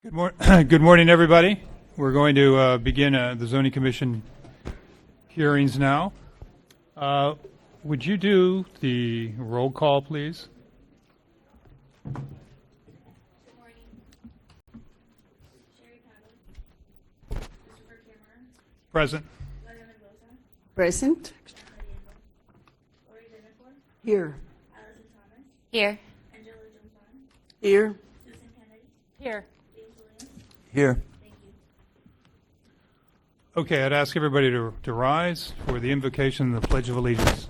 Good morning, everybody. We're going to begin the Zoning Commission hearings now. Would you do the roll call, please? Good morning. Sherry Pavlik. Christopher Cameron. Present. Lena Mendoza. Present. Lori Deniford. Here. Allison Thomas. Here. Angela Johnson. Here. Susan Kennedy. Here. James Williams. Here. Thank you. Okay, I'd ask everybody to rise for the invocation and the Pledge of Allegiance.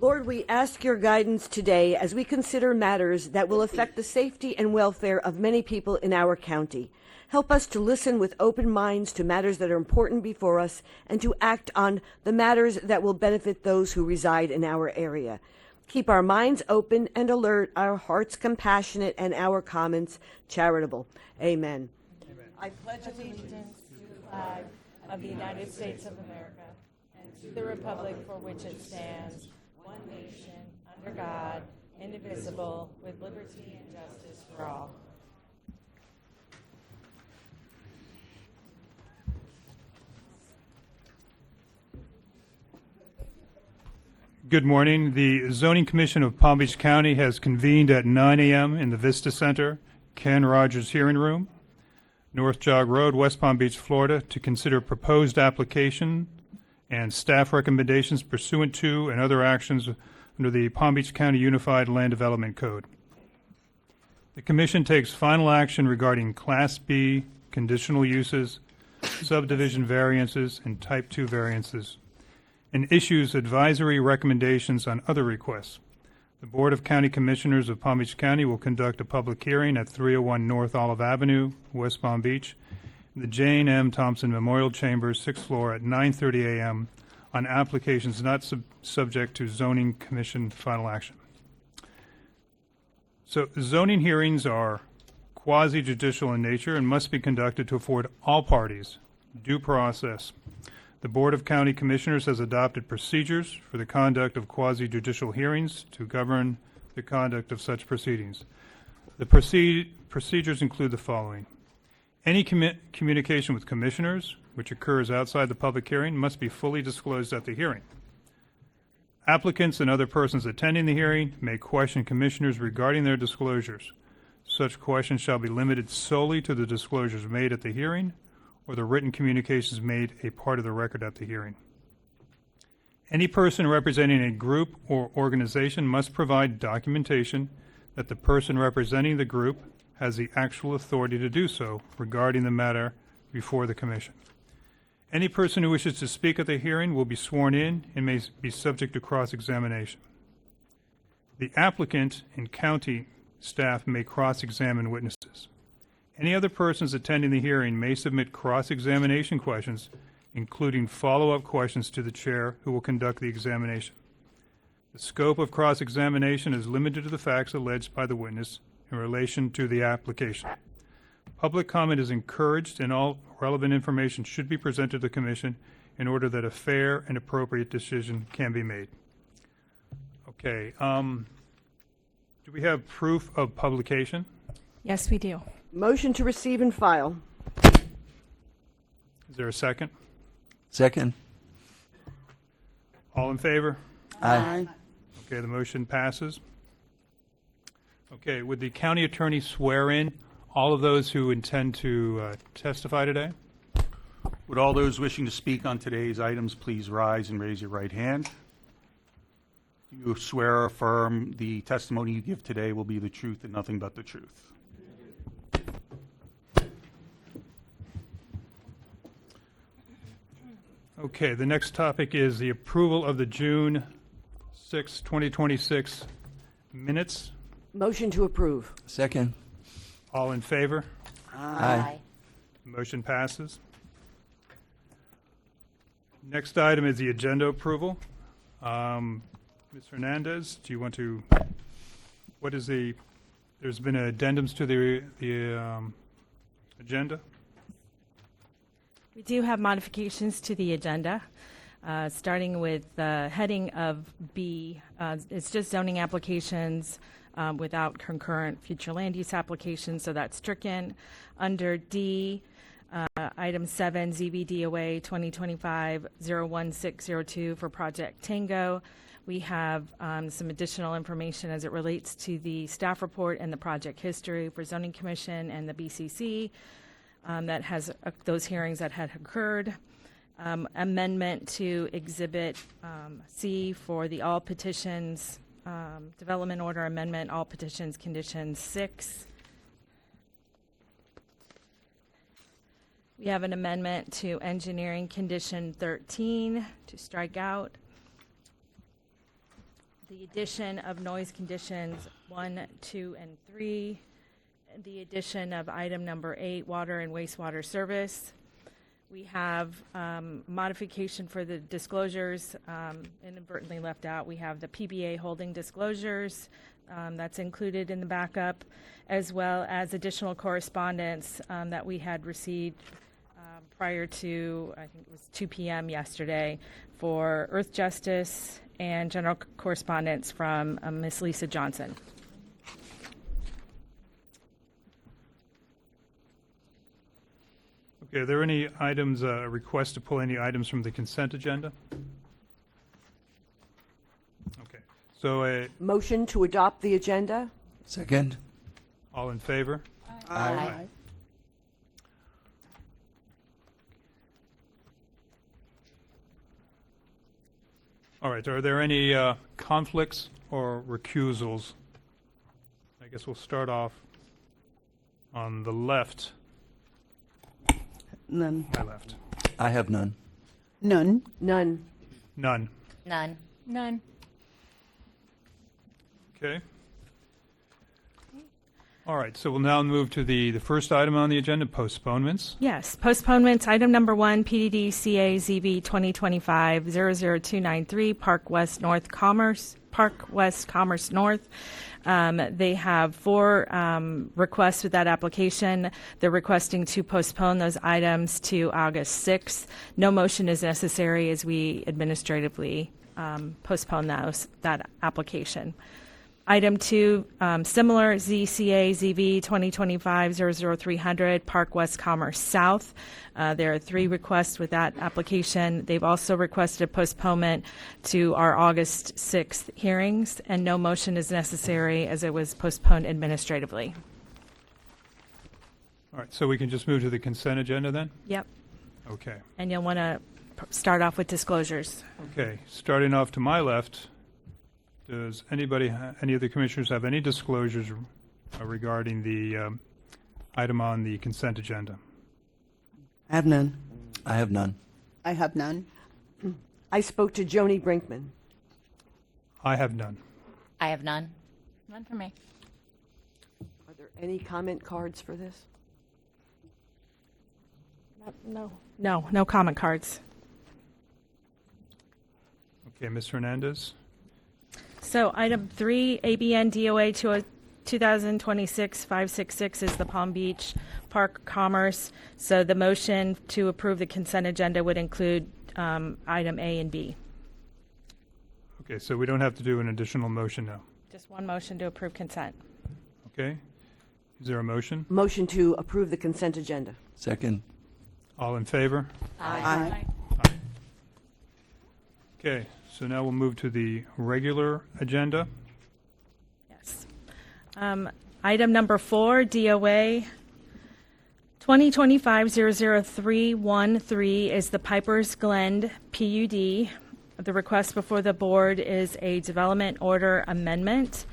Lord, we ask your guidance today as we consider matters that will affect the safety and welfare of many people in our county. Help us to listen with open minds to matters that are important before us and to act on the matters that will benefit those who reside in our area. Keep our minds open and alert, our hearts compassionate, and our comments charitable. Amen. I pledge allegiance to the flag of the United States of America and to the republic for which it stands, one nation, under God, indivisible, with liberty and justice for all. Good morning. The Zoning Commission of Palm Beach County has convened at 9 a.m. in the Vista Center, Ken Rogers Hearing Room, North Jog Road, West Palm Beach, Florida, to consider proposed application and staff recommendations pursuant to and other actions under the Palm Beach County Unified Land Development Code. The Commission takes final action regarding Class B conditional uses, subdivision variances, and Type 2 variances, and issues advisory recommendations on other requests. The Board of County Commissioners of Palm Beach County will conduct a public hearing at 301 North Olive Avenue, West Palm Beach, in the Jane M. Thompson Memorial Chambers, 6th floor at 9:30 a.m. on applications not subject to Zoning Commission final action. So zoning hearings are quasi-judicial in nature and must be conducted to afford all parties due process. The Board of County Commissioners has adopted procedures for the conduct of quasi-judicial hearings to govern the conduct of such proceedings. The procedures include the following. Any communication with commissioners, which occurs outside the public hearing, must be fully disclosed at the hearing. Applicants and other persons attending the hearing may question commissioners regarding their disclosures. Such questions shall be limited solely to the disclosures made at the hearing or the written communications made a part of the record at the hearing. Any person representing a group or organization must provide documentation that the person representing the group has the actual authority to do so regarding the matter before the commission. Any person who wishes to speak at the hearing will be sworn in and may be subject to cross-examination. The applicant and county staff may cross-examine witnesses. Any other persons attending the hearing may submit cross-examination questions, including follow-up questions to the chair who will conduct the examination. The scope of cross-examination is limited to the facts alleged by the witness in relation to the application. Public comment is encouraged and all relevant information should be presented to the Commission in order that a fair and appropriate decision can be made. Okay, do we have proof of publication? Yes, we do. Motion to receive and file. Is there a second? Second. All in favor? Aye. Okay, the motion passes. Okay, would the county attorney swear in all of those who intend to testify today? Would all those wishing to speak on today's items please rise and raise your right hand? Do you swear or affirm the testimony you give today will be the truth and nothing but the truth? Okay, the next topic is the approval of the June 6, 2026 minutes. Motion to approve. Second. All in favor? Aye. Motion passes. Next item is the agenda approval. Ms. Hernandez, do you want to, there's been addendums to the agenda? We do have modifications to the agenda, starting with the heading of B. It's just zoning applications without concurrent future land use applications, so that's stricken. Under D, item 7, ZBDOA 2025-01602 for Project Tango. We have some additional information as it relates to the staff report and the project history for Zoning Commission and the BCC that has those hearings that had occurred. Amendment to Exhibit C for the all petitions, development order amendment, all petitions, condition 6. We have an amendment to engineering condition 13 to strike out. The addition of noise conditions 1, 2, and 3. The addition of item number 8, water and wastewater service. We have modification for the disclosures inadvertently left out. We have the PBA holding disclosures that's included in the backup, as well as additional correspondence that we had received prior to, I think it was 2 p.m. yesterday, for Earth Justice and general correspondence from Ms. Lisa Johnson. Okay, are there any items, requests to pull any items from the consent agenda? Okay, so Motion to adopt the agenda? Second. all in favor? Aye. All right, are there any conflicts or recusals? I guess we'll start off on the left, None. my left. I have none. None. None. None. None. None. Okay. All right, so we'll now move to the first item on the agenda, postponements. Yes, postponements. Item number 1, PDD CAZB 2025-00293, Park West Commerce North. They have 4 requests with that application. They're requesting to postpone those items to August 6th. No motion is necessary as we administratively postpone that application. Item 2, similar, ZCA-ZB 2025-00300, Park West Commerce South. There are 3 requests with that application. They've also requested a postponement to our August 6th hearings, and no motion is necessary as it was postponed administratively. All right, so we can just move to the consent agenda then? Yep. Okay. And you'll want to start off with disclosures. Okay, starting off to my left, does anybody, any of the commissioners have any disclosures regarding the item on the consent agenda? I have none. I have none. I have none. I spoke to Joni Brinkman. I have none. I have none. None for me. Are there any comment cards for this? No comment cards. Okay, Ms. Hernandez? So item 3, ABN DOA 2026-566 is the Palm Beach Park Commerce. So the motion to approve the consent agenda would include item A and B. Okay, so we don't have to do an additional motion now. Just one motion to approve consent. Okay? Is there a motion? Motion to approve the consent agenda. Second. All in favor? Aye. Okay, so now we'll move to the regular agenda. Yes. Item number 4, DOA 2025-00313 is the Piper's Glen PUD. The request before the board is a development order amendment.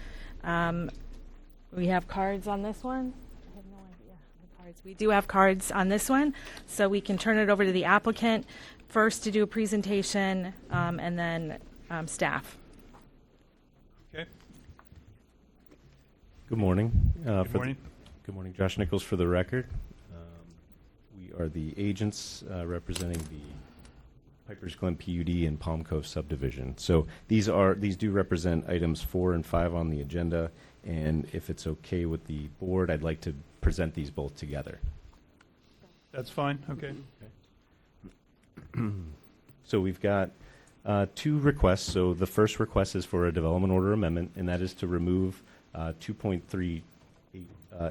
We have cards on this one. I have no idea the cards. We do have cards on this one, so we can turn it over to the applicant first to do a presentation, and then staff. Okay, Good morning. good morning. Good morning, Josh Nichols for the record. We are the agents representing the Piper's Glen PUD and Palm Cove subdivision. So these do represent items 4 and 5 on the agenda, and if it's okay with the board, I'd like to present these both together. That's fine, okay. So we've got 2 requests. So the first request is for a development order amendment, and that is to remove 2.38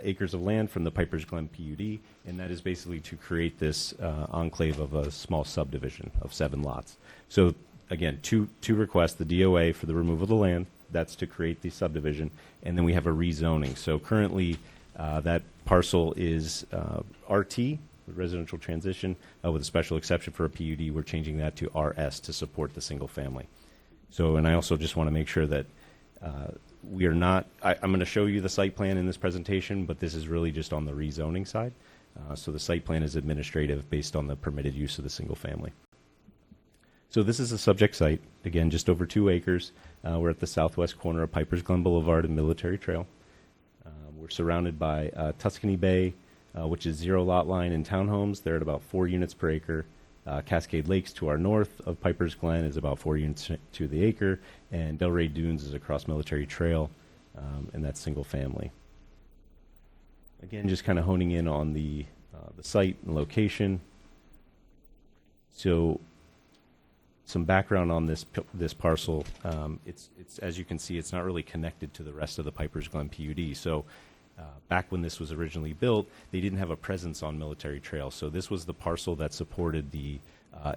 acres of land from the Piper's Glen PUD, and that is basically to create this enclave of a small subdivision of 7 lots. So again, two requests: the DOA for the removal of the land, that's to create the subdivision, and then we have a rezoning. So currently, that parcel is RT, residential transition, with a special exception for a PUD. We're changing that to RS to support the single family. So, and I also just want to make sure that we are not, I'm going to show you the site plan in this presentation, but this is really just on the rezoning side. So the site plan is administrative based on the permitted use of the single family. So this is a subject site, again, just over 2 acres. We're at the southwest corner of Piper's Glen Boulevard and Military Trail. We're surrounded by Tuscany Bay, which is 0 lot line and townhomes. They're at about 4 units per acre. Cascade Lakes to our north of Piper's Glen is about 4 units to the acre, and Delray Dunes is across Military Trail, and that's single family. Again, just kind of honing in on the site and location. So, some background on this parcel. It's as you can see, it's not really connected to the rest of the Piper's Glen PUD. So. Back when this was originally built, they didn't have a presence on Military Trail. So this was the parcel that supported the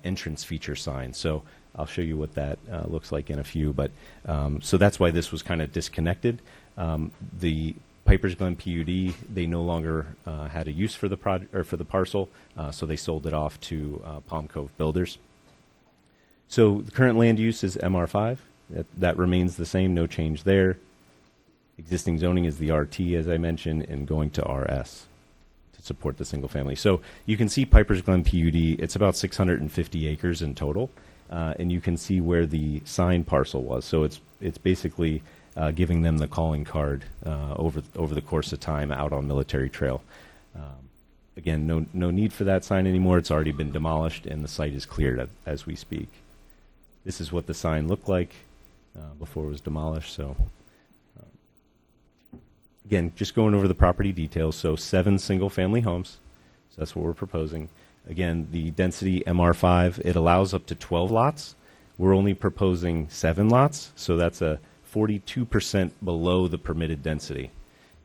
entrance feature sign. So I'll show you what that looks like in a few. But so that's why this was kind of disconnected. The Piper's Glen PUD, they no longer had a use for the parcel, so they sold it off to Palm Cove Builders. So the current land use is MR5. That remains the same, no change there. Existing zoning is the RT, as I mentioned, and going to RS to support the single family. So you can see Piper's Glen PUD, it's about 650 acres in total, and you can see where the sign parcel was. So it's basically giving them the calling card over the course of time out on Military Trail. Again, no need for that sign anymore. It's already been demolished, and the site is cleared as we speak. This is what the sign looked like before it was demolished. So. Again, just going over the property details. So 7 single-family homes. So that's what we're proposing. Again, the density MR5, it allows up to 12 lots. We're only proposing 7 lots, so that's a 42% below the permitted density.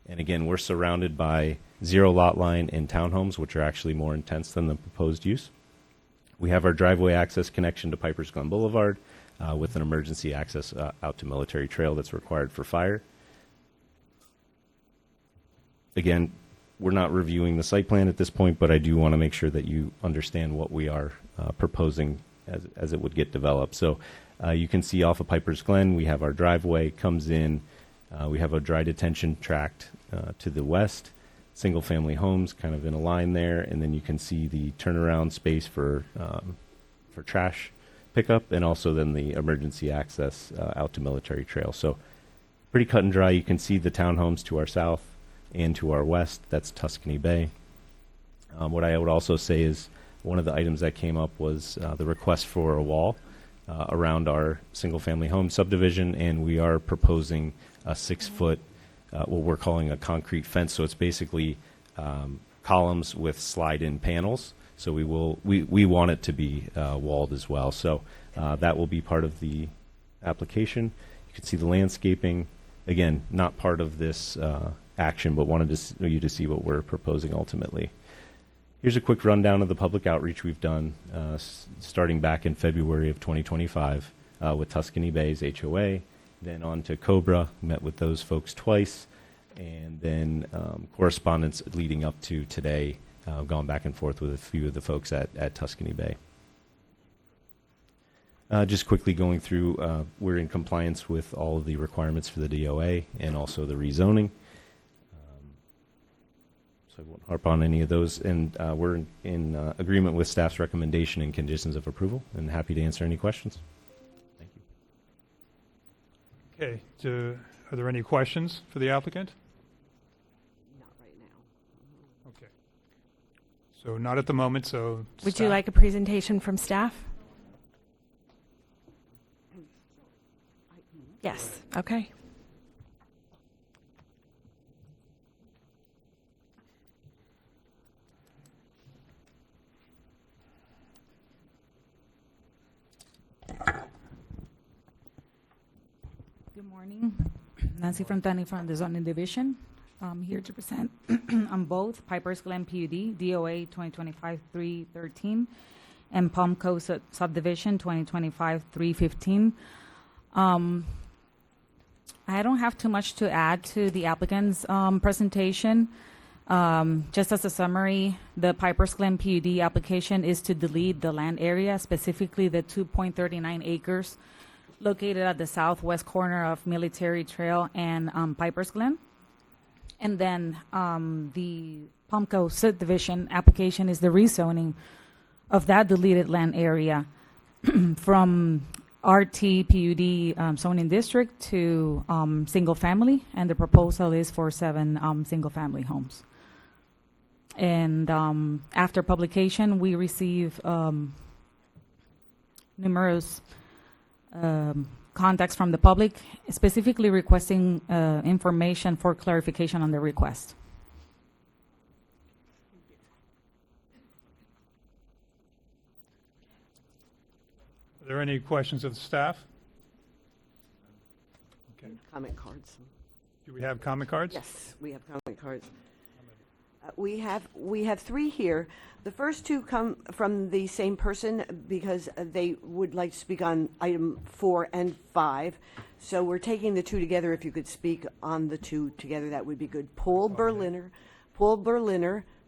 And again, we're surrounded by 0 lot line and townhomes, which are actually more intense than the proposed use. We have our driveway access connection to Piper's Glen Boulevard with an emergency access out to Military Trail that's required for fire. Again, we're not reviewing the site plan at this point, but I do want to make sure that you understand what we are proposing as it would get developed. So you can see off of Piper's Glen, we have our driveway comes in. We have a dry detention tract to the west, single-family homes kind of in a line there, and then you can see the turnaround space for trash pickup, and also then the emergency access out to Military Trail. So pretty cut and dry. You can see the townhomes to our south and to our west. That's Tuscany Bay. What I would also say is one of the items that came up was the request for a wall around our single-family home subdivision, and we are proposing a 6-foot, what we're calling a concrete fence. So it's basically columns with slide-in panels. So we want it to be walled as well. So that will be part of the application. You can see the landscaping. Again, not part of this action, but wanted you to see what we're proposing ultimately. Here's a quick rundown of the public outreach we've done starting back in February of 2025 with Tuscany Bay's HOA, then on to Cobra, met with those folks twice, and then correspondence leading up to today, gone back and forth with a few of the folks at Tuscany Bay. Just quickly going through, we're in compliance with all of the requirements for the DOA and also the rezoning. So I won't harp on any of those. And we're in agreement with staff's recommendation and conditions of approval, and happy to answer any questions. Thank you. Okay. Are there any questions for the applicant? Not right now. Okay. So not at the moment, so Would you staff- like a presentation from staff? Yes. Okay. Good morning. Nancy Frontani from the Zoning Division. I'm here to present on both Piper's Glen PUD, DOA 2025-313, and Palm Coast Subdivision 2025-315. I don't have too much to add to the applicant's presentation. Just as a summary, the Piper's Glen PUD application is to delete the land area, specifically the 2.39 acres located at the southwest corner of Military Trail and Piper's Glen. And then the Palmco subdivision application is the rezoning of that deleted land area from RT PUD zoning district to single family, and the proposal is for 7 single family homes. And after publication, we receive numerous contacts from the public, specifically requesting information for clarification on the request. Are there any questions of the staff? Okay. Comment cards. Do we have comment cards? Yes, we have comment cards. We have 3 here. The first 2 come from the same person because they would like to speak on item 4 and 5. So we're taking the 2 together. If you could speak on the 2 together, that would be good. Paul Berliner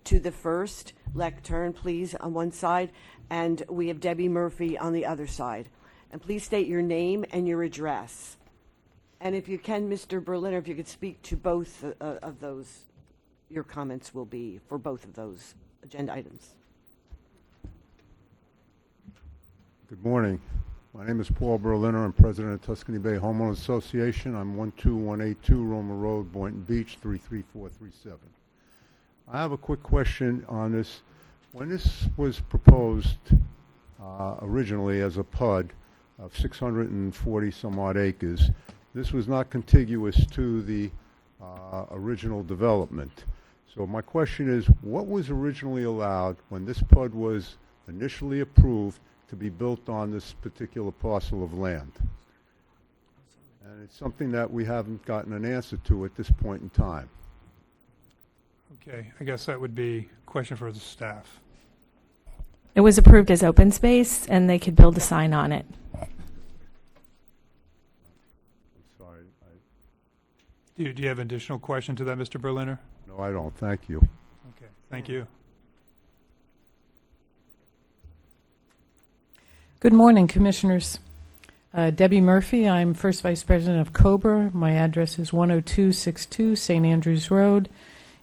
to the first lectern, please, on one side, and we have Debbie Murphy on the other side. And please state your name and your address. And if you can, Mr. Berliner, if you could speak to both of those. Your comments will be for both of those agenda items. Good morning. My name is Paul Berliner. I'm president of Tuscany Bay Homeowners Association. I'm 12182 Roma Road, Boynton Beach, 33437. I have a quick question on this. When this was proposed originally as a PUD of 640 some odd acres, this was not contiguous to the original development. So my question is, what was originally allowed when this PUD was initially approved to be built on this particular parcel of land? And it's something that we haven't gotten an answer to at this point in time. Okay, I guess that would be a question for the staff. It was approved as open space, and they could build a sign on it. I'm sorry. Do you have an additional question to that, Mr. Berliner? No, I don't. Thank you. Okay, thank you. Good morning, Commissioners. Debbie Murphy, I'm First Vice President of COBRA. My address is 10262 St. Andrews Road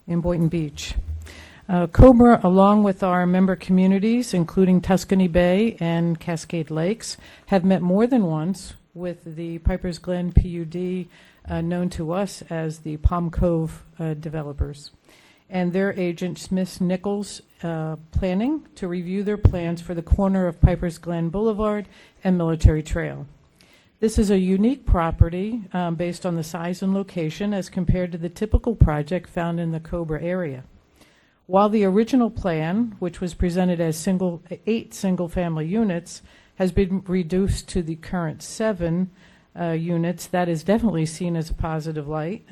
in Boynton Beach. COBRA, along with our member communities, including Tuscany Bay and Cascade Lakes, have met more than once with the Piper's Glen PUD, known to us as the Palm Cove developers, and their agent, Smith Nichols Planning, to review their plans for the corner of Piper's Glen Boulevard and Military Trail. This is a unique property based on the size and location as compared to the typical project found in the Cobra area. While the original plan, which was presented as 8 single-family units, has been reduced to the current 7 units, that is definitely seen as a positive light.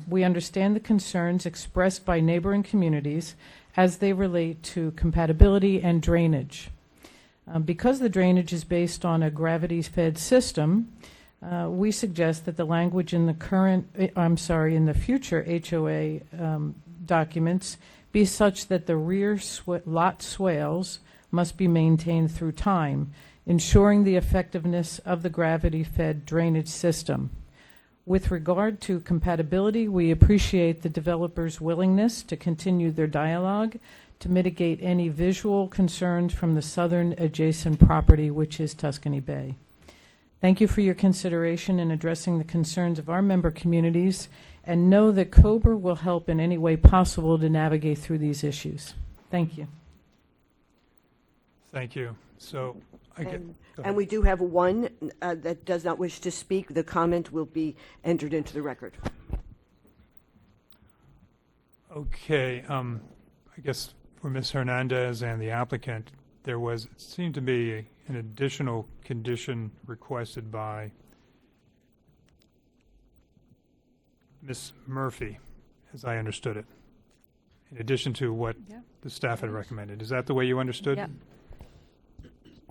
We understand the concerns expressed by neighboring communities as they relate to compatibility and drainage. Because the drainage is based on a gravity-fed system, we suggest that the language in the future HOA documents be such that the rear lot swales must be maintained through time, ensuring the effectiveness of the gravity-fed drainage system. With regard to compatibility, we appreciate the developer's willingness to continue their dialogue to mitigate any visual concerns from the southern adjacent property, which is Tuscany Bay. Thank you for your consideration in addressing the concerns of our member communities, and know that COBRA will help in any way possible to navigate through these issues. Thank you. Thank you. So, And we do have one that does not wish to speak. The comment will be entered into the record. okay, I guess for Ms. Hernandez and the applicant, it seemed to be an additional condition requested by Ms. Murphy, as I understood it, in addition to what Yeah. the staff had recommended. Is that the way you understood? Yep.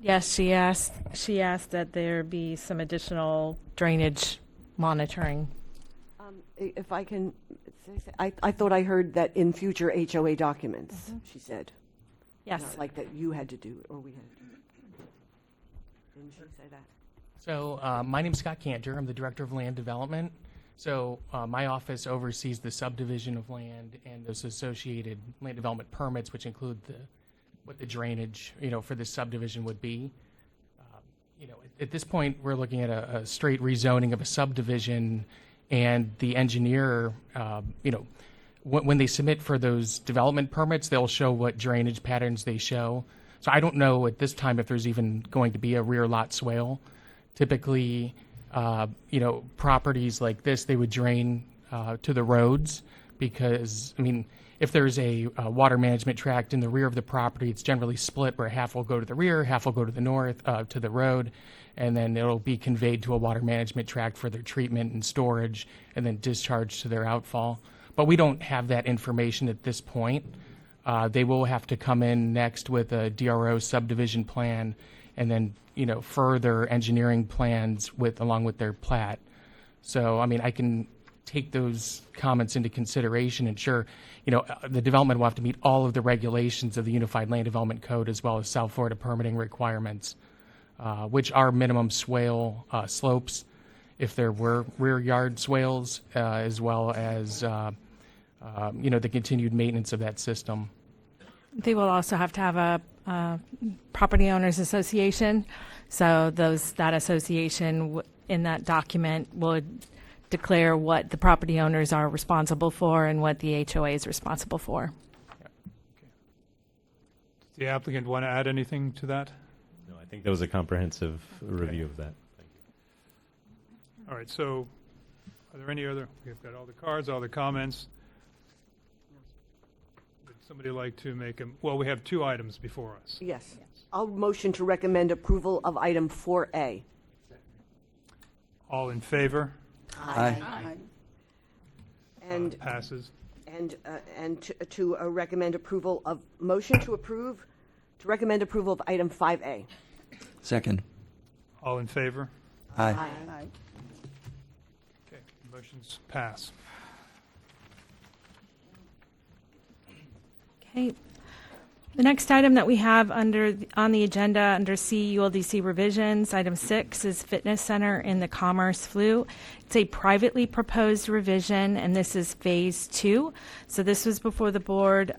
Yes, she asked that there be some additional drainage monitoring. If I can, I thought I heard that in future HOA documents, she said. Yes. Not like that you had to do it, or we had to do it. Didn't she say that? So my name's Scott Cantor. I'm the Director of Land Development. So my office oversees the subdivision of land and those associated land development permits, which include what the drainage, for this subdivision would be. At this point, we're looking at a straight rezoning of a subdivision, and the engineer, when they submit for those development permits, they'll show what drainage patterns they show. So I don't know at this time if there's even going to be a rear lot swale. Typically, properties like this, they would drain to the roads because, if there's a water management tract in the rear of the property, it's generally split where half will go to the rear, half will go to the north, to the road, and then it'll be conveyed to a water management tract for their treatment and storage, and then discharged to their outfall. But we don't have that information at this point. They will have to come in next with a DRO subdivision plan, and then further engineering plans along with their plat. So I can take those comments into consideration, and sure, the development will have to meet all of the regulations of the Unified Land Development Code as well as South Florida permitting requirements, which are minimum swale slopes if there were rear yard swales, as well as the continued maintenance of that system. They will also have to have a property owners association. So that association in that document would declare what the property owners are responsible for and what the HOA is responsible for. Does the applicant want to add anything to that? No, I think that was a comprehensive review of that. Thank you. All right, so are there any other, we've got all the cards, all the comments. Would somebody like to make we have two items before us. Yes. I'll motion to recommend approval of item 4A. All in favor? Aye. And Passes. to recommend approval of, motion to recommend approval of item 5A. Second. All in favor? Aye. Okay, motions pass. Okay. The next item that we have on the agenda under C, ULDC revisions, item 6 is Fitness Center in the Commerce Flu. It's a privately proposed revision, and this is Phase 2. So this was before the board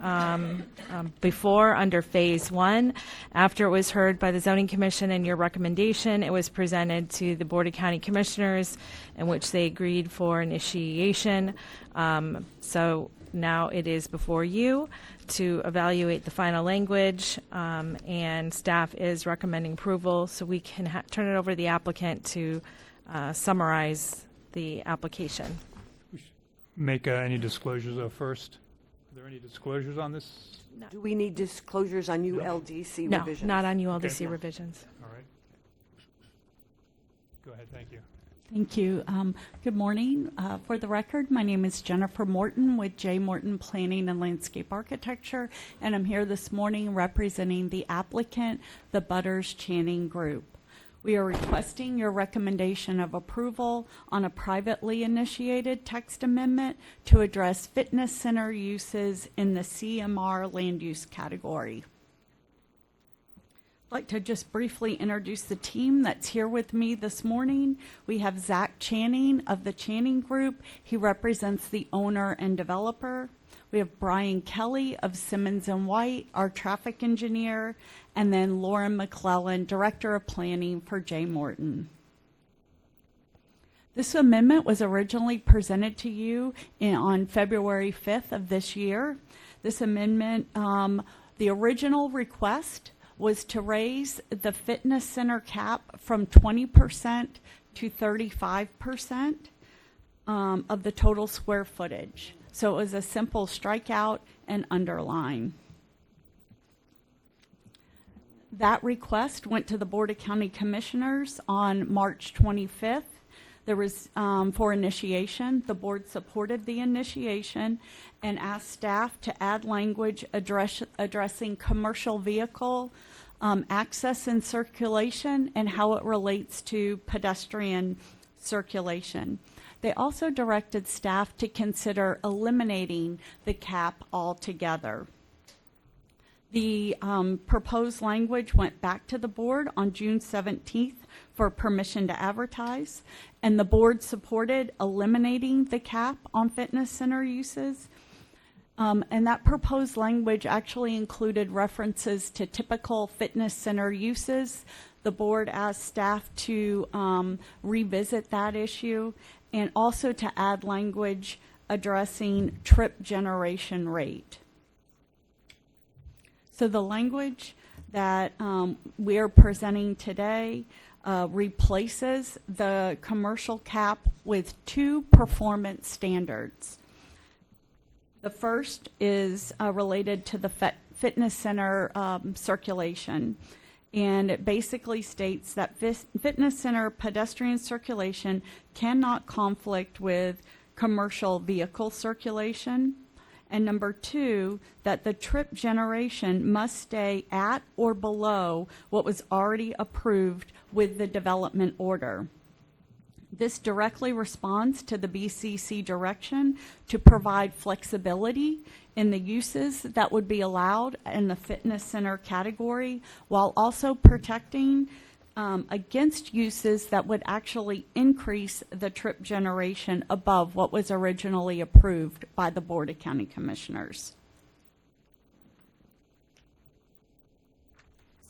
before under Phase 1. After it was heard by the Zoning Commission and your recommendation, it was presented to the Board of County Commissioners, in which they agreed for initiation. So now it is before you to evaluate the final language, and staff is recommending approval, so we can turn it over to the applicant to summarize the application. Make any disclosures first? Are there any disclosures on this? Do we need disclosures on ULDC No, revisions? not on ULDC Okay. revisions. All right. Go ahead, thank you. Thank you. Good morning. For the record, my name is Jennifer Morton with J. Morton Planning and Landscape Architecture, and I'm here this morning representing the applicant, the Butters Channing Group. We are requesting your recommendation of approval on a privately initiated text amendment to address fitness center uses in the CMR land use category. I'd like to just briefly introduce the team that's here with me this morning. We have Zach Channing of the Channing Group. He represents the owner and developer. We have Brian Kelly of Simmons & White, our traffic engineer, and then Lauren McClellan, Director of Planning for J. Morton. This amendment was originally presented to you on February 5th of this year. This amendment, the original request was to raise the fitness center cap from 20% to 35% of the total square footage. So it was a simple strikeout and underline. That request went to the Board of County Commissioners on March 25th. There was for initiation. The board supported the initiation and asked staff to add language addressing commercial vehicle access and circulation and how it relates to pedestrian circulation. They also directed staff to consider eliminating the cap altogether. The proposed language went back to the board on June 17th for permission to advertise, and the board supported eliminating the cap on fitness center uses. And that proposed language actually included references to typical fitness center uses. The board asked staff to revisit that issue and also to add language addressing trip generation rate. So the language that we are presenting today replaces the commercial cap with two performance standards. The first is related to the fitness center circulation, and it basically states that fitness center pedestrian circulation cannot conflict with commercial vehicle circulation. And number two, that the trip generation must stay at or below what was already approved with the development order. This directly responds to the BCC direction to provide flexibility in the uses that would be allowed in the fitness center category, while also protecting against uses that would actually increase the trip generation above what was originally approved by the Board of County Commissioners.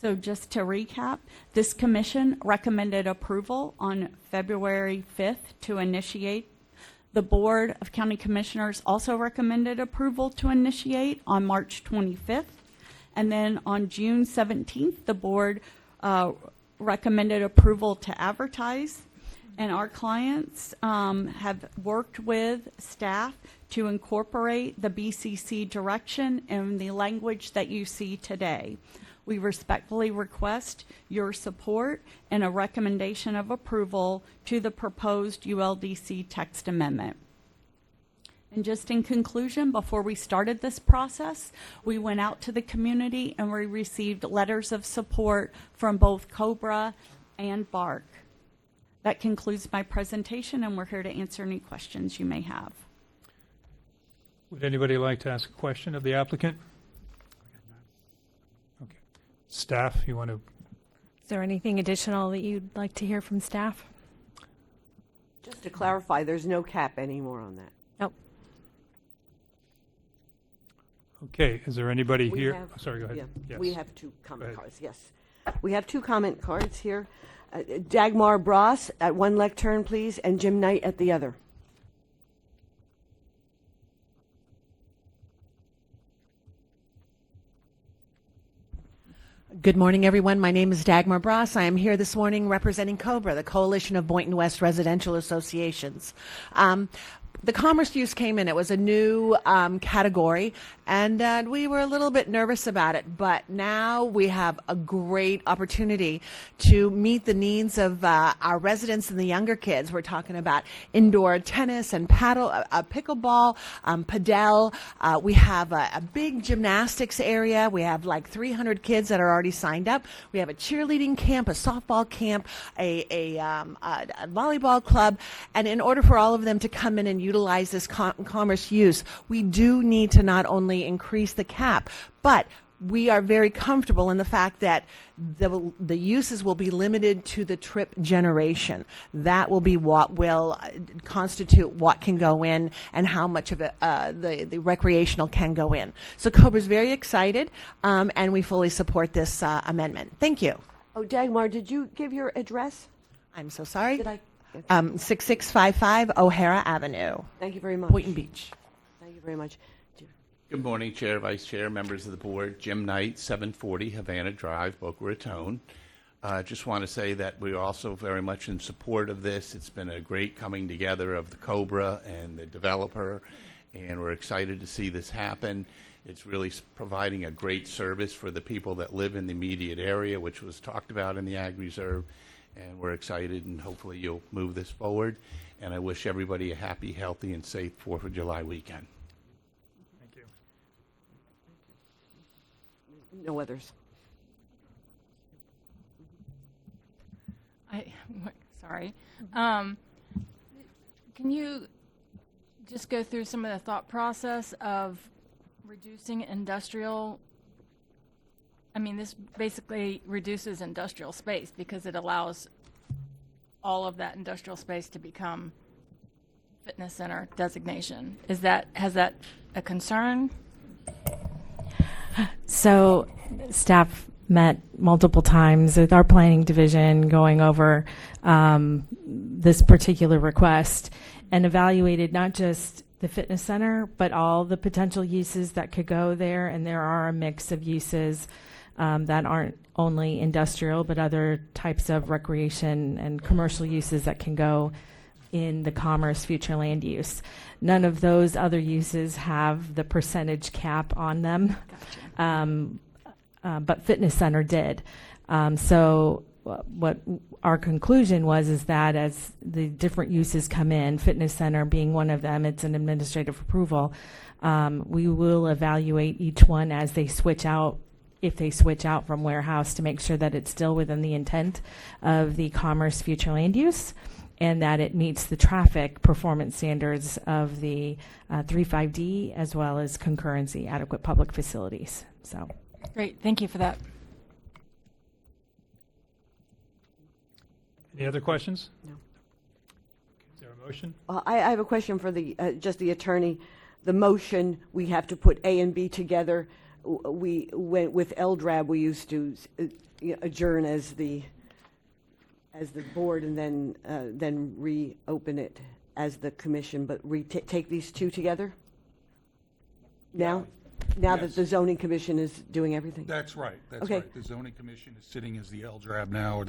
So just to recap, this commission recommended approval on February 5th to initiate. The Board of County Commissioners also recommended approval to initiate on March 25th. And then on June 17th, the board recommended approval to advertise. And our clients have worked with staff to incorporate the BCC direction in the language that you see today. We respectfully request your support and a recommendation of approval to the proposed ULDC text amendment. And just in conclusion, before we started this process, we went out to the community and we received letters of support from both COBRA and BARC. That concludes my presentation, and we're here to answer any questions you may have. Would anybody like to ask a question of the applicant? Okay. Staff, you want to? Is there anything additional that you'd like to hear from staff? Just to clarify, there's no cap anymore on that. Nope. Okay, is there anybody We here? have- Oh, sorry, go ahead. yeah, Yes. We have two comment ahead. cards, yes. We have two comment cards here. Dagmar Bross at one lectern, please, and Jim Knight at the other. Good morning, everyone. My name is Dagmar Bross. I am here this morning representing COBRA, the Coalition of Boynton West Residential Associations. The commerce use came in. It was a new category, and we were a little bit nervous about it. But now we have a great opportunity to meet the needs of our residents and the younger kids. We're talking about indoor tennis and paddle, pickleball, padel. We have a big gymnastics area. We have like 300 kids that are already signed up. We have a cheerleading camp, a softball camp, a volleyball club, and in order for all of them to come in and utilize this commerce use, we do need to not only increase the cap, but we are very comfortable in the fact that the uses will be limited to the trip generation. That will be what will constitute what can go in and how much of it the recreational can go in. So COBRA's very excited, and we fully support this amendment. Thank you. Oh, Dagmar, did you give your address? I'm so sorry. Did I? 6655 O'Hara Avenue, Thank you very much. Boynton Beach. Thank you very much. Good morning, Chair, Vice Chair, members of the board. Jim Knight, 740 Havana Drive, Boca Raton. Just want to say that we're also very much in support of this. It's been a great coming together of the COBRA and the developer, and we're excited to see this happen. It's really providing a great service for the people that live in the immediate area, which was talked about in the Ag Reserve. and we're excited, and hopefully you'll move this forward. And I wish everybody a happy, healthy, and safe 4th of July weekend. Thank you. No others. Sorry. Can you just go through some of the thought process of reducing industrial? I mean, this basically reduces industrial space because it allows all of that industrial space to become fitness center designation. Has that a concern? So staff met multiple times with our planning division going over this particular request and evaluated not just the fitness center, but all the potential uses that could go there. And there are a mix of uses that aren't only industrial, but other types of recreation and commercial uses that can go in the commerce future land use. None of those other uses have the percentage cap on them. But fitness center did. So what our conclusion was is that as the different uses come in, fitness center being one of them, it's an administrative approval, we will evaluate each one as they switch out, if they switch out from warehouse, to make sure that it's still within the intent of the commerce future land use and that it meets the traffic performance standards of the 35D as well as concurrency, adequate public facilities. So. Great. Thank you for that. Any other questions? No. Is there a motion? I have a question for the just the attorney. The motion, we have to put A and B together. We went with LDRAB. We used to adjourn as the board and then reopen it as the commission. But take these two together now. Now Yes. that the zoning commission is doing everything. That's right. That's Okay. right. The zoning commission is sitting as the LDRAB now.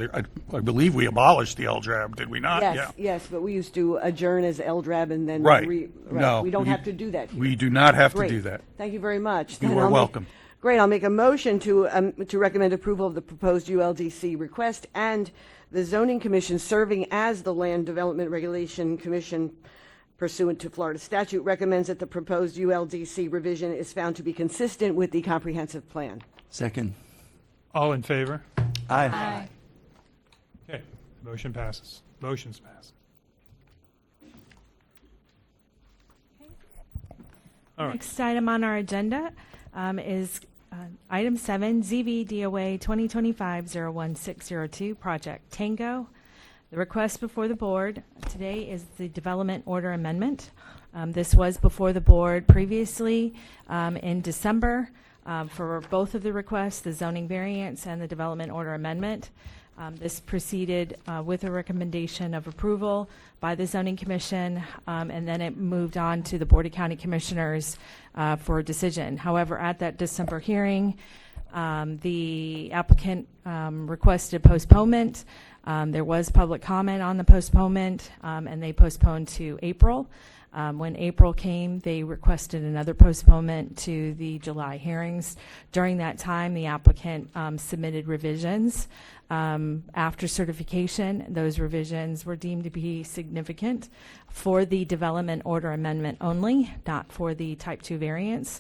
I believe we abolished the LDRAB, did we not? Yes, Yeah. yes, but we used to adjourn as LDRAB and then Right. No, we don't we- have to do that here. We do not have Great. to do that. Thank you very much. You Then are I'll make- welcome. Great. I'll make a motion to recommend approval of the proposed ULDC request and the zoning commission serving as the Land Development Regulation Commission pursuant to Florida statute recommends that the proposed ULDC revision is found to be consistent with the comprehensive plan. Second. All in favor? Aye. Okay, motion passes. Motions pass. All right. Next item on our agenda is item 7, ZVDOA 2025-01602, Project Tango. The request before the board today is the development order amendment. This was before the board previously in December for both of the requests, the zoning variance and the development order amendment. This proceeded with a recommendation of approval by the zoning commission, and then it moved on to the Board of County Commissioners for a decision. However, at that December hearing, the applicant requested postponement. There was public comment on the postponement, and they postponed to April. When April came, they requested another postponement to the July hearings. During that time, the applicant submitted revisions. After certification, those revisions were deemed to be significant for the development order amendment only, not for the type 2 variance.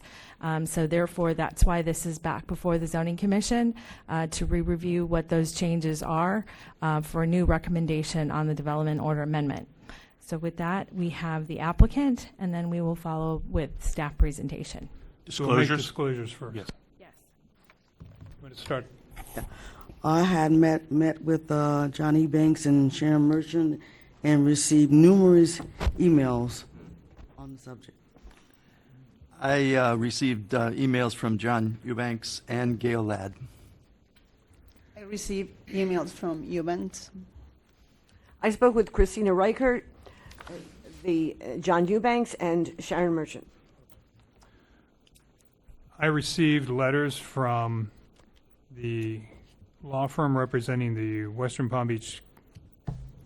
So therefore, that's why this is back before the zoning commission to re-review what those changes are for a new recommendation on the development order amendment. So with that, we have the applicant, and then we will follow with staff presentation. So we'll make Disclosures? disclosures first. Yes. Yes. I'm going to start. I had met with John E. Banks and Sharon Merchant and received numerous emails on the subject. I received emails from John Eubanks and Gail Ladd. I received emails from Eubanks. I spoke with Christina Reichert, the John Eubanks, and Sharon Merchant. I received letters from the law firm representing the Western Palm Beach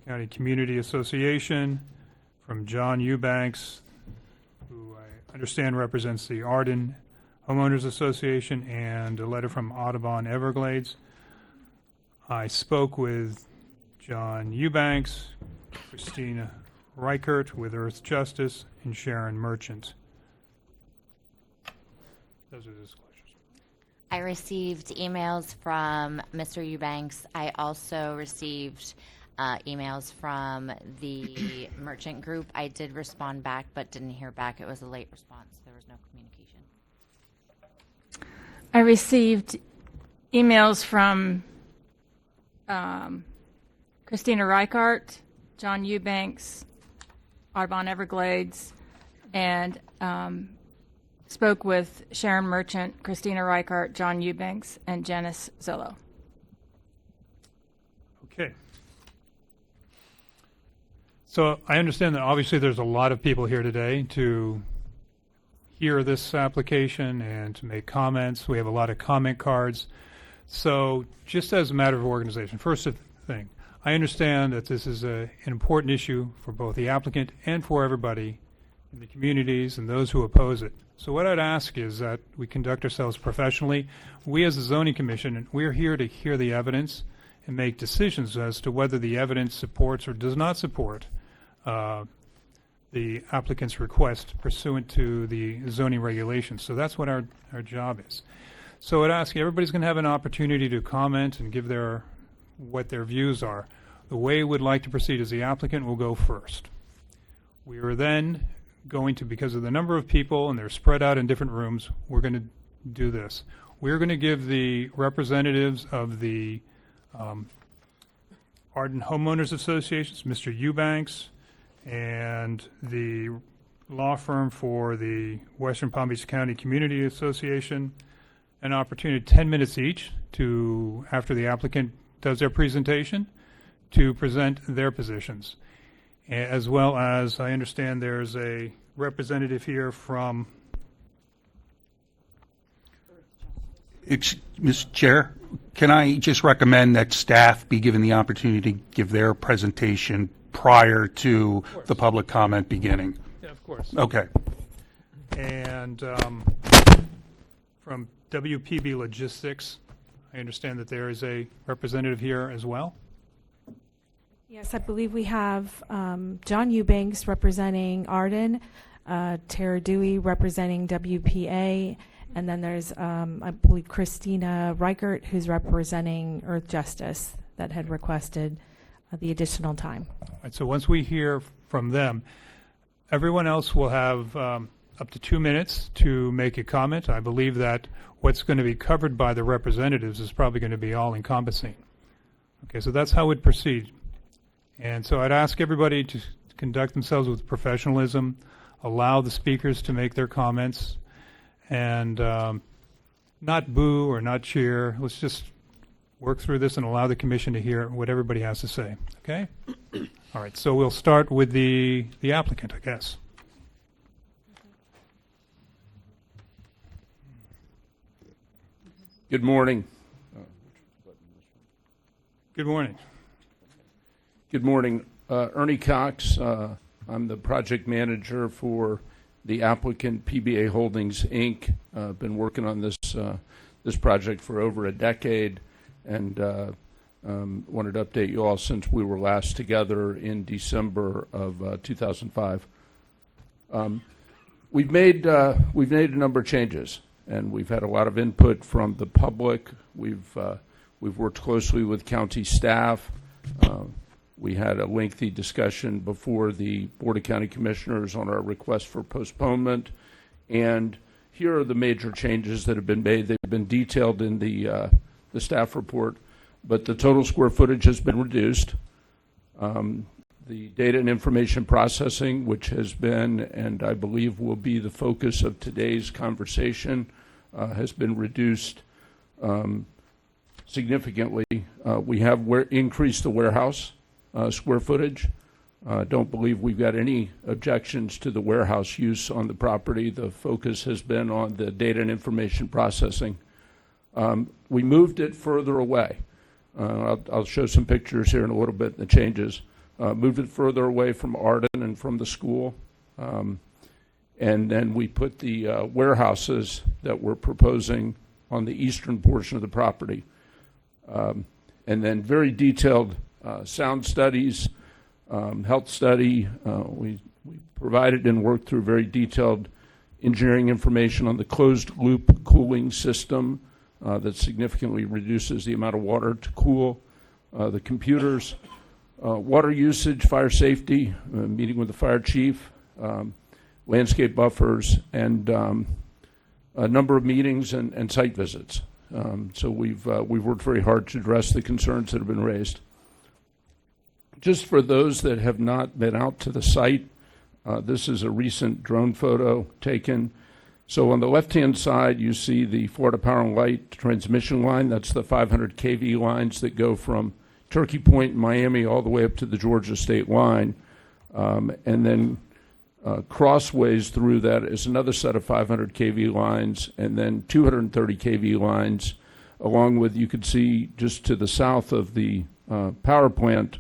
County Community Association, from John Eubanks, who I understand represents the Arden Homeowners Association, and a letter from Audubon Everglades. I spoke with John Eubanks, Christina Reichert with Earth Justice, and Sharon Merchant. Those are the disclosures. I received emails from Mr. Eubanks. I also received emails from the merchant group. I did respond back, but didn't hear back. It was a late response. There was no communication. I received emails from Christina Reichart, John Eubanks, Audubon Everglades, and spoke with Sharon Merchant, Christina Reichart, John Eubanks, and Janice Zillow. Okay. So I understand that obviously there's a lot of people here today to hear this application and to make comments. We have a lot of comment cards. So just as a matter of organization, first thing, I understand that this is an important issue for both the applicant and for everybody in the communities and those who oppose it. So what I'd ask is that we conduct ourselves professionally. We as the Zoning Commission, we're here to hear the evidence and make decisions as to whether the evidence supports or does not support the applicant's request pursuant to the zoning regulations. So that's what our job is. So I'd ask you, everybody's going to have an opportunity to comment and give what their views are. The way we'd like to proceed is the applicant will go first. We are then going to, because of the number of people and they're spread out in different rooms, we're going to do this. We're going to give the representatives of the Arden Homeowners Associations, Mr. Eubanks, and the law firm for the Western Palm Beach County Community Association, an opportunity, 10 minutes each, to, after the applicant does their presentation, to present their positions. As well as, I understand there's a representative here from... Mr. Chair, can I just recommend that staff be given the opportunity to give their presentation prior to the public comment beginning? Yeah, of course. Okay. And from WPB Logistics, I understand that there is a representative here as well. Yes, I believe we have John Eubanks representing Arden, Tara Dewey representing WPA, and then there's, I believe, Christina Reichert, who's representing Earth Justice, that had requested the additional time. All right, so once we hear from them, everyone else will have up to 2 minutes to make a comment. I believe that what's going to be covered by the representatives is probably going to be all-encompassing. Okay, so that's how we'd proceed. And so I'd ask everybody to conduct themselves with professionalism, allow the speakers to make their comments, and not boo or not cheer. Let's just work through this and allow the commission to hear what everybody has to say. Okay? All right, so we'll start with the applicant, I guess. Good morning. Good morning. Good morning. Ernie Cox. I'm the project manager for the applicant PBA Holdings, Inc. Been working on this project for over a decade, and wanted to update you all since we were last together in December of 2005. We've made a number of changes, and we've had a lot of input from the public. We've worked closely with county staff. We had a lengthy discussion before the Board of County Commissioners on our request for postponement. And here are the major changes that have been made. They've been detailed in the staff report, but the total square footage has been reduced. The data and information processing, which has been, and I believe will be the focus of today's conversation, has been reduced significantly. We have increased the warehouse square footage. Don't believe we've got any objections to the warehouse use on the property. The focus has been on the data and information processing. We moved it further away. I'll show some pictures here in a little bit, the changes. Moved it further away from Arden and from the school. And then we put the warehouses that we're proposing on the eastern portion of the property. And then very detailed sound studies, health study. We provided and worked through very detailed engineering information on the closed-loop cooling system that significantly reduces the amount of water to cool the computers. Water usage, fire safety, meeting with the fire chief, landscape buffers, and a number of meetings and site visits. So we've worked very hard to address the concerns that have been raised. Just for those that have not been out to the site, this is a recent drone photo taken. So on the left-hand side, you see the Florida Power and Light transmission line. That's the 500 kV lines that go from Turkey Point in Miami all the way up to the Georgia state line. And then crossways through that is another set of 500 kV lines, and then 230 kV lines, along with, you could see just to the south of the power plant,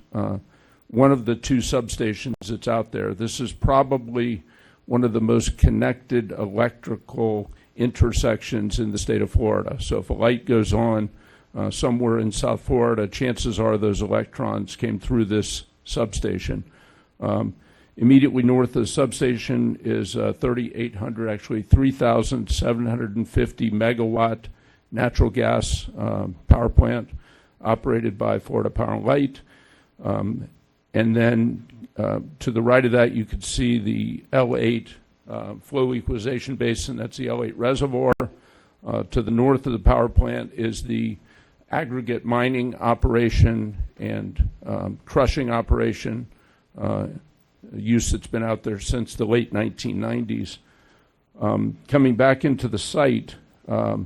one of the two substations that's out there. This is probably one of the most connected electrical intersections in the state of Florida. So if a light goes on somewhere in South Florida, chances are those electrons came through this substation. Immediately north of the substation is 3,800, actually 3,750 megawatt natural gas power plant operated by Florida Power and Light. And then to the right of that, you could see the L8 flow equalization basin. That's the L8 reservoir. To the north of the power plant is the aggregate mining operation and crushing operation, use that's been out there since the late 1990s. Coming back into the site, the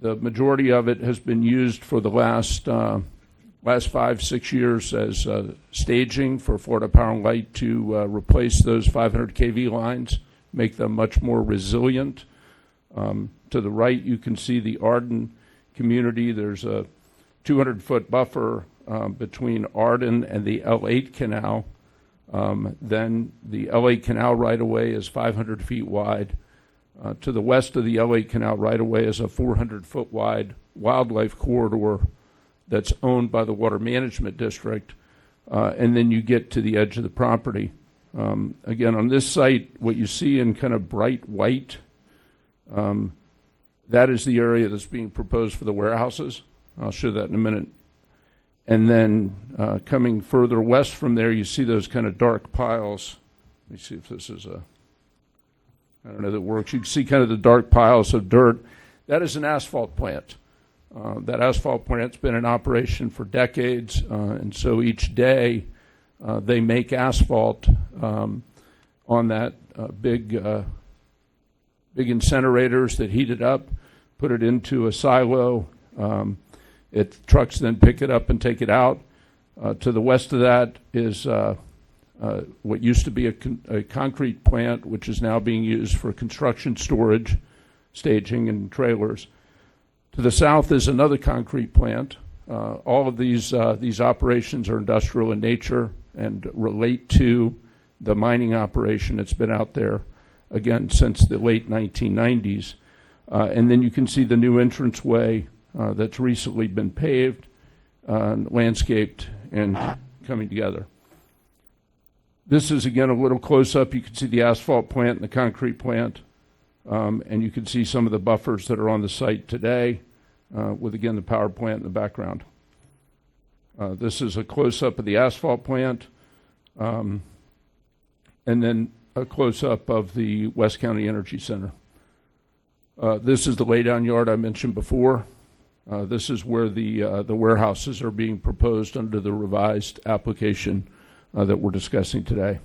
majority of it has been used for the last 5-6 years as staging for Florida Power and Light to replace those 500 kV lines, make them much more resilient. To the right, you can see the Arden community. There's a 200-foot buffer between Arden and the L8 canal. Then the L8 canal right-of-way is 500 feet wide. To the west of the L8 canal right-of-way is a 400-foot wide wildlife corridor that's owned by the Water Management District, and then you get to the edge of the property. Again, on this site, what you see in kind of bright white, that is the area that's being proposed for the warehouses. I'll show that in a minute. And then coming further west from there, you see those kind of dark piles. Let me see if this is I don't know if it works. You can see kind of the dark piles of dirt. That is an asphalt plant. That asphalt plant's been in operation for decades, and so each day they make asphalt on that big incinerators that heat it up, put it into a silo. Trucks then pick it up and take it out. To the west of that is what used to be a concrete plant, which is now being used for construction storage, staging, and trailers. To the south is another concrete plant. All of these operations are industrial in nature and relate to the mining operation that's been out there, again, since the late 1990s. And then you can see the new entranceway that's recently been paved, landscaped, and coming together. This is, again, a little close-up. You can see the asphalt plant and the concrete plant, and you can see some of the buffers that are on the site today, with, again, the power plant in the background. This is a close-up of the asphalt plant, and then a close-up of the West County Energy Center. This is the laydown yard I mentioned before. This is where the warehouses are being proposed under the revised application that we're discussing today.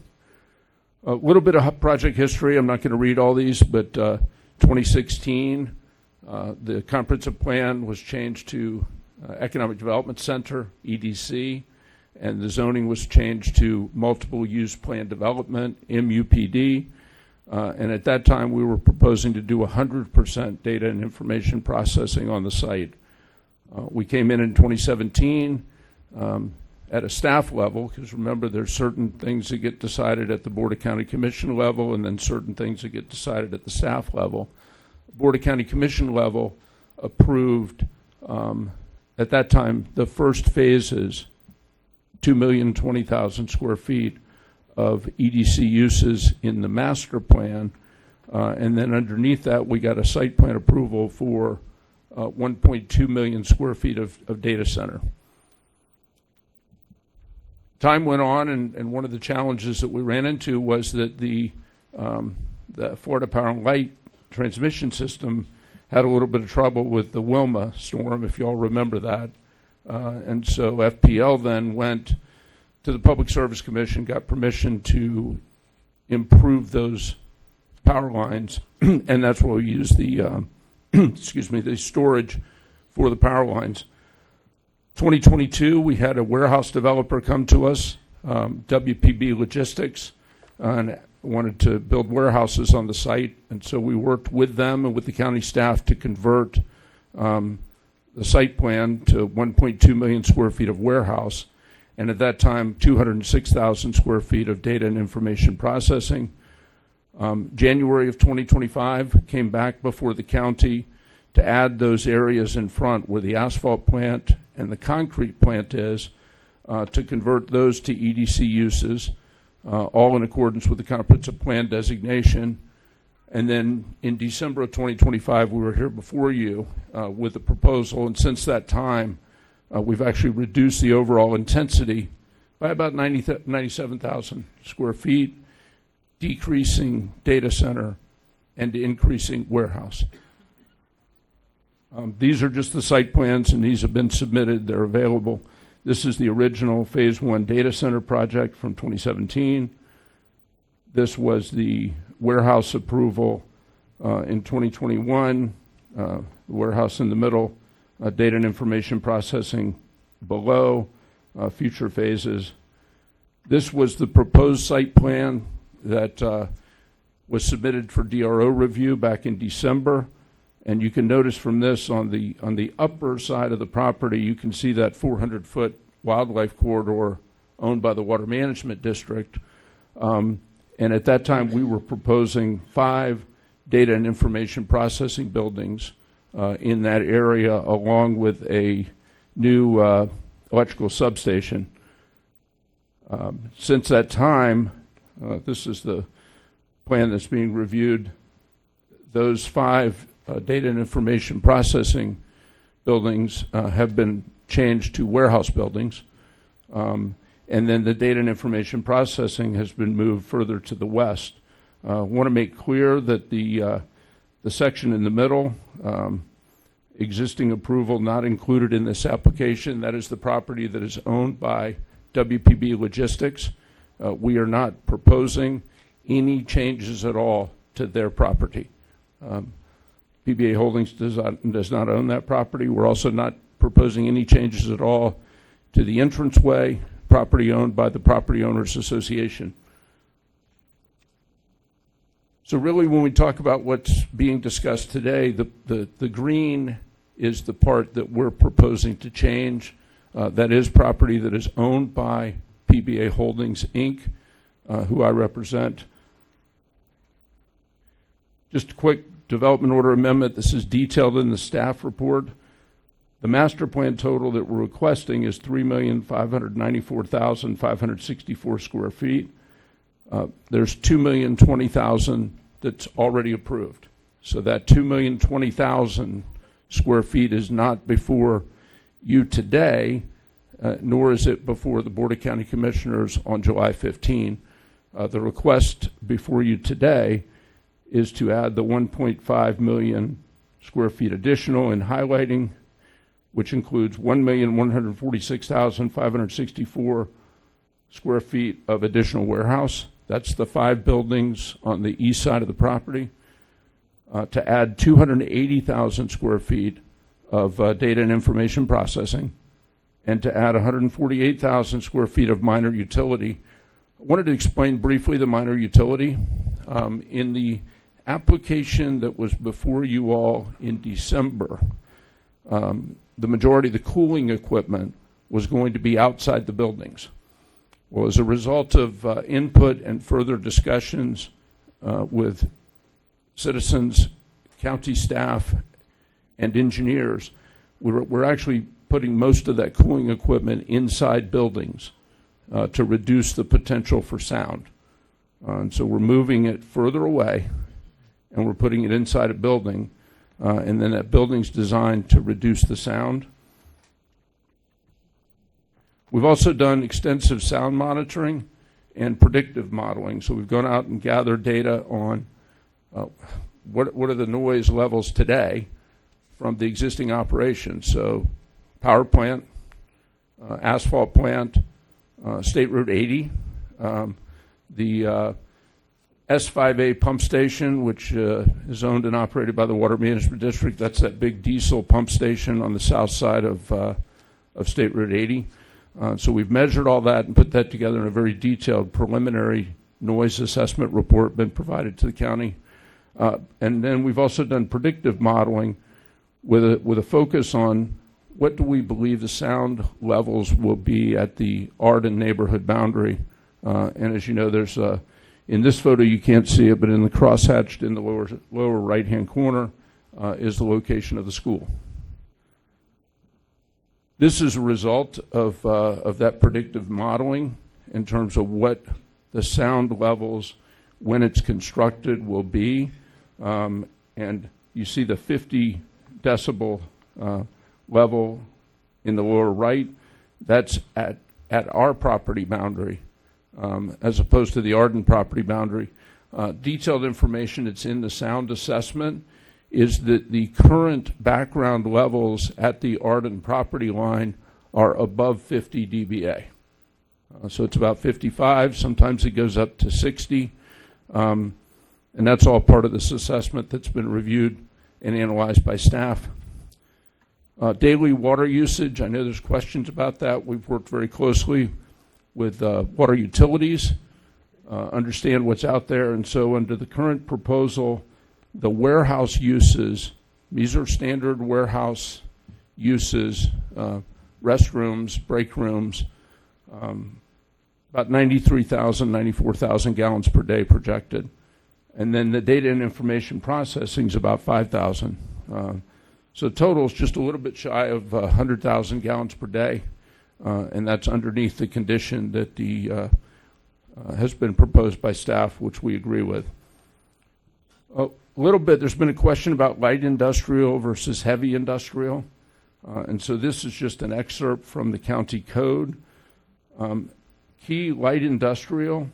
A little bit of project history. I'm not going to read all these, but 2016, the comprehensive plan was changed to Economic Development Center, EDC, and the zoning was changed to Multiple Use Plan Development, MUPD. And at that time, we were proposing to do 100% data and information processing on the site. We came in 2017 at a staff level, because remember, there's certain things that get decided at the Board of County Commission level and then certain things that get decided at the staff level. Board of County Commission level approved at that time, the first phases, 2,020,000 square feet of EDC uses in the master plan. And then underneath that, we got a site plan approval for 1.2 million square feet of data center. Time went on, and one of the challenges that we ran into was that the Florida Power and Light transmission system had a little bit of trouble with the Wilma storm, if you all remember that. And so FPL then went to the Public Service Commission, got permission to improve those power lines, and that's where we use the the storage for the power lines. 2022, we had a warehouse developer come to us, WPB Logistics, and wanted to build warehouses on the site, and so we worked with them and with the county staff to convert the site plan to 1.2 million square feet of warehouse, and at that time, 206,000 square feet of data and information processing. January of 2025 came back before the county to add those areas in front where the asphalt plant and the concrete plant is, to convert those to EDC uses, all in accordance with the comprehensive plan designation. And then in December of 2025, we were here before you with a proposal, and since that time, we've actually reduced the overall intensity by about 97,000 square feet, decreasing data center and increasing warehouse. These are just the site plans, and these have been submitted. They're available. This is the original Phase 1 data center project from 2017. This was the warehouse approval in 2021, warehouse in the middle, data and information processing below, future phases. This was the proposed site plan that was submitted for DRO review back in December. And you can notice from this on the upper side of the property, you can see that 400-foot wildlife corridor owned by the Water Management District. And at that time, we were proposing 5 data and information processing buildings in that area, along with a new electrical substation. Since that time, this is the plan that's being reviewed. Those 5 data and information processing buildings have been changed to warehouse buildings. And then the data and information processing has been moved further to the west. I want to make clear that the section in the middle, existing approval not included in this application, that is the property that is owned by WPB Logistics. We are not proposing any changes at all to their property. PBA Holdings does not own that property. We're also not proposing any changes at all to the entranceway, property owned by the Property Owners Association. So really, when we talk about what's being discussed today, the green is the part that we're proposing to change. That is property that is owned by PBA Holdings, Inc., who I represent. Just a quick development order amendment. This is detailed in the staff report. The master plan total that we're requesting is 3,594,564 square feet. There's 2,020,000 that's already approved. So that 2,020,000 square feet is not before you today, nor is it before the Board of County Commissioners on July 15. The request before you today is to add the 1.5 million square feet additional in highlighting, which includes 1,146,564 square feet of additional warehouse. That's the 5 buildings on the east side of the property. To add 280,000 square feet of data and information processing, and to add 148,000 square feet of minor utility. I wanted to explain briefly the minor utility. In the application that was before you all in December, the majority of the cooling equipment was going to be outside the buildings. Well, as a result of input and further discussions with citizens, county staff, and engineers, we're actually putting most of that cooling equipment inside buildings to reduce the potential for sound. And so we're moving it further away, and we're putting it inside a building, and then that building's designed to reduce the sound. We've also done extensive sound monitoring and predictive modeling. So we've gone out and gathered data on what are the noise levels today from the existing operations. So power plant, asphalt plant, State Route 80, the S5A pump station, which is owned and operated by the Water Management District. That's that big diesel pump station on the south side of State Route 80. So we've measured all that and put that together in a very detailed preliminary noise assessment report been provided to the county. And then we've also done predictive modeling with a focus on what do we believe the sound levels will be at the Arden neighborhood boundary. And as you know, there's in this photo you can't see it, but in the crosshatched in the lower right-hand corner is the location of the school. This is a result of that predictive modeling in terms of what the sound levels when it's constructed will be. And you see the 50 decibel level in the lower right. That's at our property boundary as opposed to the Arden property boundary. Detailed information that's in the sound assessment is that the current background levels at the Arden property line are above 50 dBA. So it's about 55, sometimes it goes up to 60. And that's all part of this assessment that's been reviewed and analyzed by staff. Daily water usage, I know there's questions about that. We've worked very closely with water utilities, understand what's out there. And so under the current proposal, the warehouse uses, these are standard warehouse uses, restrooms, break rooms, about 93,000, 94,000 gallons per day projected. And then the data and information processing is about 5,000. So total is just a little bit shy of 100,000 gallons per day. And that's underneath the condition that has been proposed by staff, which we agree with. A little bit, there's been a question about light industrial versus heavy industrial. And so this is just an excerpt from the county code. Key light industrial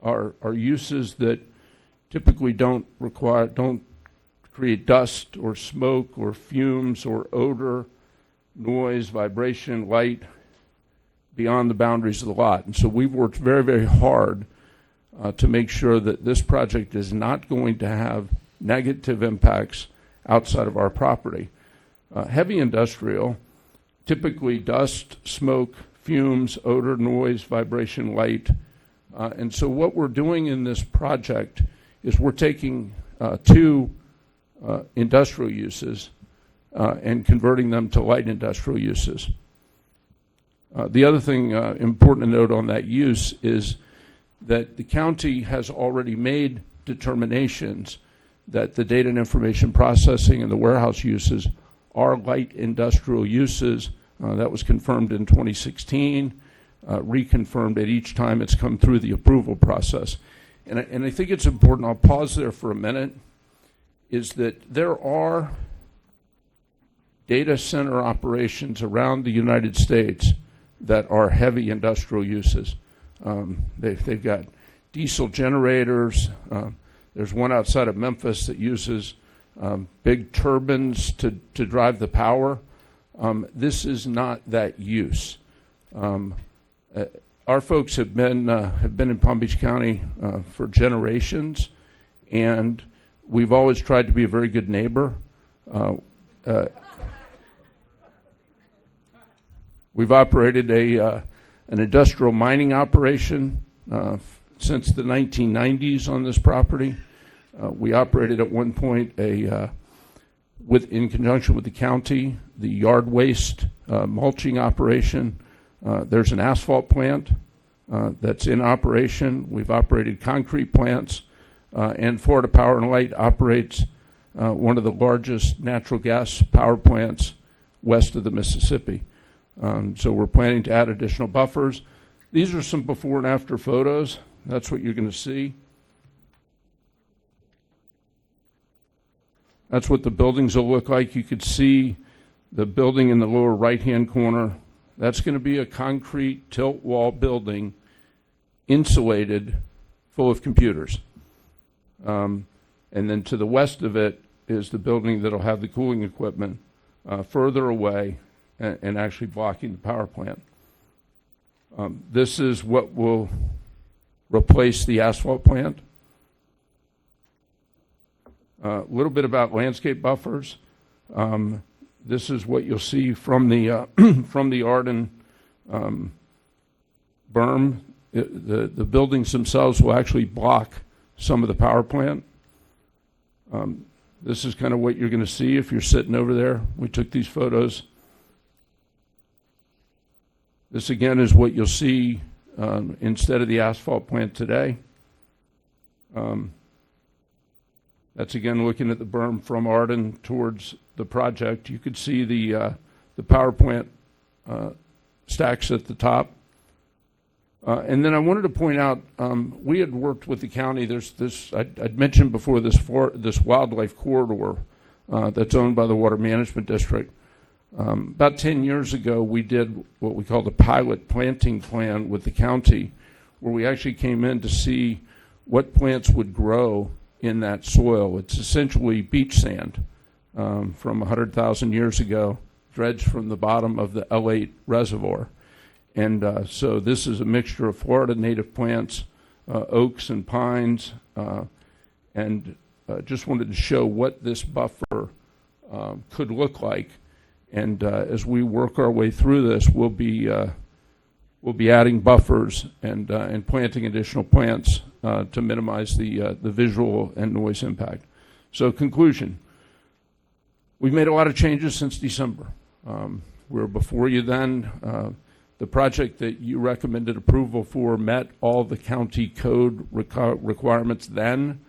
are uses that typically don't create dust or smoke or fumes or odor, noise, vibration, light beyond the boundaries of the lot. And so we've worked very, very hard to make sure that this project is not going to have negative impacts outside of our property. Heavy industrial, typically dust, smoke, fumes, odor, noise, vibration, light. And so what we're doing in this project is we're taking two industrial uses and converting them to light industrial uses. The other thing important to note on that use is that the county has already made determinations that the data and information processing and the warehouse uses are light industrial uses. That was confirmed in 2016, reconfirmed at each time it's come through the approval process. And I think it's important, I'll pause there for a minute, is that there are data center operations around the United States that are heavy industrial uses. They've got diesel generators. There's one outside of Memphis that uses big turbines to drive the power. This is not that use. Our folks have been in Palm Beach County for generations, and we've always tried to be a very good neighbor. We've operated an industrial mining operation since the 1990s on this property. We operated at one point in conjunction with the county, the yard waste mulching operation. There's an asphalt plant that's in operation. We've operated concrete plants, and Florida Power and Light operates one of the largest natural gas power plants west of the Mississippi. So we're planning to add additional buffers. These are some before and after photos. That's what you're going to see. That's what the buildings will look like. You could see the building in the lower right-hand corner. That's going to be a concrete tilt wall building, insulated, full of computers. And then to the west of it is the building that'll have the cooling equipment further away and actually blocking the power plant. This is what will replace the asphalt plant. A little bit about landscape buffers. This is what you'll see from the from the Arden berm. The buildings themselves will actually block some of the power plant. This is kind of what you're going to see if you're sitting over there. We took these photos. This again is what you'll see instead of the asphalt plant today. That's again looking at the berm from Arden towards the project. You could see the power plant stacks at the top. And then I wanted to point out, we had worked with the county. There's this, I'd mentioned before, this wildlife corridor that's owned by the Water Management District. About 10 years ago, we did what we called a pilot planting plan with the county, where we actually came in to see what plants would grow in that soil. It's essentially beach sand from 100,000 years ago, dredged from the bottom of the L8 reservoir. And so this is a mixture of Florida native plants, oaks and pines, and just wanted to show what this buffer could look like. And as we work our way through this, we'll be adding buffers and planting additional plants to minimize the visual and noise impact. So conclusion, we've made a lot of changes since December. We were before you then. The project that you recommended approval for met all the county code requirements then.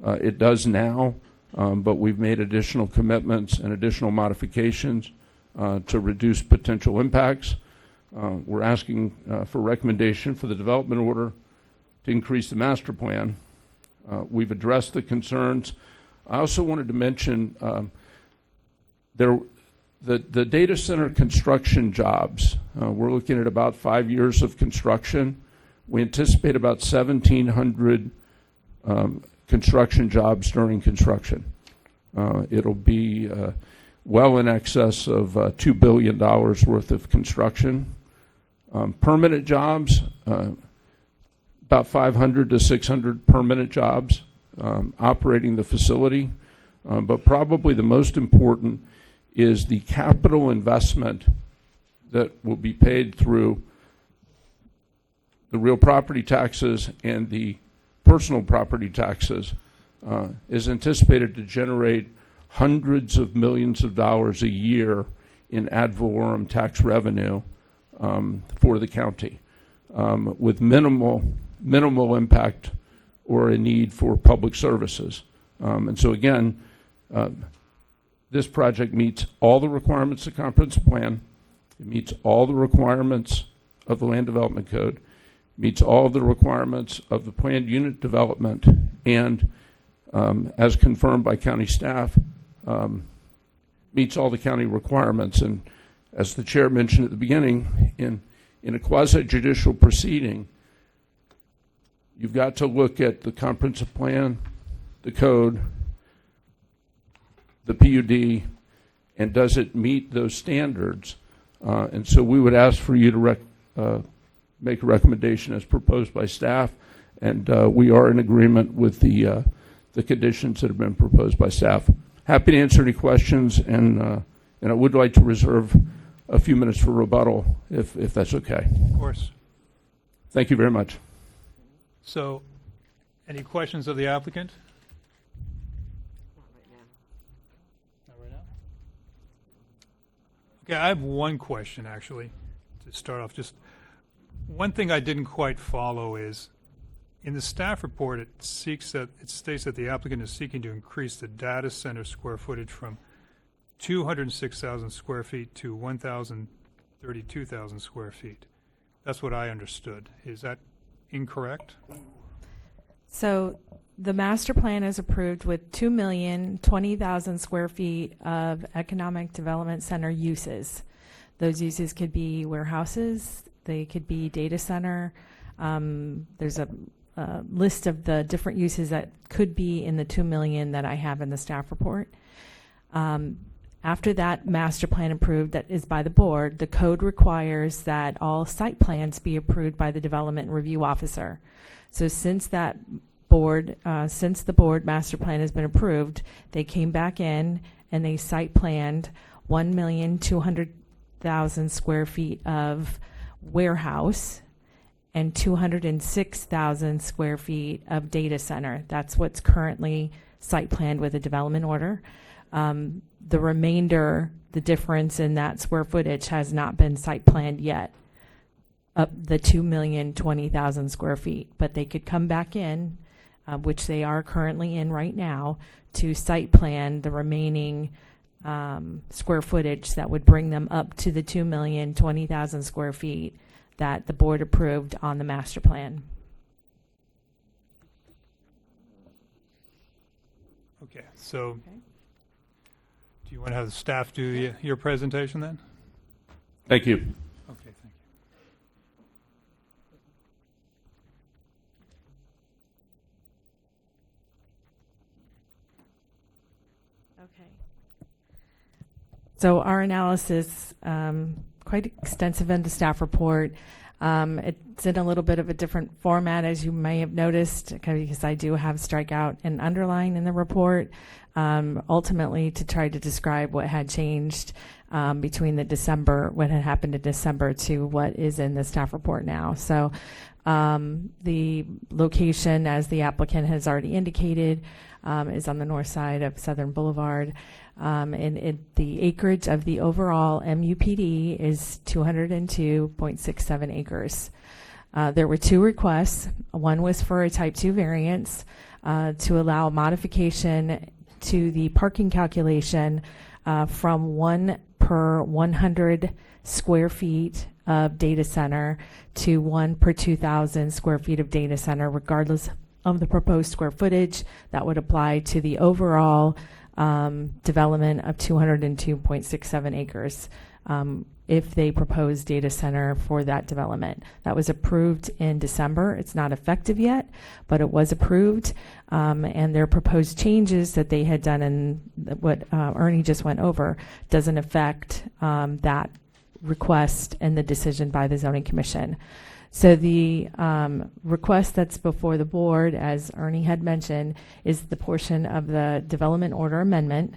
It does now, but we've made additional commitments and additional modifications to reduce potential impacts. We're asking for recommendation for the development order to increase the master plan. We've addressed the concerns. I also wanted to mention the data center construction jobs. We're looking at about 5 years of construction. We anticipate about 1,700 construction jobs during construction. It'll be well in excess of $2 billion worth of construction. Permanent jobs, about 500 to 600 permanent jobs operating the facility. But probably the most important is the capital investment that will be paid through the real property taxes and the personal property taxes is anticipated to generate hundreds of millions of dollars a year in ad valorem tax revenue for the county, with minimal impact or a need for public services. And so again, this project meets all the requirements of the comprehensive plan. It meets all the requirements of the land development code, meets all the requirements of the planned unit development, and as confirmed by county staff, meets all the county requirements. And as the chair mentioned at the beginning, in a quasi-judicial proceeding, you've got to look at the comprehensive plan, the code, the PUD, and does it meet those standards? And so we would ask for you to make a recommendation as proposed by staff, and we are in agreement with the conditions that have been proposed by staff. Happy to answer any questions, and I would like to reserve a few minutes for rebuttal, if that's okay. Of course. Thank you very much. So, any questions of the applicant? Not right now. Okay, I have one question, actually, to start off. Just one thing I didn't quite follow is, in the staff report, it states that the applicant is seeking to increase the data center square footage from 206,000 square feet to 32,000 square feet. That's what I understood. Is that incorrect? So the master plan is approved with 2,020,000 square feet of economic development center uses. Those uses could be warehouses, they could be data center. There's a list of the different uses that could be in the 2 million that I have in the staff report. After that master plan approved that is by the board, the code requires that all site plans be approved by the development review officer. So since the board master plan has been approved, they came back in and they site planned 1,200,000 square feet of warehouse and 206,000 square feet of data center. That's what's currently site planned with a development order. The remainder, the difference in that square footage has not been site planned yet, up the 2,020,000 square feet. But they could come back in, which they are currently in right now, to site plan the remaining square footage that would bring them up to the 2,020,000 square feet that the board approved on the master plan. Okay, so do you want to have the staff do your presentation then? Thank you. Okay, thank you. Okay. So our analysis, quite extensive in the staff report. It's in a little bit of a different format, as you may have noticed, because I do have strikeout and underline in the report, ultimately to try to describe what had changed between what had happened in December to what is in the staff report now. So the location, as the applicant has already indicated, is on the north side of Southern Boulevard. And the acreage of the overall MUPD is 202.67 acres. There were two requests. One was for a type 2 variance to allow modification to the parking calculation from 1 per 100 square feet of data center to 1 per 2,000 square feet of data center, regardless of the proposed square footage. That would apply to the overall development of 202.67 acres if they propose data center for that development. That was approved in December. It's not effective yet, but it was approved. And their proposed changes that they had done and what Ernie just went over doesn't affect that request and the decision by the Zoning Commission. So the request that's before the board, as Ernie had mentioned, is the portion of the development order amendment,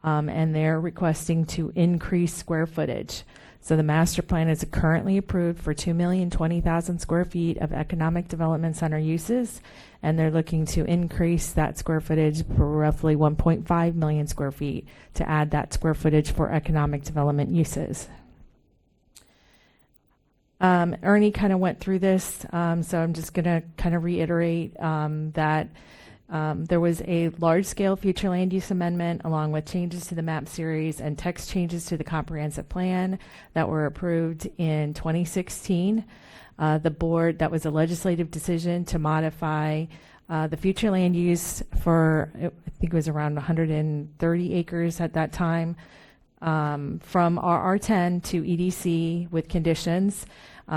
and they're requesting to increase square footage. So the master plan is currently approved for 2,020,000 square feet of economic development center uses, and they're looking to increase that square footage for roughly 1.5 million square feet to add that square footage for economic development uses. Ernie kind of went through this, so I'm just going to kind of reiterate that there was a large-scale future land use amendment along with changes to the map series and text changes to the comprehensive plan that were approved in 2016. The board, that was a legislative decision to modify the future land use for, I think it was around 130 acres at that time, from RR10 to EDC with conditions.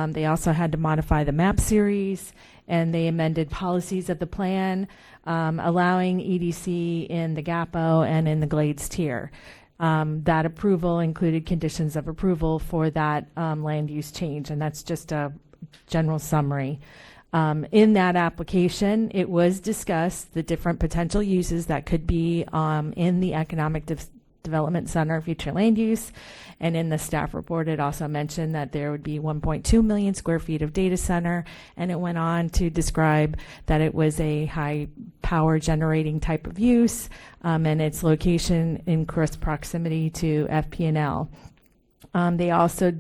They also had to modify the map series, and they amended policies of the plan, allowing EDC in the GAPO and in the Glades tier. That approval included conditions of approval for that land use change, and that's just a general summary. In that application, it was discussed the different potential uses that could be in the economic development center future land use, and in the staff report it also mentioned that there would be 1.2 million square feet of data center, and it went on to describe that it was a high power generating type of use, and its location in close proximity to FP&L. They also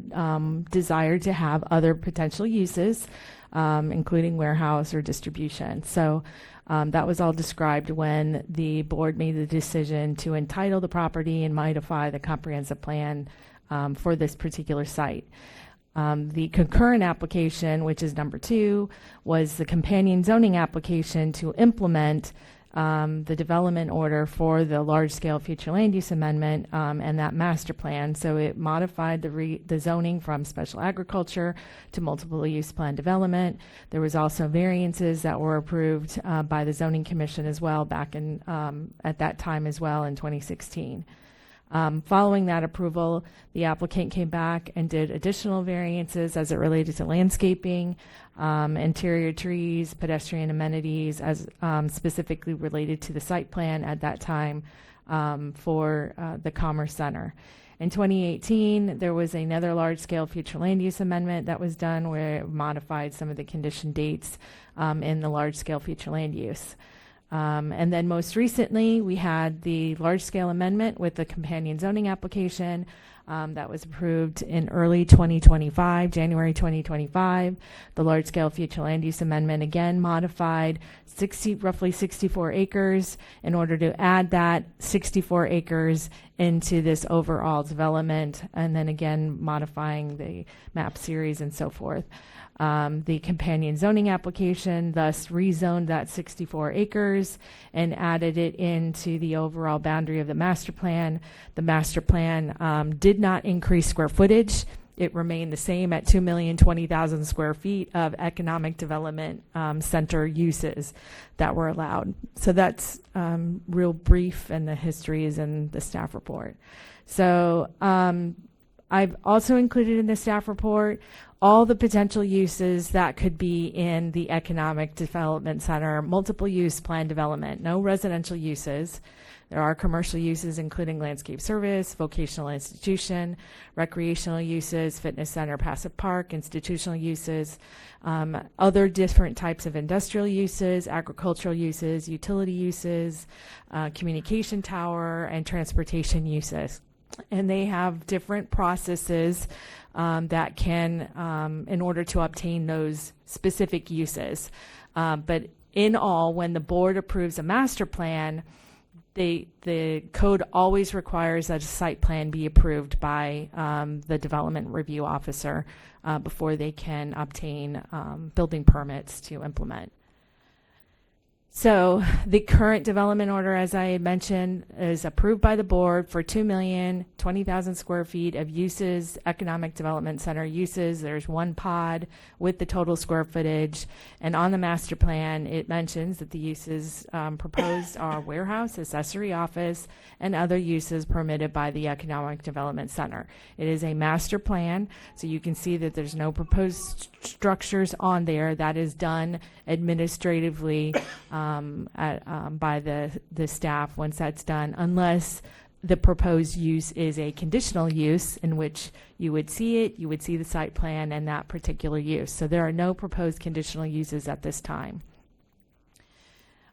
desired to have other potential uses, including warehouse or distribution. So that was all described when the board made the decision to entitle the property and modify the comprehensive plan for this particular site. The concurrent application, which is number 2, was the companion zoning application to implement the development order for the large-scale future land use amendment and that master plan. So it modified the zoning from special agriculture to multiple use plan development. There was also variances that were approved by the zoning commission as well back in at that time as well in 2016. Following that approval, the applicant came back and did additional variances as it related to landscaping, interior trees, pedestrian amenities, as specifically related to the site plan at that time for the Commerce Center. In 2018, there was another large-scale future land use amendment that was done where it modified some of the condition dates in the large-scale future land use. And then most recently, we had the large-scale amendment with the companion zoning application that was approved in early 2025, January 2025. The large-scale future land use amendment again modified roughly 64 acres in order to add that 64 acres into this overall development, and then again modifying the map series and so forth. The companion zoning application thus rezoned that 64 acres and added it into the overall boundary of the master plan. The master plan did not increase square footage. It remained the same at 2,020,000 square feet of economic development center uses that were allowed. So that's real brief, and the history is in the staff report. So I've also included in the staff report all the potential uses that could be in the economic development center, multiple use plan development, no residential uses. There are commercial uses, including landscape service, vocational institution, recreational uses, fitness center, passive park, institutional uses, other different types of industrial uses, agricultural uses, utility uses, communication tower, and transportation uses. And they have different processes that can, in order to obtain those specific uses. But in all, when the board approves a master plan, the code always requires that a site plan be approved by the development review officer before they can obtain building permits to implement. So the current development order, as I mentioned, is approved by the board for 2,020,000 square feet of uses, economic development center uses. There's one pod with the total square footage. And on the master plan, it mentions that the uses proposed are warehouse, accessory office, and other uses permitted by the economic development center. It is a master plan, so you can see that there's no proposed structures on there. That is done administratively by the staff once that's done, unless the proposed use is a conditional use in which you would see it, you would see the site plan and that particular use. So there are no proposed conditional uses at this time.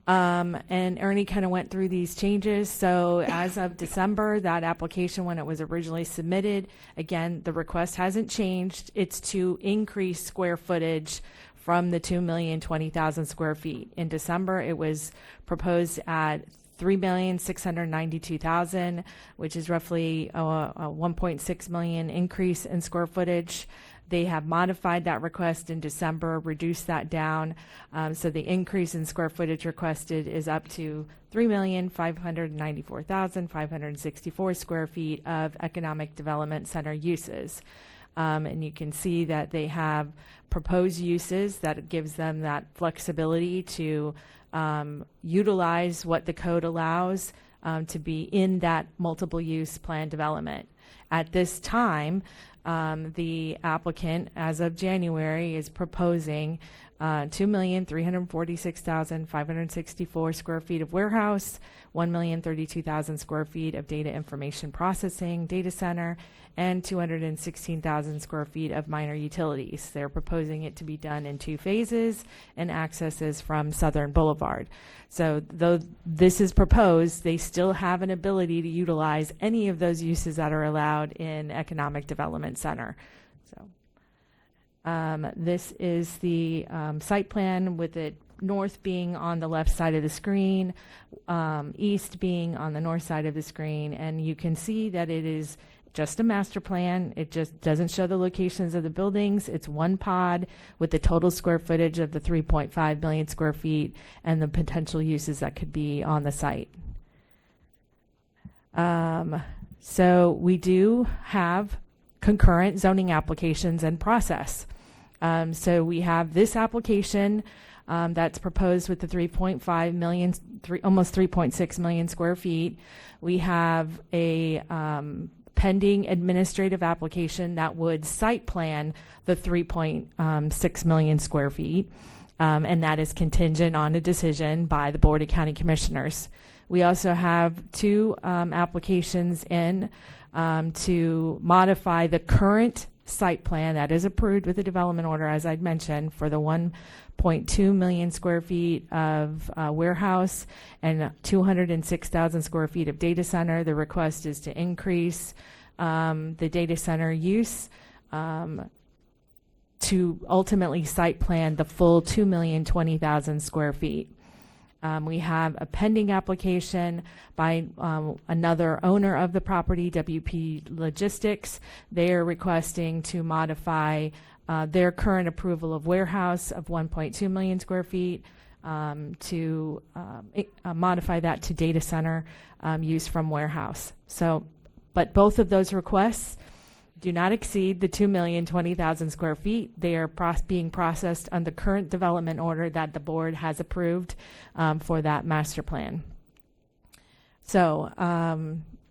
And Ernie kind of went through these changes. So as of December, that application, when it was originally submitted, again, the request hasn't changed. It's to increase square footage from the 2,020,000 square feet. In December, it was proposed at 3,692,000, which is roughly a 1.6 million increase in square footage. They have modified that request in December, reduced that down. So the increase in square footage requested is up to 3,594,564 square feet of economic development center uses. And you can see that they have proposed uses that gives them that flexibility to utilize what the code allows to be in that multiple use plan development. At this time, the applicant, as of January, is proposing 2,346,564 square feet of warehouse, 1,032,000 square feet of data information processing data center, and 216,000 square feet of minor utilities. They're proposing it to be done in 2 phases and accesses from Southern Boulevard. So though this is proposed, they still have an ability to utilize any of those uses that are allowed in Economic Development Center. So this is the site plan, with it north being on the left side of the screen, east being on the north side of the screen, and you can see that it is just a master plan. It just doesn't show the locations of the buildings. It's one pod with the total square footage of the 3.5 million square feet and the potential uses that could be on the site. So we do have concurrent zoning applications in process. So we have this application that's proposed with the 3.5 million, almost 3.6 million square feet. We have a pending administrative application that would site plan the 3.6 million square feet, and that is contingent on a decision by the Board of County Commissioners. We also have two applications in to modify the current site plan that is approved with the development order, as I'd mentioned, for the 1.2 million square feet of warehouse and 206,000 square feet of data center. The request is to increase the data center use to ultimately site plan the full 2,020,000 square feet. We have a pending application by another owner of the property, WP Logistics. They are requesting to modify their current approval of warehouse of 1.2 million square feet to modify that to data center use from warehouse. So, but both of those requests do not exceed the 2,020,000 square feet. They are being processed under current development order that the board has approved for that master plan. So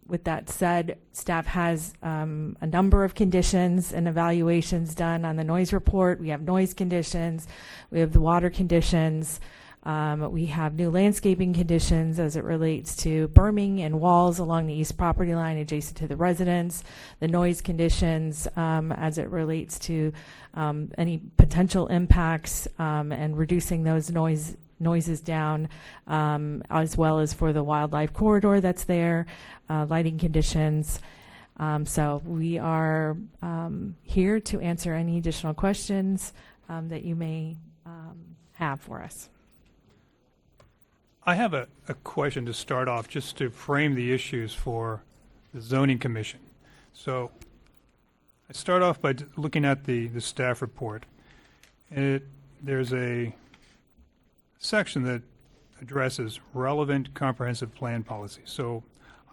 with that said, staff has a number of conditions and evaluations done on the noise report. We have noise conditions, we have the water conditions, we have new landscaping conditions as it relates to berming and walls along the east property line adjacent to the residence, the noise conditions as it relates to any potential impacts and reducing those noises down, as well as for the wildlife corridor that's there, lighting conditions. So we are here to answer any additional questions that you may have for us. I have a question to start off, just to frame the issues for the zoning commission. So I start off by looking at the staff report. There's a section that addresses relevant comprehensive plan policy. So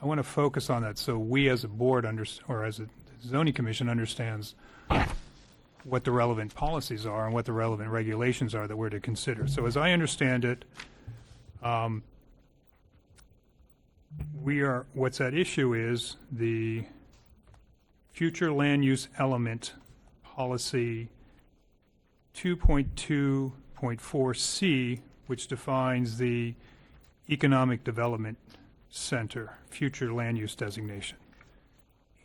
I want to focus on that so we as a board or as a zoning commission understands what the relevant policies are and what the relevant regulations are that we're to consider. So as I understand it, what's at issue is the future land use element policy 2.2.4C, which defines the economic development center future land use designation.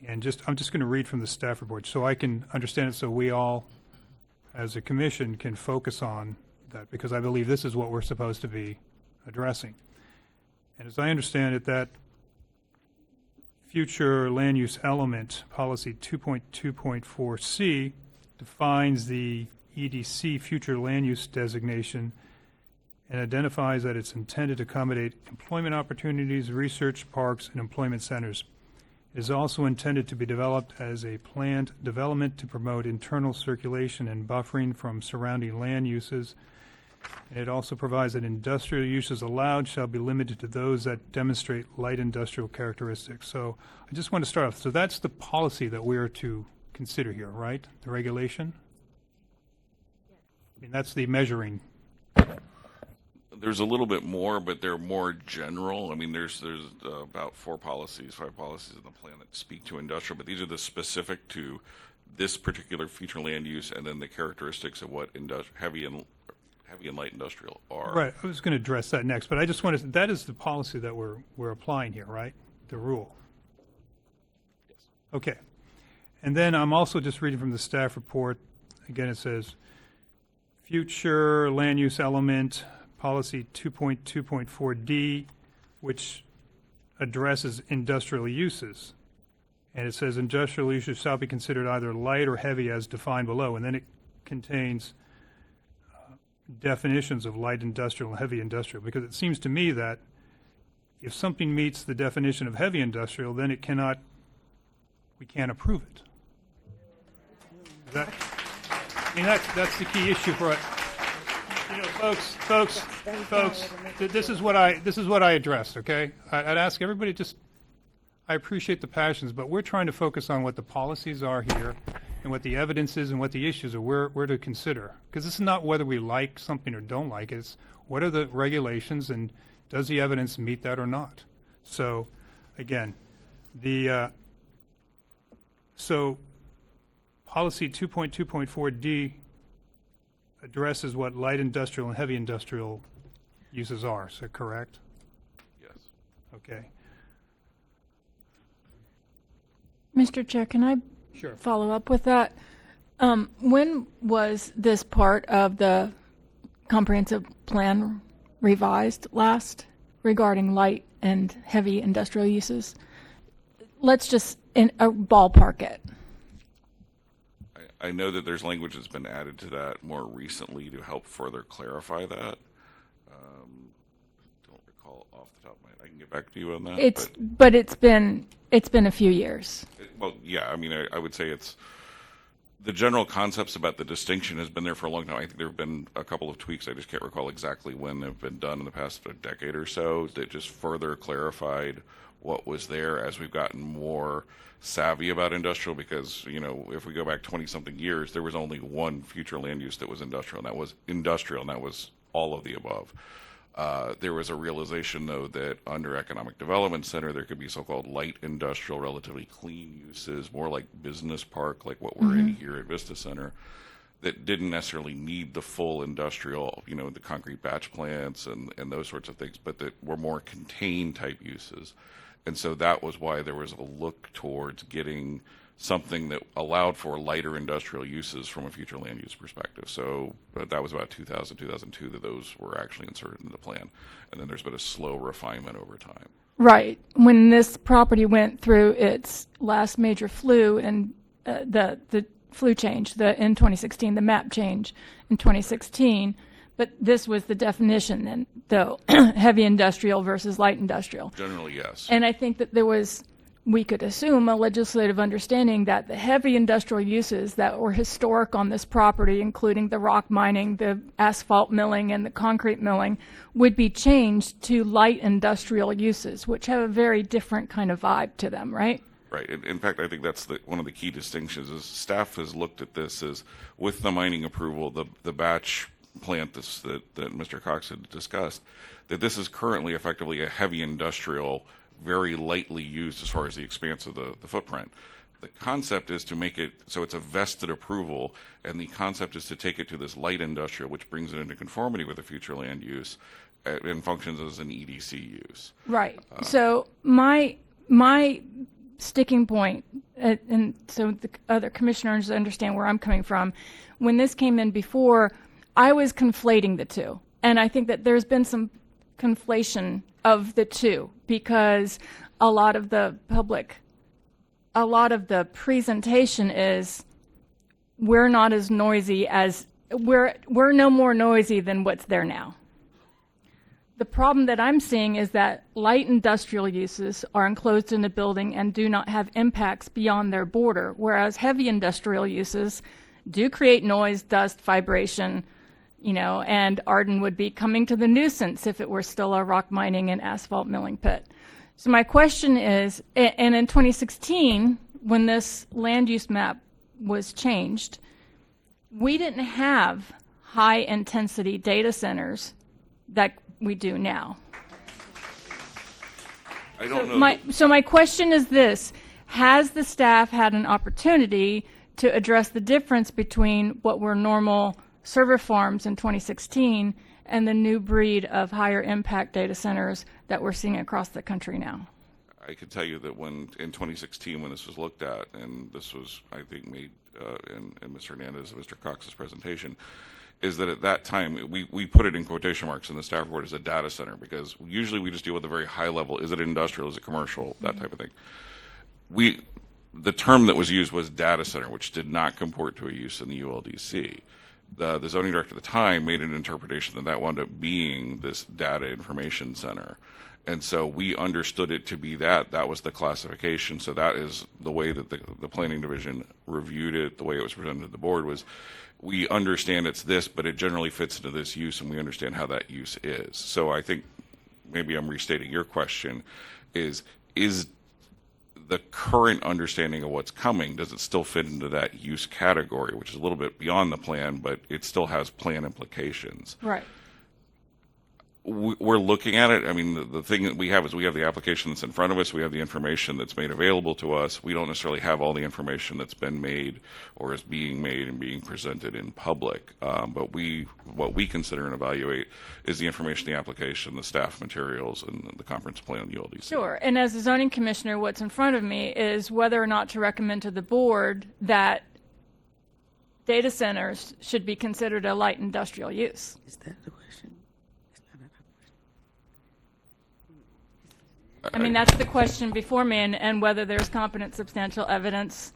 And I'm just going to read from the staff report so I can understand it, so we all as a commission can focus on that, because I believe this is what we're supposed to be addressing. And as I understand it, that future land use element policy 2.2.4C defines the EDC future land use designation and identifies that it's intended to accommodate employment opportunities, research parks, and employment centers. It is also intended to be developed as a planned development to promote internal circulation and buffering from surrounding land uses. And it also provides that industrial uses allowed shall be limited to those that demonstrate light industrial characteristics. So I just want to start off. So that's the policy that we are to consider here, right? The regulation? I mean, that's the measuring. There's a little bit more, but they're more general. I mean, there's about 5 policies in the plan that speak to industrial, but these are the specific to this particular future land use and then the characteristics of what heavy and light industrial are. Right. I was going to address that next, but I just wanted that is the policy that we're applying here, right? The rule. Yes. Okay. And then I'm also just reading from the staff report. Again, it says future land use element policy 2.2.4D, which addresses industrial uses. And it says industrial uses shall be considered either light or heavy as defined below. And then it contains definitions of light industrial and heavy industrial, because it seems to me that if something meets the definition of heavy industrial, then it cannot we can't approve it. I mean, that's the key issue for it. You know, folks, this is what I addressed, okay? I'd ask everybody I appreciate the passions, but we're trying to focus on what the policies are here and what the evidence is and what the issues are we're to consider. Because this is not whether we like something or don't like it. It's what are the regulations and does the evidence meet that or not? So, again, so policy 2.2.4D addresses what light industrial and heavy industrial uses are. Is that correct? Yes. Okay. Mr. Chair, can I follow up with that? When was this part of the comprehensive plan revised last regarding light and heavy industrial uses? Let's just ballpark it. I know that there's language that's been added to that more recently to help further clarify that. Don't recall off the top of my head. I can get back to you on that. But it's been a few years. Well, yeah. I mean, I would say it's the general concepts about the distinction has been there for a long time. I think there have been a couple of tweaks. I just can't recall exactly when they've been done in the past decade or so that just further clarified what was there as we've gotten more savvy about industrial, because, you know, if we go back 20-something years, there was only one future land use that was industrial, and that was all of the above. There was a realization, though, that under economic development center, there could be so-called light industrial, relatively clean uses, more like business park, like what we're in here at Vista Center, that didn't necessarily need the full industrial, you know, the concrete batch plants and those sorts of things, but that were more contained type uses. And so that was why there was a look towards getting something that allowed for lighter industrial uses from a future land use perspective. So that was about 2000, 2002 that those were actually inserted in the plan. And then there's been a slow refinement over time. Right. When this property went through its last major flu and the flu change, in 2016, the map change in 2016, but this was the definition then, though, heavy industrial versus light industrial. Generally, yes. And I think that we could assume a legislative understanding that the heavy industrial uses that were historic on this property, including the rock mining, the asphalt milling, and the concrete milling, would be changed to light industrial uses, which have a very different kind of vibe to them, right? Right. In fact, I think that's one of the key distinctions is staff has looked at this as, with the mining approval, the batch plant that Mr. Cox had discussed, that this is currently effectively a heavy industrial, very lightly used as far as the expanse of the footprint. The concept is to make it so it's a vested approval, and the concept is to take it to this light industrial, which brings it into conformity with the future land use and functions as an EDC use. Right. So my sticking point, and so the other commissioners understand where I'm coming from, when this came in before, I was conflating the two. And I think that there's been some conflation of the two because a lot of the presentation is we're not as noisy as, we're no more noisy than what's there now. The problem that I'm seeing is that light industrial uses are enclosed in a building and do not have impacts beyond their border, whereas heavy industrial uses do create noise, dust, vibration, and Arden would be coming to the nuisance if it were still a rock mining and asphalt milling pit. So my question is, and in 2016, when this land use map was changed, we didn't have high intensity data centers that we do now. I don't know. So my question is this: has the staff had an opportunity to address the difference between what were normal server farms in 2016 and the new breed of higher impact data centers that we're seeing across the country now? I can tell you that in 2016, when this was looked at, and this was, I think, made in Mr. Hernandez and Mr. Cox's presentation, is that at that time, we put it in quotation marks in the staff report as a data center, because usually we just deal with a very high level. Is it industrial? Is it commercial? That type of thing. The term that was used was data center, which did not comport to a use in the ULDC. The zoning director at the time made an interpretation that wound up being this data information center. And so we understood it to be that. That was the classification. So that is the way that the planning division reviewed it, the way it was presented to the board was, we understand it's this, but it generally fits into this use, and we understand how that use is. So I think maybe I'm restating your question, is the current understanding of what's coming, does it still fit into that use category, which is a little bit beyond the plan, but it still has plan implications? Right. We're looking at it. I mean, the thing that we have is we have the application that's in front of us. We have the information that's made available to us. We don't necessarily have all the information that's been made or is being made and being presented in public. But what we consider and evaluate is the information, the application, the staff materials, and the conference plan, the ULDC. Sure. And as a zoning commissioner, what's in front of me is whether or not to recommend to the board that data centers should be considered a light industrial use. Is that the question? I mean, that's the question before me, and whether there's competent substantial evidence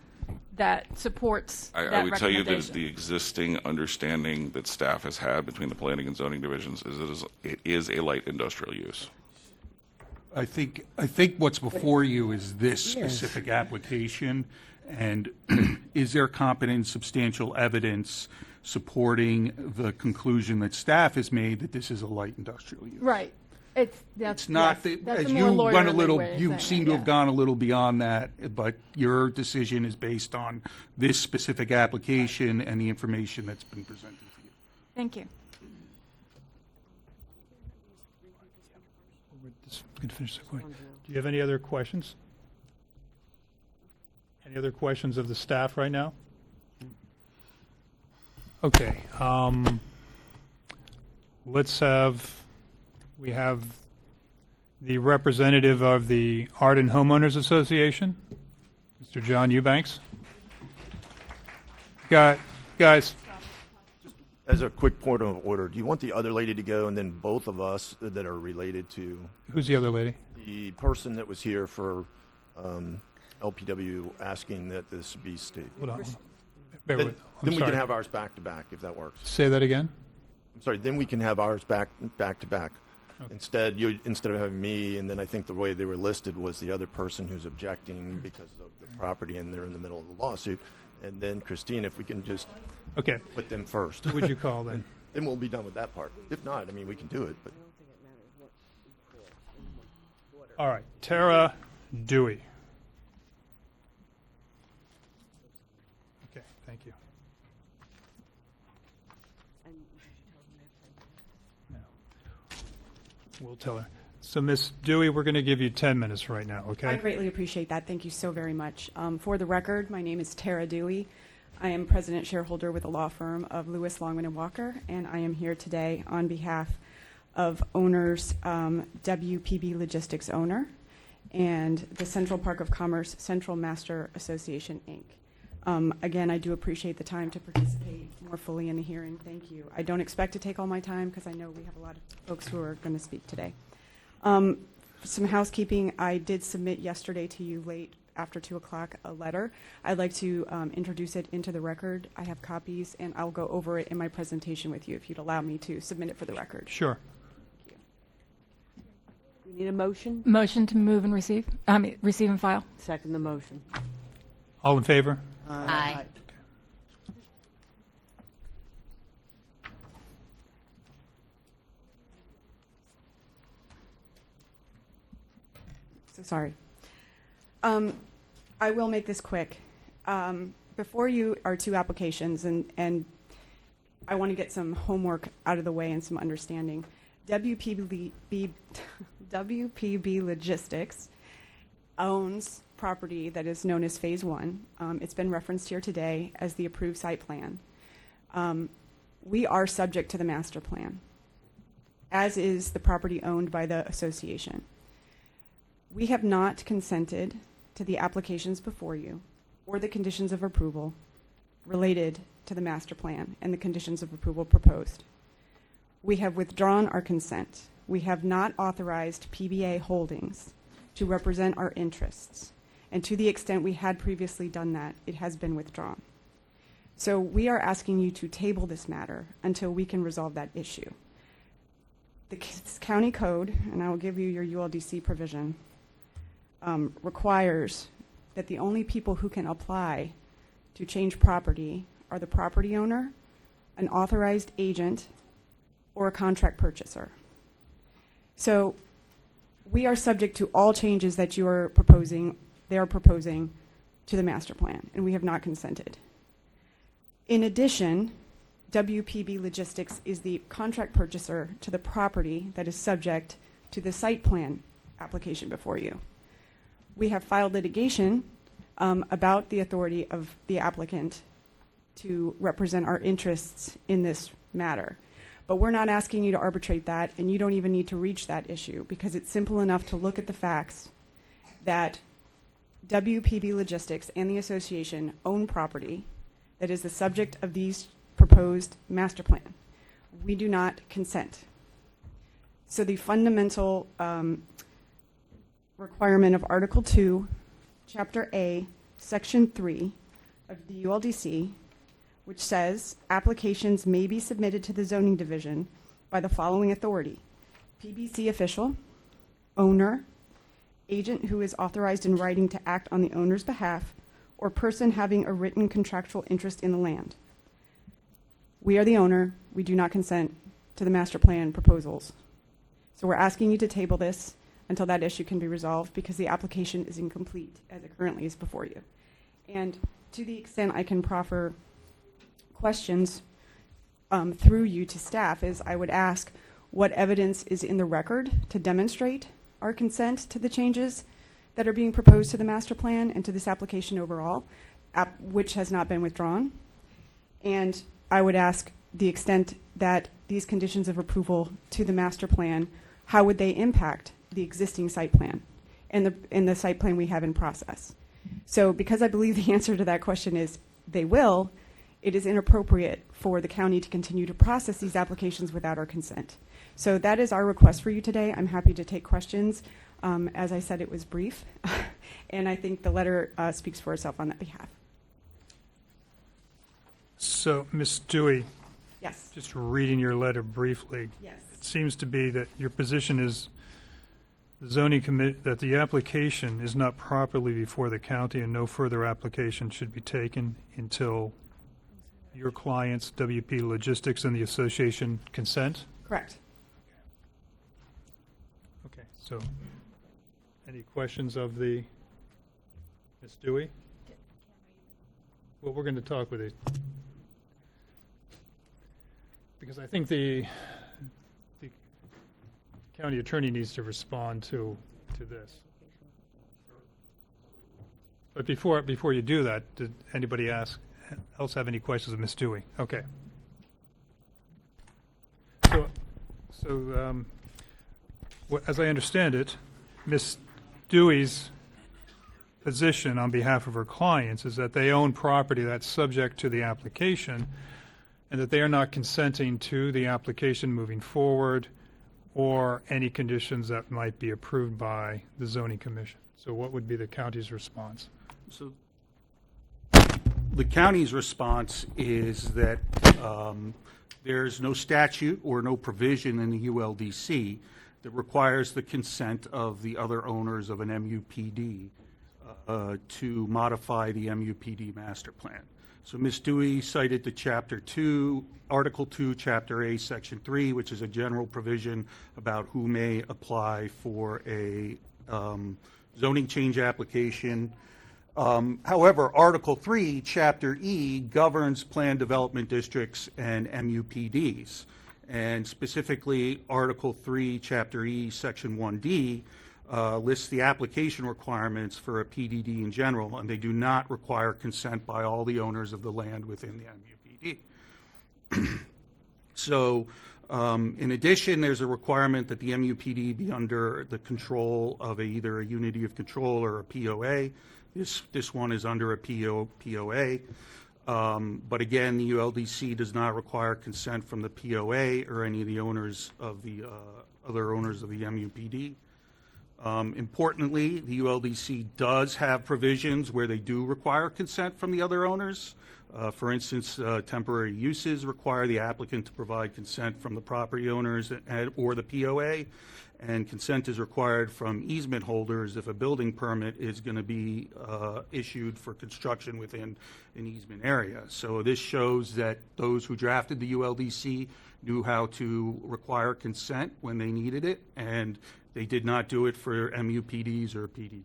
that supports that I would tell you that recommendation. the existing understanding that staff has had between the planning and zoning divisions is it is a light industrial use. I think what's before you is this specific application, and is there competent, substantial evidence supporting the conclusion that staff has made that this is a light industrial use? Right. That's not yes, that, that's as a more you went a lawyerly little, way of you saying seem it, to yeah. have gone a little beyond that, but your decision is based on this specific application and the information that's been presented to you. Thank you. Good finish the question. Do you have any other questions? Any other questions of the staff right now? Okay. We have the representative of the Arden Homeowners Association, Mr. John Eubanks. Guys. As a quick point of order, do you want the other lady to go and then both of us that are related to? Who's the other lady? The person that was here for LPW asking that this be stated. Hold on. Then we can have ours back to back if that works. Say that again? I'm sorry, then we can have ours back to back. Okay. Instead of having me, and then I think the way they were listed was the other person who's objecting because of the property and they're in the middle of the lawsuit. And then Christine, if we can just put them first. Who would you call then? Then we'll be done with that part. If not, I mean, we can do it. But All right. Tara Dewey. Okay, thank you. No. We'll tell her. So, Ms. Dewey, we're going to give you 10 minutes right now, okay? I greatly appreciate that. Thank you so very much. For the record, my name is Tara Dewey. I am president shareholder with the law firm of Lewis, Longman & Walker, and I am here today on behalf of owners, WPB Logistics owner, and the Central Park of Commerce Central Master Association, Inc. Again, I do appreciate the time to participate more fully in the hearing. Thank you. I don't expect to take all my time because I know we have a lot of folks who are going to speak today. Some housekeeping. I did submit yesterday to you late after 2 o'clock a letter. I'd like to introduce it into the record. I have copies, and I'll go over it in my presentation with you if you'd allow me to submit it for the record. Sure. We need a motion? Motion to move and receive? Receive and file. Second the motion. All in favor? Aye. So sorry. I will make this quick. Before you are two applications, and I want to get some homework out of the way and some understanding. WPB Logistics owns property that is known as Phase 1. It's been referenced here today as the approved site plan. We are subject to the master plan, as is the property owned by the association. We have not consented to the applications before you or the conditions of approval related to the master plan and the conditions of approval proposed. We have withdrawn our consent. We have not authorized PBA Holdings to represent our interests. And to the extent we had previously done that, it has been withdrawn. So we are asking you to table this matter until we can resolve that issue. the county code, and I will give you your ULDC provision, requires that the only people who can apply to change property are the property owner, an authorized agent, or a contract purchaser. So we are subject to all changes that you are proposing, they are proposing to the master plan, and we have not consented. In addition, WPB Logistics is the contract purchaser to the property that is subject to the site plan application before you. We have filed litigation about the authority of the applicant to represent our interests in this matter. But we're not asking you to arbitrate that, and you don't even need to reach that issue, because it's simple enough to look at the facts that WPB Logistics and the association own property that is the subject of these proposed master plan. We do not consent. So the fundamental requirement of Article 2, Chapter A, Section 3 of the ULDC, which says applications may be submitted to the zoning division by the following authority: PBC official, owner, agent who is authorized in writing to act on the owner's behalf, or person having a written contractual interest in the land. We are the owner. We do not consent to the master plan proposals. So we're asking you to table this until that issue can be resolved, because the application is incomplete as it currently is before you. And to the extent I can proffer questions through you to staff, is I would ask what evidence is in the record to demonstrate our consent to the changes that are being proposed to the master plan and to this application overall, which has not been withdrawn. And I would ask the extent that these conditions of approval to the master plan, how would they impact the existing site plan and the site plan we have in process? So because I believe the answer to that question is they will, it is inappropriate for the county to continue to process these applications without our consent. So that is our request for you today. I'm happy to take questions. As I said, it was brief, and I think the letter speaks for itself on that behalf. So, Ms. Dewey, Yes. just reading your letter briefly, Yes. it seems to be that your position is that the application is not properly before the county, and no further application should be taken until your clients, WP Logistics and the association, consent? Correct. Okay, so any questions of the Ms. Dewey? Well, we're going to talk with it, because I think the county attorney needs to respond to this. But before you do that, did anybody else have any questions of Ms. Dewey? Okay. So as I understand it, Ms. Dewey's position on behalf of her clients is that they own property that's subject to the application, and that they are not consenting to the application moving forward or any conditions that might be approved by the zoning commission. So what would be the county's response? So the county's response is that there's no statute or no provision in the ULDC that requires the consent of the other owners of an MUPD to modify the MUPD master plan. So Ms. Dewey cited the Chapter 2, Article 2, Chapter A, Section 3, which is a general provision about who may apply for a zoning change application. However, Article 3, Chapter E, governs planned development districts and MUPDs. And specifically, Article 3, Chapter E, Section 1D, lists the application requirements for a PDD in general, and they do not require consent by all the owners of the land within the MUPD. So, in addition, there's a requirement that the MUPD be under the control of either a unity of control or a POA. This one is under a POA. But again, the ULDC does not require consent from the POA or any of the owners of the other owners of the MUPD. Importantly, the ULDC does have provisions where they do require consent from the other owners. For instance, temporary uses require the applicant to provide consent from the property owners or the POA, and consent is required from easement holders if a building permit is going to be issued for construction within an easement area. So this shows that those who drafted the ULDC knew how to require consent when they needed it, and they did not do it for MUPDs or PDDs.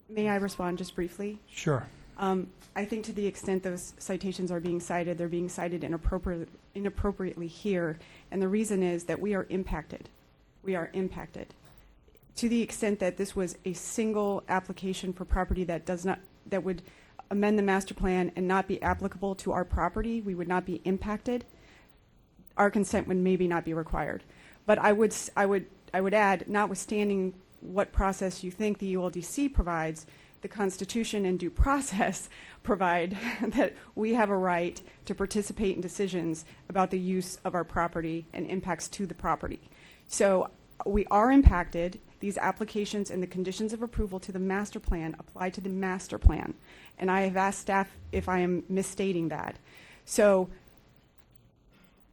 May I respond just briefly? Sure. I think to the extent those citations are being cited, they're being cited inappropriately here, and the reason is that we are impacted. We are impacted. To the extent that this was a single application for property that would amend the master plan and not be applicable to our property, we would not be impacted. Our consent would maybe not be required. But I would add, notwithstanding what process you think the ULDC provides, the Constitution and due process provide that we have a right to participate in decisions about the use of our property and impacts to the property. So we are impacted. These applications and the conditions of approval to the master plan apply to the master plan. And I have asked staff if I am misstating that. So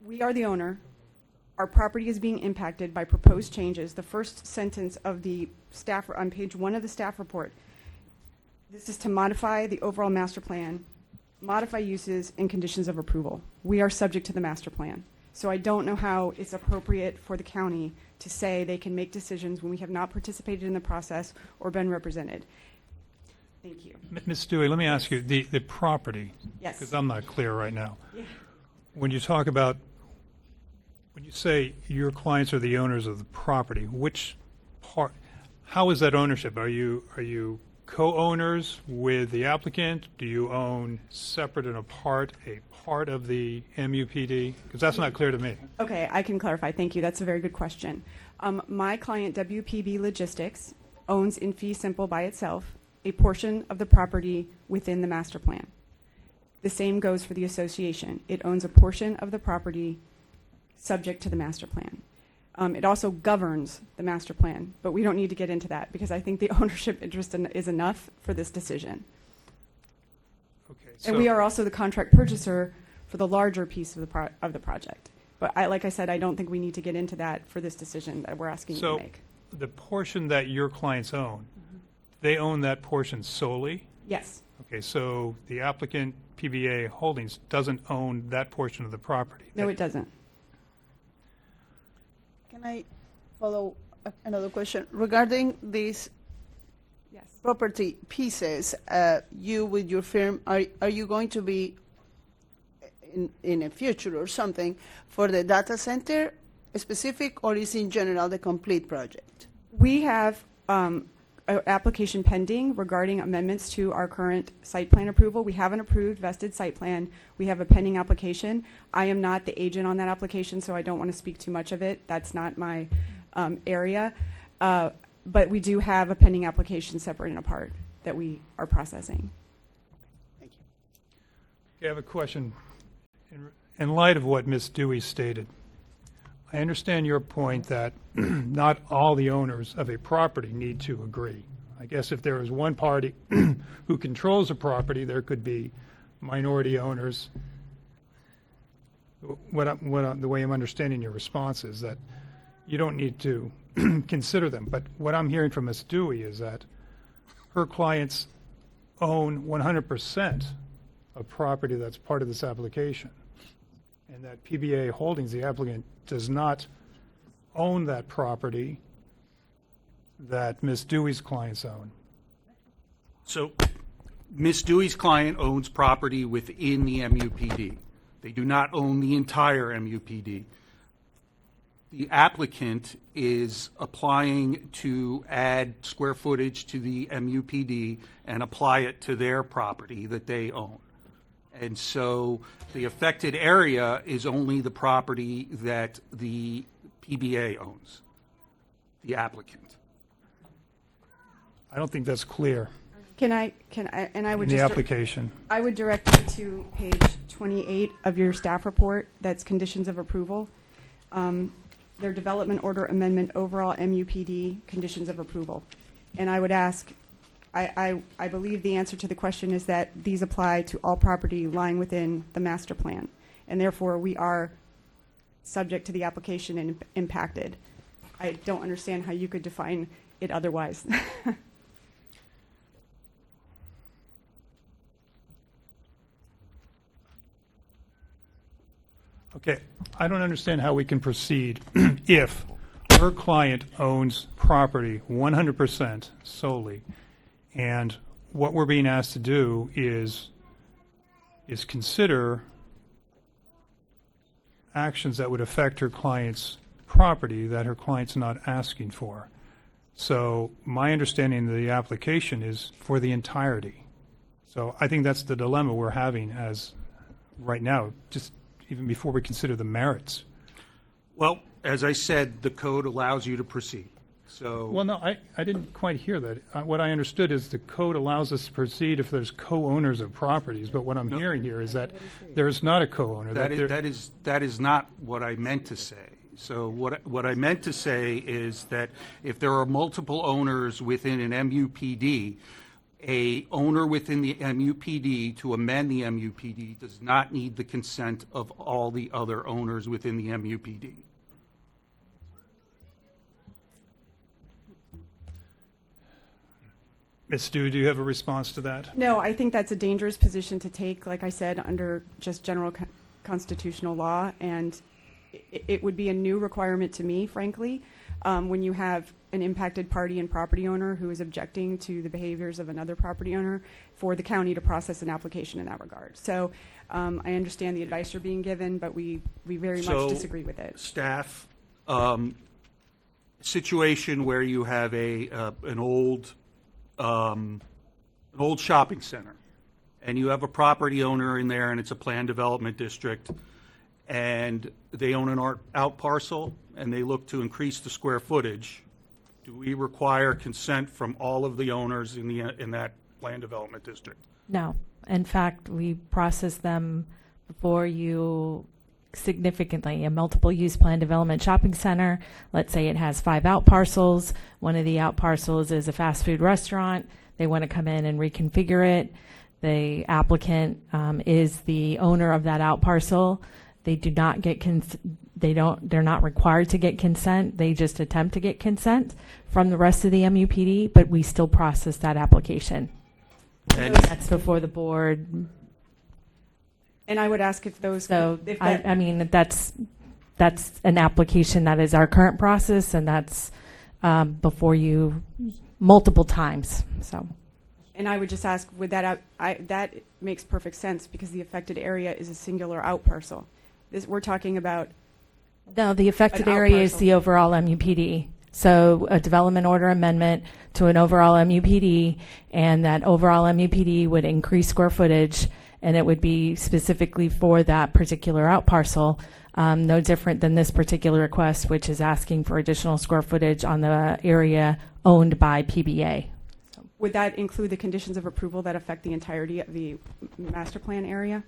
we are the owner. Our property is being impacted by proposed changes. The first sentence of the staff on page 1 of the staff report, this is to modify the overall master plan, modify uses and conditions of approval. We are subject to the master plan. So I don't know how it's appropriate for the county to say they can make decisions when we have not participated in the process or been represented. Thank you. Ms. Dewey, let me ask you, the property. Yes. Because I'm not clear right now. Yeah. When you talk about, when you say your clients are the owners of the property, which part, how is that ownership? Are you co-owners with the applicant? Do you own separate and apart a part of the MUPD? Because that's not clear to me. Okay, I can clarify. Thank you. That's a very good question. My client, WPB Logistics, owns in fee simple by itself a portion of the property within the master plan. The same goes for the association. It owns a portion of the property subject to the master plan. It also governs the master plan, but we don't need to get into that because I think the ownership interest is enough for this decision. Okay, And we are also the contract purchaser for the larger piece of the project. But like I said, I don't think we need to get into that for this decision that we're asking you to make. So the portion that your clients own, they own that portion solely? Yes. Okay, so the applicant, PBA Holdings, doesn't own that portion of the property? No, it doesn't. Can I follow another question? Regarding these property pieces, you with your firm, are you going to be in a future or something for the data center specific, or is in general the complete project? We have an application pending regarding amendments to our current site plan approval. We have an approved vested site plan. We have a pending application. I am not the agent on that application, so I don't want to speak too much of it. That's not my area. But we do have a pending application separate and apart that we are processing. Thank you. Okay, I have a question. In light of what Ms. Dewey stated, I understand your point that not all the owners of a property need to agree. I guess if there is one party who controls a property, there could be minority owners. The way I'm understanding your response is that you don't need to consider them. But what I'm hearing from Ms. Dewey is that her clients own 100% of property that's part of this application, and that PBA Holdings, the applicant, does not own that property that Ms. Dewey's clients own. So Ms. Dewey's client owns property within the MUPD. They do not own the entire MUPD. The applicant is applying to add square footage to the MUPD and apply it to their property that they own. And so the affected area is only the property that the PBA owns, the applicant. I don't think that's clear And I would in the just application. I would direct you to page 28 of your staff report. That's conditions of approval. Their development order amendment overall MUPD conditions of approval. And I would ask I believe the answer to the question is that these apply to all property lying within the master plan, and therefore we are subject to the application and impacted. I don't understand how you could define it otherwise. Okay, I don't understand how we can proceed if her client owns property 100% solely, and what we're being asked to do is consider actions that would affect her client's property that her client's not asking for. So my understanding of the application is for the entirety. So I think that's the dilemma we're having as right now, just even before we consider the merits. Well, as I said, the code allows you to proceed. So, Well, no, I didn't quite hear that. What I understood is the code allows us to proceed if there's co-owners of properties, but what I'm hearing here is that there is not a co-owner. that is not what I meant to say. So what I meant to say is that if there are multiple owners within an MUPD, a owner within the MUPD to amend the MUPD does not need the consent of all the other owners within the MUPD. Ms. Stu, do you have a response to that? No, I think that's a dangerous position to take, like I said, under just general constitutional law, and it would be a new requirement to me, frankly, when you have an impacted party and property owner who is objecting to the behaviors of another property owner, for the county to process an application in that regard. So I understand the advice you're being given, but we very much disagree with it. Staff, situation where you have an old shopping center, and you have a property owner in there, and it's a planned development district, and they own an out parcel, and they look to increase the square footage. Do we require consent from all of the owners in that planned development district? No. In fact, we process them before you significantly. A multiple use plan development shopping center, let's say it has 5 out parcels. One of the out parcels is a fast food restaurant. They want to come in and reconfigure it. The applicant is the owner of that out parcel. They do not get they're not required to get consent. They just attempt to get consent from the rest of the MUPD, but we still process that application. And that's before the board. And I would ask if those. So if that, I mean, that's an application that is our current process, and that's before you multiple times. So. And I would just ask, would that that makes perfect sense because the affected area is a singular out parcel. We're talking about. No, the affected area is the overall MUPD. So a development order amendment to an overall MUPD, and that overall MUPD would increase square footage, and it would be specifically for that particular out parcel, no different than this particular request, which is asking for additional square footage on the area owned by PBA. Would that include the conditions of approval that affect the entirety of the master plan area?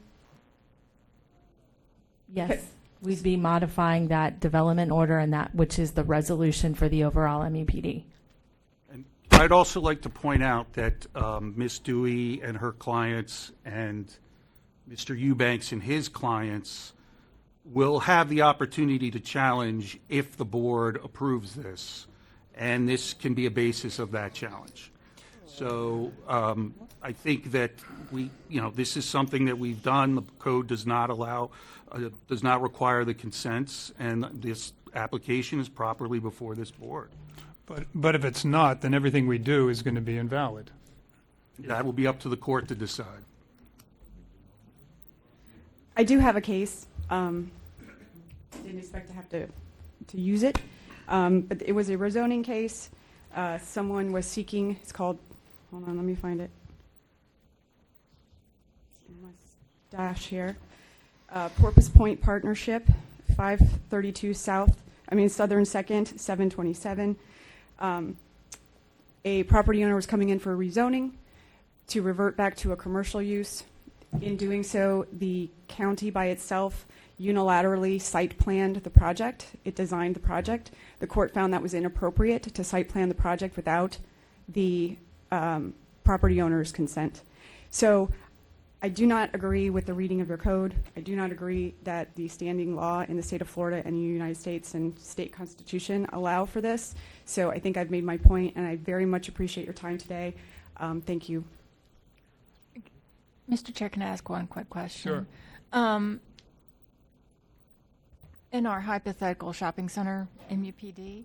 Yes. We'd be modifying that development order and that which is the resolution for the overall MUPD. And I'd also like to point out that Ms. Dewey and her clients and Mr. Eubanks and his clients will have the opportunity to challenge if the board approves this, and this can be a basis of that challenge. So I think that this is something that we've done. The code does not allow, does not require the consents, and this application is properly before this board. But if it's not, then everything we do is going to be invalid. That will be up to the court to decide. I do have a case. Didn't expect to have to use it, but it was a rezoning case. Someone was seeking. It's called. Hold on, let me find it. My stash here. Porpoise Point Partnership, 532 Southern 2nd, 727. A property owner was coming in for rezoning to revert back to a commercial use. In doing so, the county by itself unilaterally site planned the project. It designed the project. The court found that was inappropriate to site plan the project without the property owner's consent. So I do not agree with the reading of your code. I do not agree that the standing law in the state of Florida and the United States and state constitution allow for this. So I think I've made my point, and I very much appreciate your time today. Thank you. Mr. Chair, can I ask one quick question? Sure. In our hypothetical shopping center MUPD,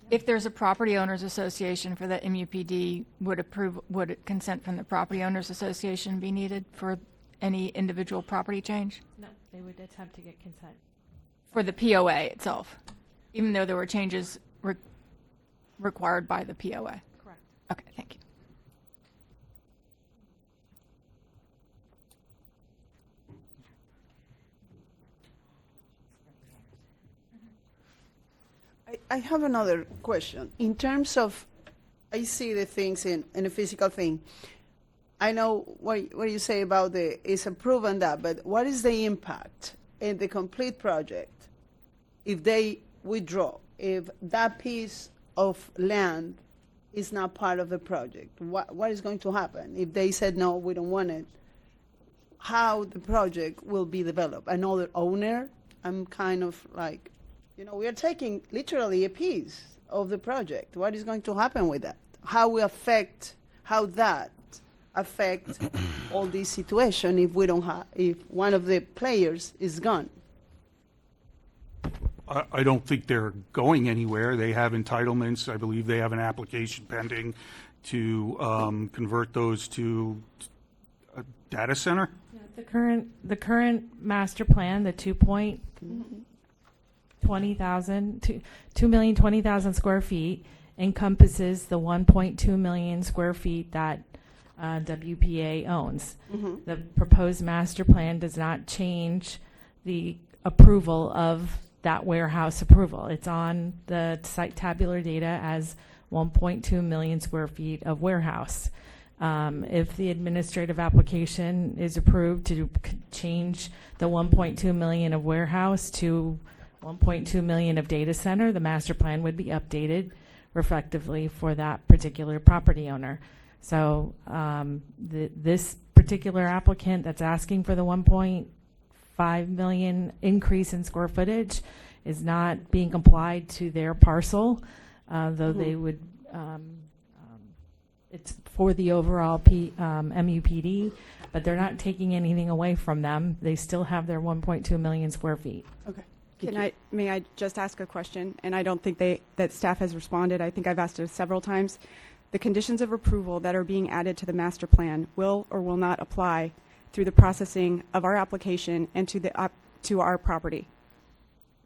if there's a property owners association for that MUPD, would consent from the property owners association be needed for any individual property change? No, they would attempt to get consent. For the POA itself, even though there were changes required by the POA? Correct. Okay, thank you. I have another question. In terms of, I see the things in a physical thing. I know what you say about it's approved and that, but what is the impact in the complete project if they withdraw, if that piece of land is not part of the project? What is going to happen if they said, no, we don't want it? How the project will be developed? Another owner? I'm kind of like, we are taking literally a piece of the project. What is going to happen with that? How that affect all this situation if if one of the players is gone? I don't think they're going anywhere. They have entitlements. I believe they have an application pending to convert those to a data center. Yeah, the current master plan, the 2,020,000 square feet, encompasses the 1.2 million square feet that WPA owns. The proposed master plan does not change the approval of that warehouse approval. It's on the site tabular data as 1.2 million square feet of warehouse. If the administrative application is approved to change the 1.2 million of warehouse to 1.2 million of data center, the master plan would be updated reflectively for that particular property owner. So this particular applicant that's asking for the 1.5 million increase in square footage is not being applied to their parcel, though they would, it's for the overall MUPD, but they're not taking anything away from them. They still have their 1.2 million square feet. Okay. May I just ask a question? And I don't think that staff has responded. I think I've asked it several times. The conditions of approval that are being added to the master plan will or will not apply through the processing of our application and to our property.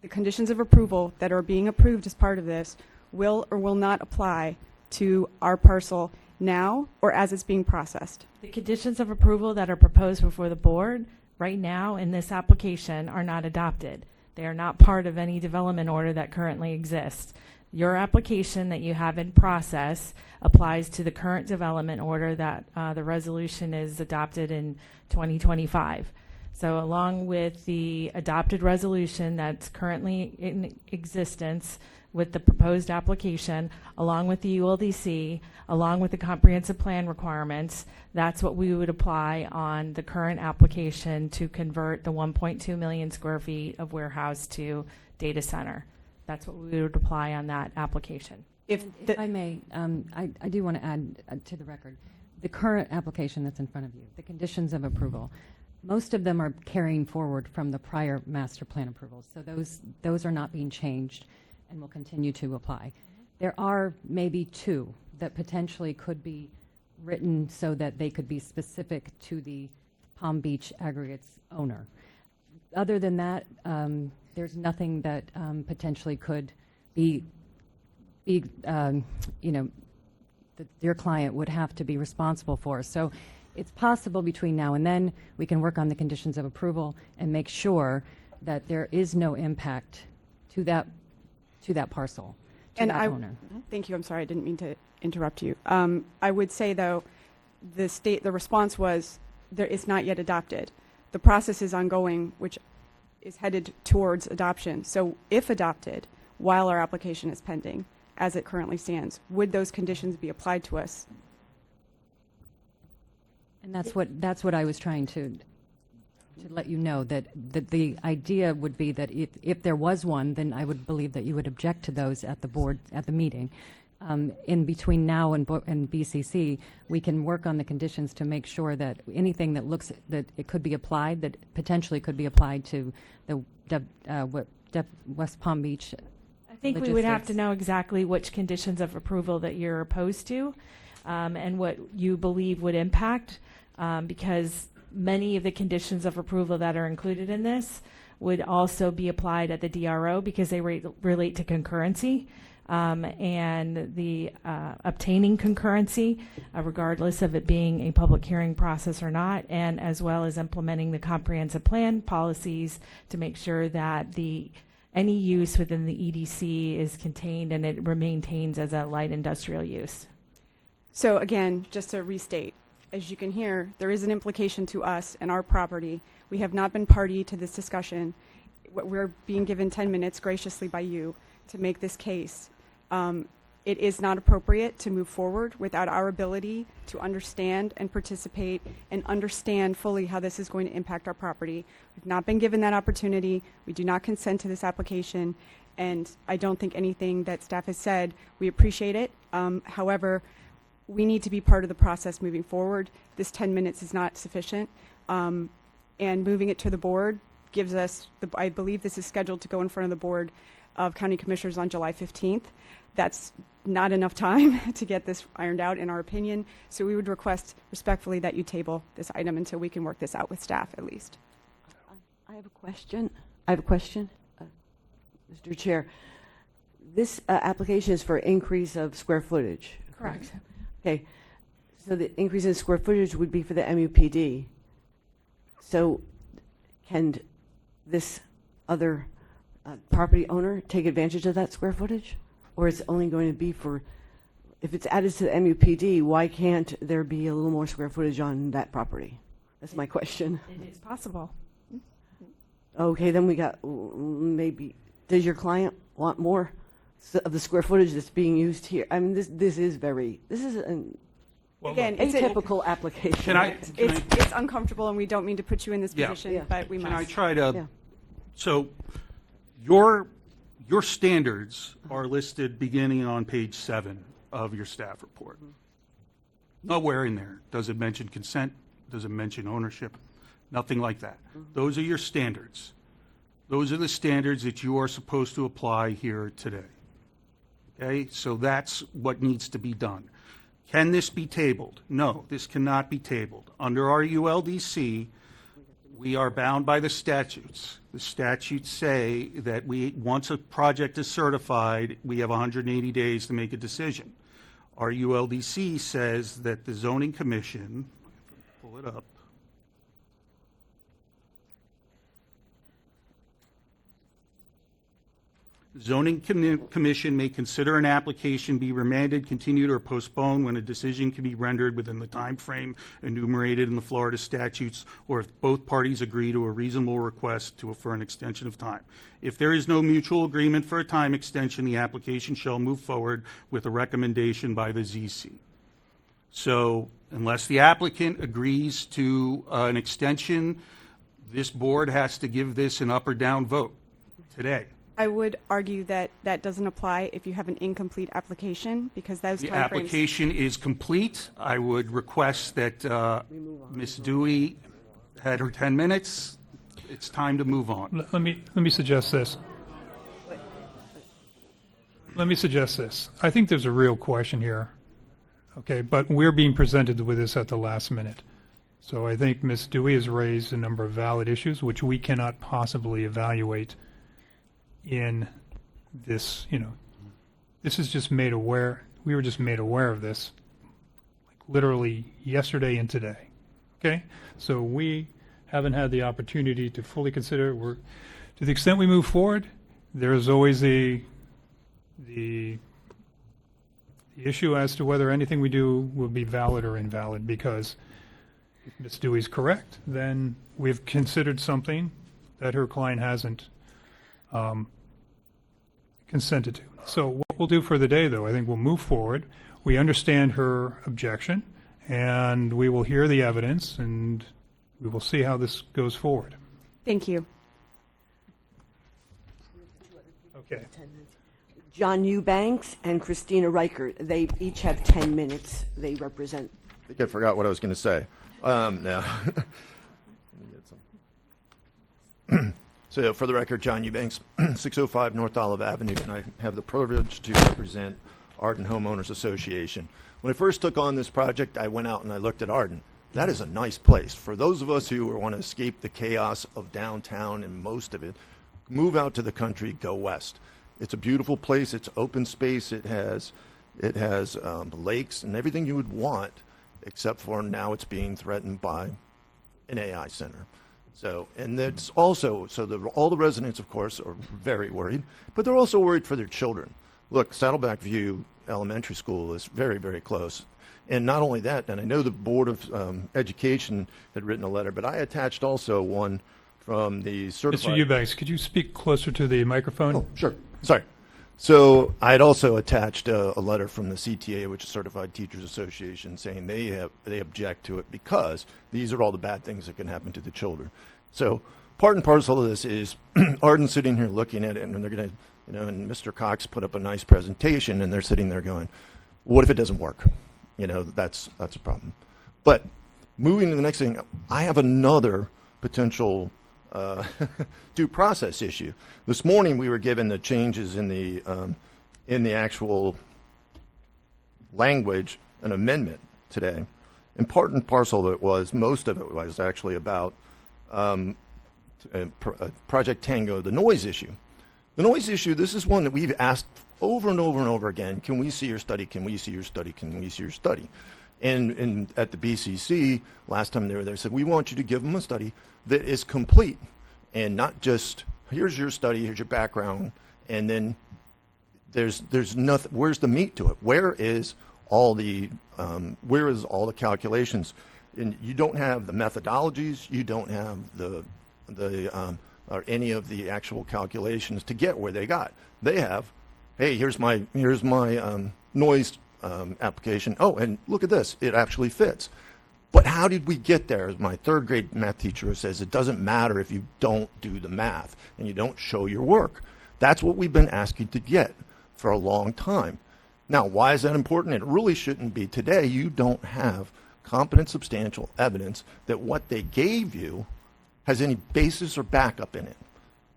The conditions of approval that are being approved as part of this will or will not apply to our parcel now or as it's being processed. The conditions of approval that are proposed before the board right now in this application are not adopted. They are not part of any development order that currently exists. Your application that you have in process applies to the current development order that the resolution is adopted in 2025. So along with the adopted resolution that's currently in existence with the proposed application, along with the ULDC, along with the comprehensive plan requirements, that's what we would apply on the current application to convert the 1.2 million square feet of warehouse to data center. That's what we would apply on that application. If I may, I do want to add to the record, the current application that's in front of you, the conditions of approval, most of them are carrying forward from the prior master plan approvals. So those are not being changed and will continue to apply. There are maybe two that potentially could be written so that they could be specific to the Palm Beach aggregates owner. Other than that, there's nothing that potentially could be that your client would have to be responsible for. So it's possible between now and then we can work on the conditions of approval and make sure that there is no impact to that parcel, to that owner. Thank you. I'm sorry, I didn't mean to interrupt you. I would say though, the response was it's not yet adopted. The process is ongoing, which is headed towards adoption. So if adopted, while our application is pending, as it currently stands, would those conditions be applied to us? And that's what I was trying to let you know, that the idea would be that if there was one, then I would believe that you would object to those at the board, at the meeting. In between now and BCC, we can work on the conditions to make sure that anything that looks that it could be applied, that potentially could be applied to the West Palm Beach. I think we would have to know exactly which conditions of approval that you're opposed to, and what you believe would impact, because many of the conditions of approval that are included in this would also be applied at the DRO because they relate to concurrency, and the obtaining concurrency, regardless of it being a public hearing process or not, and as well as implementing the comprehensive plan policies to make sure that any use within the EDC is contained and it maintains as a light industrial use. So again, just to restate, as you can hear, there is an implication to us and our property. We have not been party to this discussion. We're being given 10 minutes graciously by you to make this case. It is not appropriate to move forward without our ability to understand and participate and understand fully how this is going to impact our property. We've not been given that opportunity. We do not consent to this application, and I don't think anything that staff has said, we appreciate it. However, we need to be part of the process moving forward. This 10 minutes is not sufficient, and moving it to the board gives us, I believe this is scheduled to go in front of the Board of County Commissioners on July 15th. That's not enough time to get this ironed out, in our opinion. So we would request respectfully that you table this item until we can work this out with staff at least. I have a question. Mr. Chair, this application is for increase of square footage. Correct. Okay, so the increase in square footage would be for the MUPD. So can this other property owner take advantage of that square footage? Or is it only going to be for, if it's added to the MUPD, why can't there be a little more square footage on that property? That's my question. It is possible. Okay, then we got, maybe, does your client want more of the square footage that's being used here? I mean, this is an Again, it's atypical application. It's uncomfortable, and we don't mean to put you in this position, Yeah. but we must. Can I try to? Yeah. So, your standards are listed beginning on page 7 of your staff report. Nowhere in there does it mention consent, does it mention ownership, nothing like that. Those are your standards. Those are the standards that you are supposed to apply here today. Okay, so that's what needs to be done. Can this be tabled? No, this cannot be tabled. Under our ULDC, we are bound by the statutes. The statutes say that once a project is certified, we have 180 days to make a decision. Our ULDC says that the zoning commission, pull it up, Zoning Commission may consider an application be remanded, continued, or postponed when a decision can be rendered within the time frame enumerated in the Florida statutes, or if both parties agree to a reasonable request for an extension of time. If there is no mutual agreement for a time extension, the application shall move forward with a recommendation by the ZC. So unless the applicant agrees to an extension, this board has to give this an up or down vote today. I would argue that that doesn't apply if you have an incomplete application, because those The timeframes. application is complete. I would request that Ms. Dewey had her 10 minutes. It's time to move on. Let me suggest this. I think there's a real question here. Okay, but we're being presented with this at the last minute. So I think Ms. Dewey has raised a number of valid issues which we cannot possibly evaluate in this, this is just made aware, we were just made aware of this like literally yesterday and today. Okay? So we haven't had the opportunity to fully consider it. To the extent we move forward, there's always the issue as to whether anything we do will be valid or invalid, because if Ms. Dewey's correct, then we've considered something that her client hasn't consented to. So what we'll do for the day, though, I think we'll move forward. We understand her objection, and we will hear the evidence, and we will see how this goes forward. Thank you. Okay. John Eubanks and Christina Reichert, they each have 10 minutes. They represent. I think I forgot what I was going to say. No. So for the record, John Eubanks, 605 North Olive Avenue, and I have the privilege to represent Arden Homeowners Association. When I first took on this project, I went out and I looked at Arden. That is a nice place. For those of us who want to escape the chaos of downtown and most of it, move out to the country, go west. It's a beautiful place. It's open space. It has lakes and everything you would want, except for now it's being threatened by an AI center. So, and it's also, all the residents, of course, are very worried, but they're also worried for their children. Look, Saddleback View Elementary School is very, very close. And not only that, and I know the Board of Education had written a letter, but I attached also one from the certified... Mr. Eubanks, could you speak closer to the microphone? Oh, sure. Sorry. So I had also attached a letter from the CTA, which is Certified Teachers Association, saying they object to it because these are all the bad things that can happen to the children. So part and parcel of this is Arden sitting here looking at it, and they're going to, and Mr. Cox put up a nice presentation, and they're sitting there going, what if it doesn't work? That's a problem. But moving to the next thing, I have another potential due process issue. This morning we were given the changes in the actual language, an amendment today, and part and parcel of it was, most of it was actually about Project Tango, the noise issue. The noise issue, this is one that we've asked over and over and over again, can we see your study, can we see your study, can we see your study? And at the BCC, last time they were there, said, we want you to give them a study that is complete and not just, here's your study, here's your background, and then there's nothing, where's the meat to it? Where is all the calculations? And you don't have the methodologies, you don't have or any of the actual calculations to get where they got. They have, hey, here's my noise application. Oh, and look at this, it actually fits. But how did we get there? As my third grade math teacher says, it doesn't matter if you don't do the math and you don't show your work. That's what we've been asking to get for a long time. Now, why is that important? It really shouldn't be. Today, you don't have competent, substantial evidence that what they gave you has any basis or backup in it.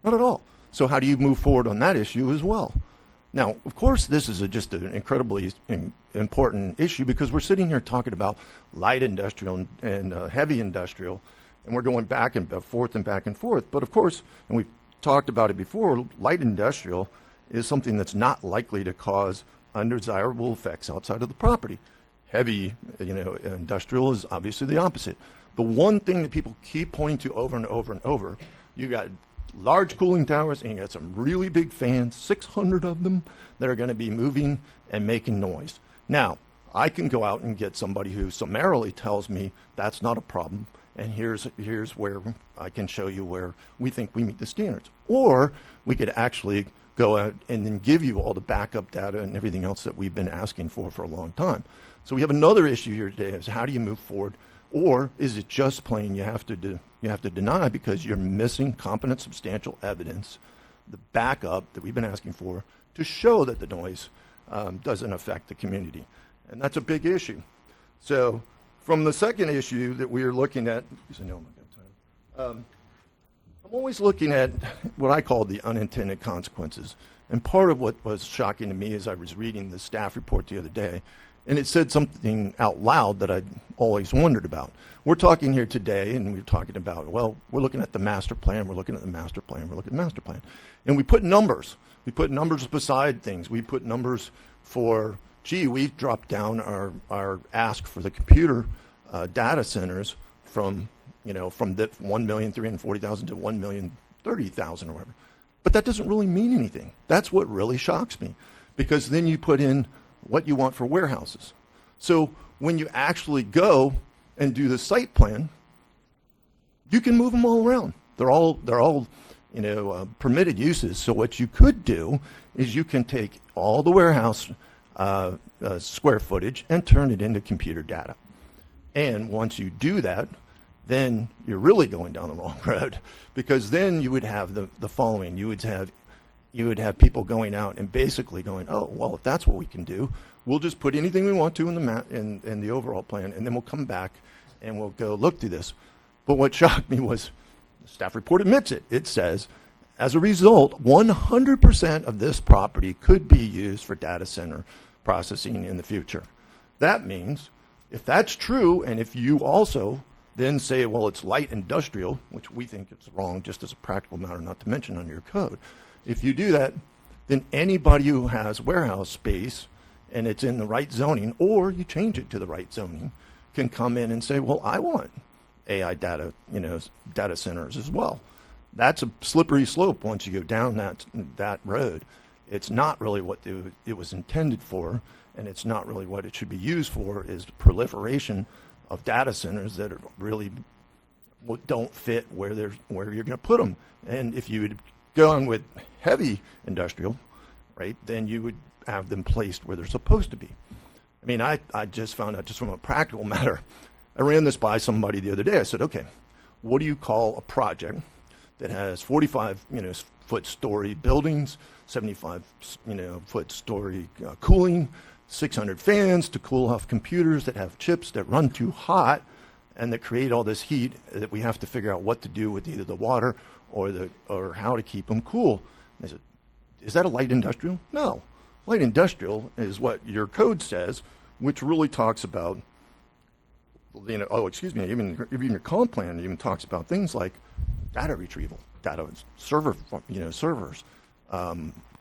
Not at all. So how do you move forward on that issue as well? Now, of course, this is just an incredibly important issue because we're sitting here talking about light industrial and heavy industrial, and we're going back and forth and back and forth. But of course, and we've talked about it before, light industrial is something that's not likely to cause undesirable effects outside of the property. Heavy, industrial is obviously the opposite. The one thing that people keep pointing to over and over and over, you got large cooling towers and you got some really big fans, 600 of them, that are going to be moving and making noise. Now, I can go out and get somebody who summarily tells me that's not a problem, and here's where I can show you where we think we meet the standards. Or we could actually go out and then give you all the backup data and everything else that we've been asking for a long time. So we have another issue here today is how do you move forward? Or is it just plain you have to deny because you're missing competent, substantial evidence, the backup that we've been asking for to show that the noise doesn't affect the community? And that's a big issue. So from the second issue that we are looking at, because I know I'm not time, I'm always looking at what I call the unintended consequences. And part of what was shocking to me as I was reading the staff report the other day, and it said something out loud that I'd always wondered about. We're talking here today, and we're talking about, well, we're looking at the master plan, we're looking at the master plan, we're looking at the master plan. And we put numbers. We put numbers beside things. We put numbers for, gee, we've dropped down our ask for the computer data centers from the 1,340,000 to 1,030,000 or whatever. But that doesn't really mean anything. That's what really shocks me, because then you put in what you want for warehouses. So when you actually go and do the site plan, you can move them all around. They're all permitted uses. So what you could do is you can take all the warehouse square footage and turn it into computer data. And once you do that, then you're really going down the wrong road, because then you would have the following. You would have people going out and basically going, oh, well, if that's what we can do, we'll just put anything we want to in the overall plan, and then we'll come back and we'll go look through this. But what shocked me was the staff report admits it. It says, as a result, 100% of this property could be used for data center processing in the future. That means, if that's true, and if you also then say, well, it's light industrial, which we think is wrong just as a practical matter, not to mention under your code. If you do that, then anybody who has warehouse space and it's in the right zoning, or you change it to the right zoning, can come in and say, well, I want AI data, data centers as well. That's a slippery slope once you go down that road. It's not really what it was intended for, and it's not really what it should be used for, is proliferation of data centers that are really don't fit where you're going to put them. And if you would go on with heavy industrial, right, then you would have them placed where they're supposed to be. I mean, I just found out, just from a practical matter, I ran this by somebody the other day. I said, okay, what do you call a project that has 45 foot story buildings, 75 foot story cooling, 600 fans to cool off computers that have chips that run too hot and that create all this heat that we have to figure out what to do with either the water or how to keep them cool? And I said, is that a light industrial? No. Light industrial is what your code says, which really talks about, even your comp plan even talks about things like data retrieval, data servers,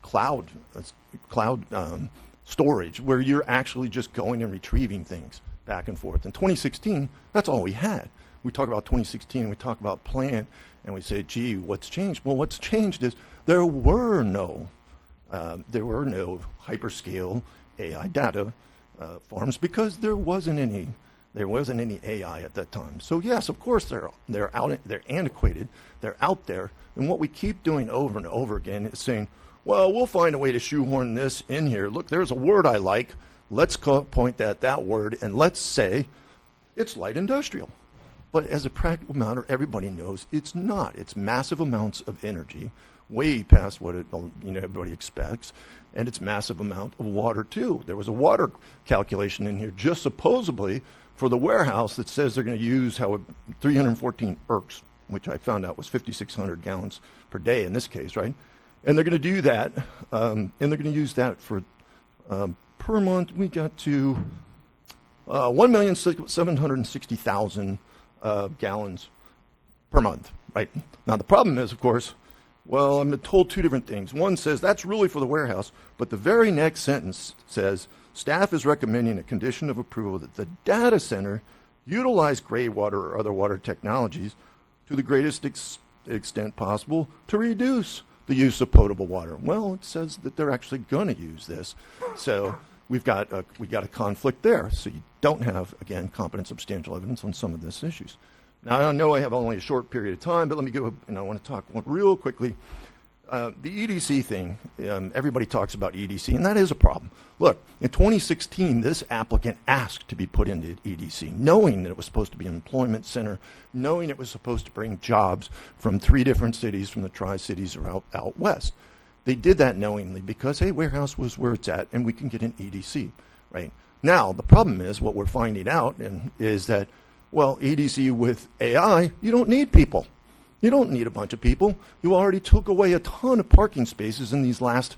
cloud storage, where you're actually just going and retrieving things back and forth. In 2016, that's all we had. We talk about 2016, we talk about plan, and we say, gee, what's changed? Well, what's changed is there were no hyperscale AI data farms, because there wasn't any AI at that time. So yes, of course they're antiquated, they're out there, and what we keep doing over and over again is saying, well, we'll find a way to shoehorn this in here. Look, there's a word I like. Let's point at that word, and let's say it's light industrial. But as a practical matter, everybody knows it's not. It's massive amounts of energy, way past what everybody expects, and it's massive amount of water too. There was a water calculation in here just supposedly for the warehouse that says they're going to use 314 ERCs, which I found out was 5,600 gallons per day in this case, right? And they're going to do that, and they're going to use that for per month. We got to 1,760,000 gallons per month, right? Now the problem is, of course, well, I'm told two different things. One says that's really for the warehouse, but the very next sentence says staff is recommending a condition of approval that the data center utilize gray water or other water technologies to the greatest extent possible to reduce the use of potable water. Well, it says that they're actually going to use this. So we got a conflict there. So you don't have, again, competent substantial evidence on some of these issues. Now, I know I have only a short period of time, but let me go, I want to talk real quickly. The EDC thing, everybody talks about EDC, and that is a problem. Look, in 2016, this applicant asked to be put into EDC, knowing that it was supposed to be an employment center, knowing it was supposed to bring jobs from 3 different cities, from the Tri-Cities or out west. They did that knowingly because, hey, warehouse was where it's at, and we can get an EDC, right? Now, the problem is, what we're finding out is that, well, EDC with AI, you don't need people. You don't need a bunch of people. You already took away a ton of parking spaces in these last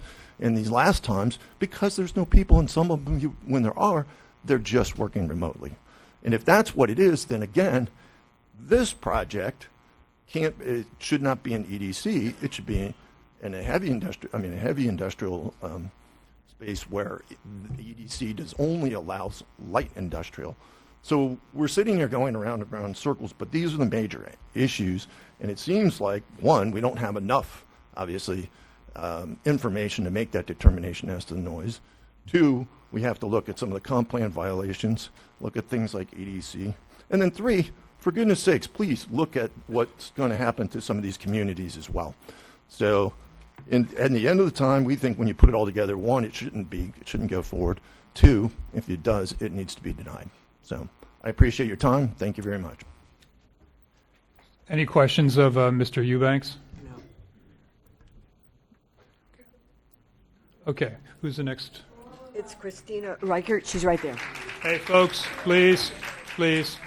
times because there's no people, and some of them, when there are, they're just working remotely. And if that's what it is, then again, this project it should not be an EDC. It should be in a heavy industrial space where the EDC does only allows light industrial. So we're sitting here going around in circles, but these are the major issues. And it seems like, one, we don't have enough, obviously, information to make that determination as to the noise. 2, we have to look at some of the comp plan violations, look at things like EDC. And then 3, for goodness sakes, please look at what's going to happen to some of these communities as well. So at the end of the time, we think when you put it all together, 1, it shouldn't go forward. 2, if it does, it needs to be denied. So I appreciate your time. Thank you very much. Any questions of Mr. Eubanks? No. Okay, who's the next? It's Christina Reichert. She's right there. Hey, folks, please, please.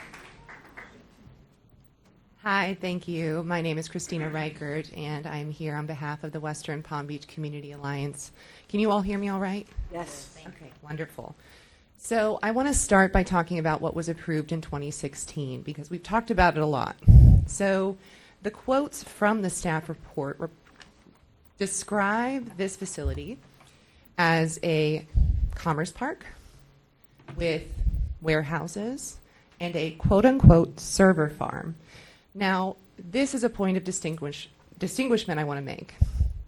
Hi, thank you. My name is Christina Reichert, and I'm here on behalf of the Western Palm Beach Community Alliance. Can you all hear me all right? Yes. Okay, wonderful. So I want to start by talking about what was approved in 2016, because we've talked about it a lot. So the quotes from the staff report describe this facility as a commerce park with warehouses and a quote-unquote server farm. Now, this is a point of distinguishment I want to make.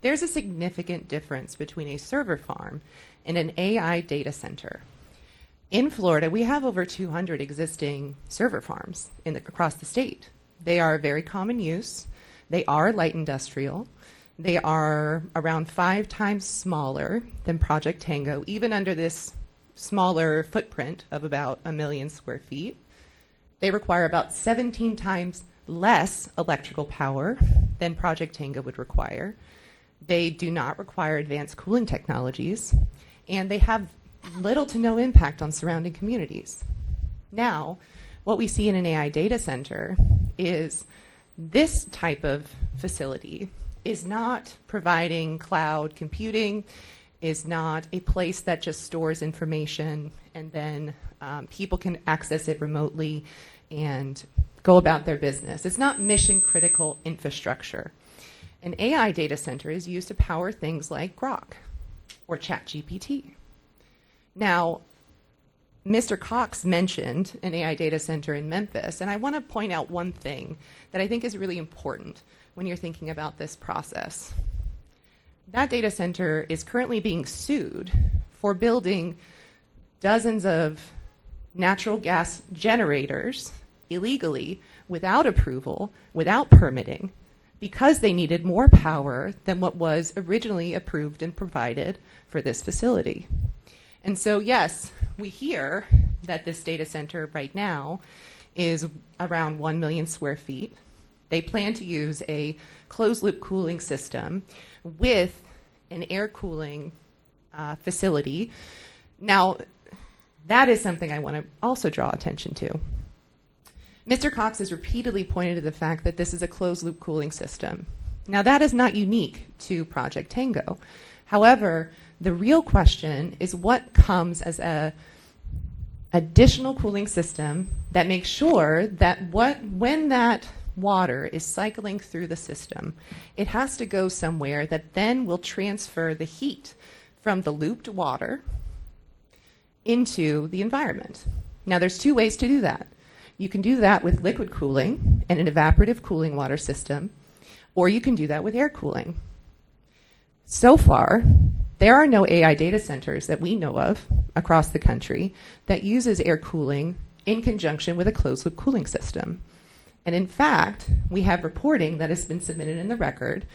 There's a significant difference between a server farm and an AI data center. In Florida, we have over 200 existing server farms across the state. They are very common use. They are light industrial. They are around 5 times smaller than Project Tango, even under this smaller footprint of about 1 million square feet. They require about 17 times less electrical power than Project Tango would require. They do not require advanced cooling technologies, and they have little to no impact on surrounding communities. Now, what we see in an AI data center is this type of facility is not providing cloud computing, is not a place that just stores information and then people can access it remotely and go about their business. It's not mission critical infrastructure. An AI data center is used to power things like Grok or ChatGPT. Now, Mr. Cox mentioned an AI data center in Memphis, and I want to point out one thing that I think is really important when you're thinking about this process. That data center is currently being sued for building dozens of natural gas generators illegally, without approval, without permitting, because they needed more power than what was originally approved and provided for this facility. And so, yes, we hear that this data center right now is around 1 million square feet. They plan to use a closed-loop cooling system with an air cooling facility. Now, that is something I want to also draw attention to. Mr. Cox has repeatedly pointed to the fact that this is a closed-loop cooling system. Now, that is not unique to Project Tango. However, the real question is what comes as an additional cooling system that makes sure that when that water is cycling through the system, it has to go somewhere that then will transfer the heat from the looped water into the environment. Now, there's 2 ways to do that. You can do that with liquid cooling and an evaporative cooling water system, or you can do that with air cooling. So far, there are no AI data centers that we know of across the country that uses air cooling in conjunction with a closed-loop cooling system. And in fact, we have reporting that has been submitted in the record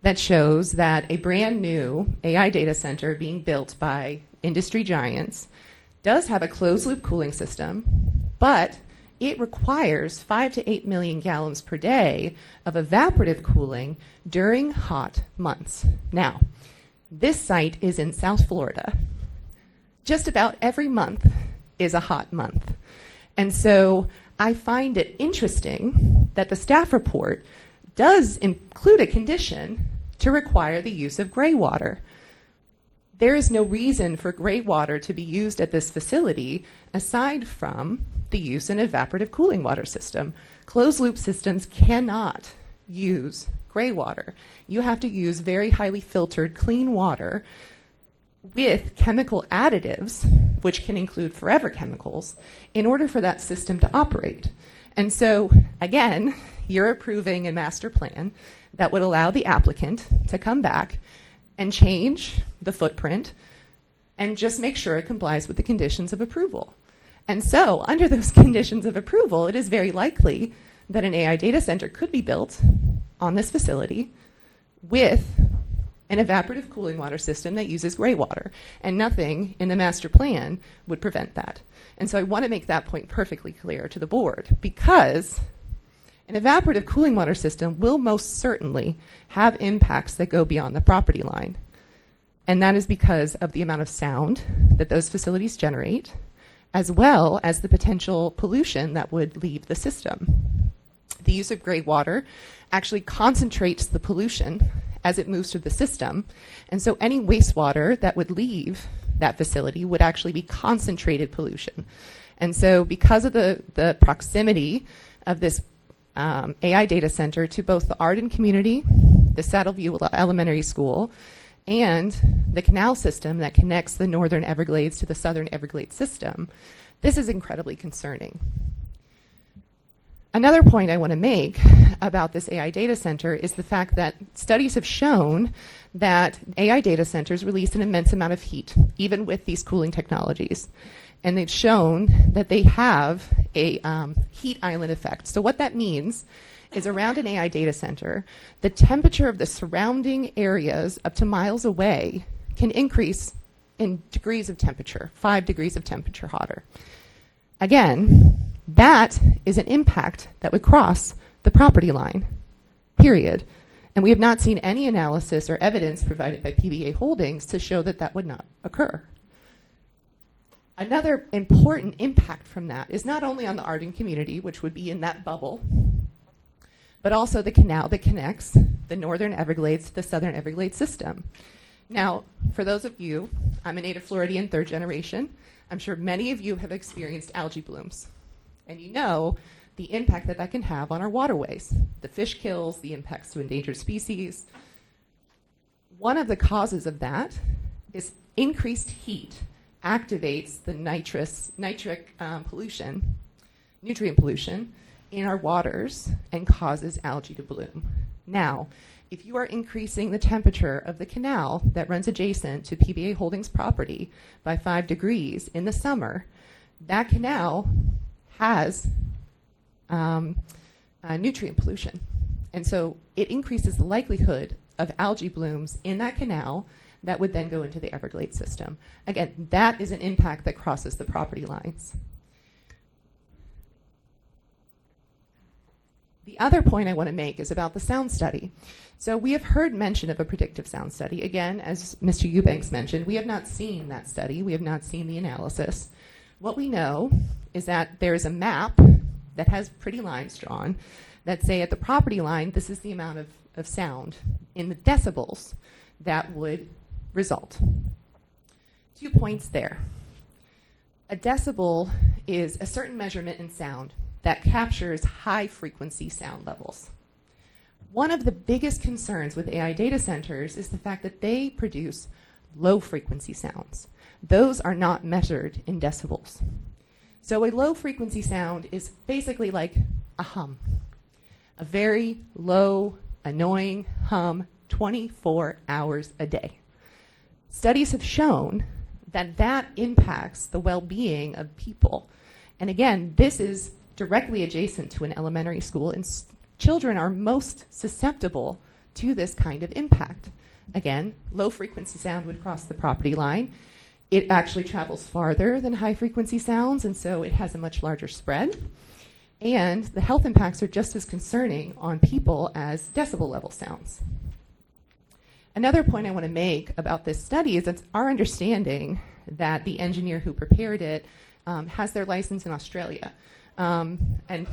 that shows that a brand new AI data center being built by industry giants does have a closed-loop cooling system, but it requires 5 to 8 million gallons per day of evaporative cooling during hot months. Now, this site is in South Florida. Just about every month is a hot month. And so I find it interesting that the staff report does include a condition to require the use of gray water. There is no reason for gray water to be used at this facility aside from the use of an evaporative cooling water system. Closed-loop systems cannot use gray water. You have to use very highly filtered clean water with chemical additives, which can include forever chemicals, in order for that system to operate. And so, again, you're approving a master plan that would allow the applicant to come back and change the footprint and just make sure it complies with the conditions of approval. And so, under those conditions of approval, it is very likely that an AI data center could be built on this facility with an evaporative cooling water system that uses gray water, and nothing in the master plan would prevent that. And so I want to make that point perfectly clear to the board, because an evaporative cooling water system will most certainly have impacts that go beyond the property line. And that is because of the amount of sound that those facilities generate, as well as the potential pollution that would leave the system. The use of gray water actually concentrates the pollution as it moves through the system. And so any wastewater that would leave that facility would actually be concentrated pollution. And so because of the proximity of this AI data center to both the Arden community, the Saddleview Elementary School, and the canal system that connects the northern Everglades to the southern Everglades system, this is incredibly concerning. Another point I want to make about this AI data center is the fact that studies have shown that AI data centers release an immense amount of heat, even with these cooling technologies. And they've shown that they have a heat island effect. So what that means is around an AI data center, the temperature of the surrounding areas up to miles away can increase in degrees of temperature, 5 degrees of temperature hotter. Again, that is an impact that would cross the property line, period. And we have not seen any analysis or evidence provided by PBA Holdings to show that that would not occur. Another important impact from that is not only on the Arden community, which would be in that bubble, but also the canal that connects the northern Everglades to the southern Everglades system. Now, for those of you, I'm a native Floridian, third generation. I'm sure many of you have experienced algae blooms. And you know the impact that that can have on our waterways, the fish kills, the impacts to endangered species. One of the causes of that is increased heat activates the nitric pollution, nutrient pollution in our waters and causes algae to bloom. Now, if you are increasing the temperature of the canal that runs adjacent to PBA Holdings property by 5 degrees in the summer, that canal has nutrient pollution. And so it increases the likelihood of algae blooms in that canal that would then go into the Everglades system. Again, that is an impact that crosses the property lines. The other point I want to make is about the sound study. So we have heard mention of a predictive sound study. Again, as Mr. Eubanks mentioned, we have not seen that study. We have not seen the analysis. What we know is that there is a map that has pretty lines drawn that say at the property line, this is the amount of sound in the decibels that would result. 2 points there. A decibel is a certain measurement in sound that captures high frequency sound levels. One of the biggest concerns with AI data centers is the fact that they produce low frequency sounds. Those are not measured in decibels. So a low frequency sound is basically like a hum, a very low, annoying hum 24 hours a day. Studies have shown that that impacts the well-being of people. And again, this is directly adjacent to an elementary school, and children are most susceptible to this kind of impact. Again, low frequency sound would cross the property line. It actually travels farther than high frequency sounds, and so it has a much larger spread. And the health impacts are just as concerning on people as decibel level sounds. Another point I want to make about this study is it's our understanding that the engineer who prepared it has their license in Australia. And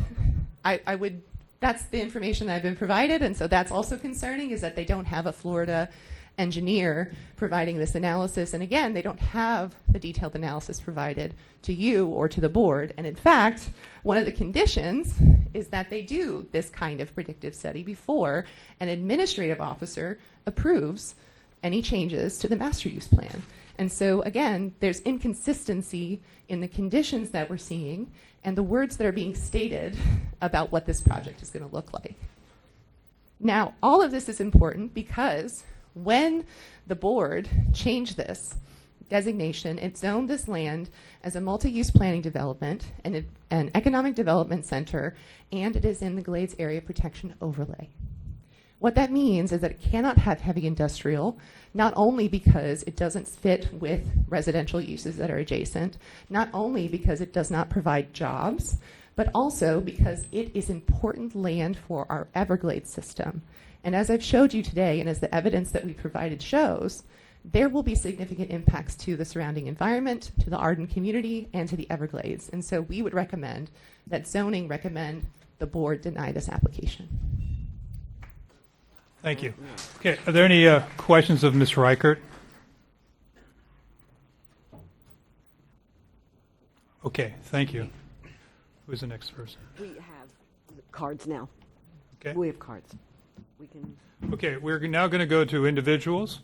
that's the information that I've been provided, and so that's also concerning, is that they don't have a Florida engineer providing this analysis. And again, they don't have the detailed analysis provided to you or to the board. And in fact, one of the conditions is that they do this kind of predictive study before an administrative officer approves any changes to the master use plan. And so again, there's inconsistency in the conditions that we're seeing and the words that are being stated about what this project is going to look like. Now, all of this is important because when the board changed this designation, it zoned this land as a multi-use planning development and an economic development center, and it is in the Glades Area Protection Overlay. What that means is that it cannot have heavy industrial, not only because it doesn't fit with residential uses that are adjacent, not only because it does not provide jobs, but also because it is important land for our Everglades system. And as I've showed you today, and as the evidence that we provided shows, there will be significant impacts to the surrounding environment, to the Arden community, and to the Everglades. And so we would recommend that zoning recommend the board deny this application. Thank you. Okay, are there any questions of Ms. Reichert? Okay, thank you. Who's the next person? We have cards now. Okay. We have cards. We can. Okay, we're now going to go to individuals,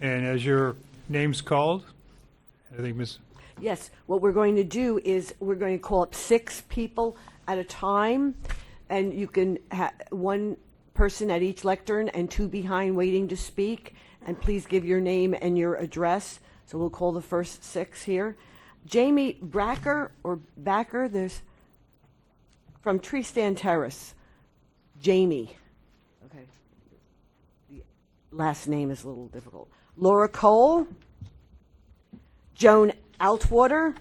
and as your name's called, I think Ms. Yes, what we're going to do is we're going to call up 6 people at a time, and you can have one person at each lectern and 2 behind waiting to speak, and please give your name and your address. So we'll call the first 6 here. Jamie Backer, there's from Tree Stand Terrace. Jamie. Okay. The last name is a little difficult. Laura Cole. Joan Outwater.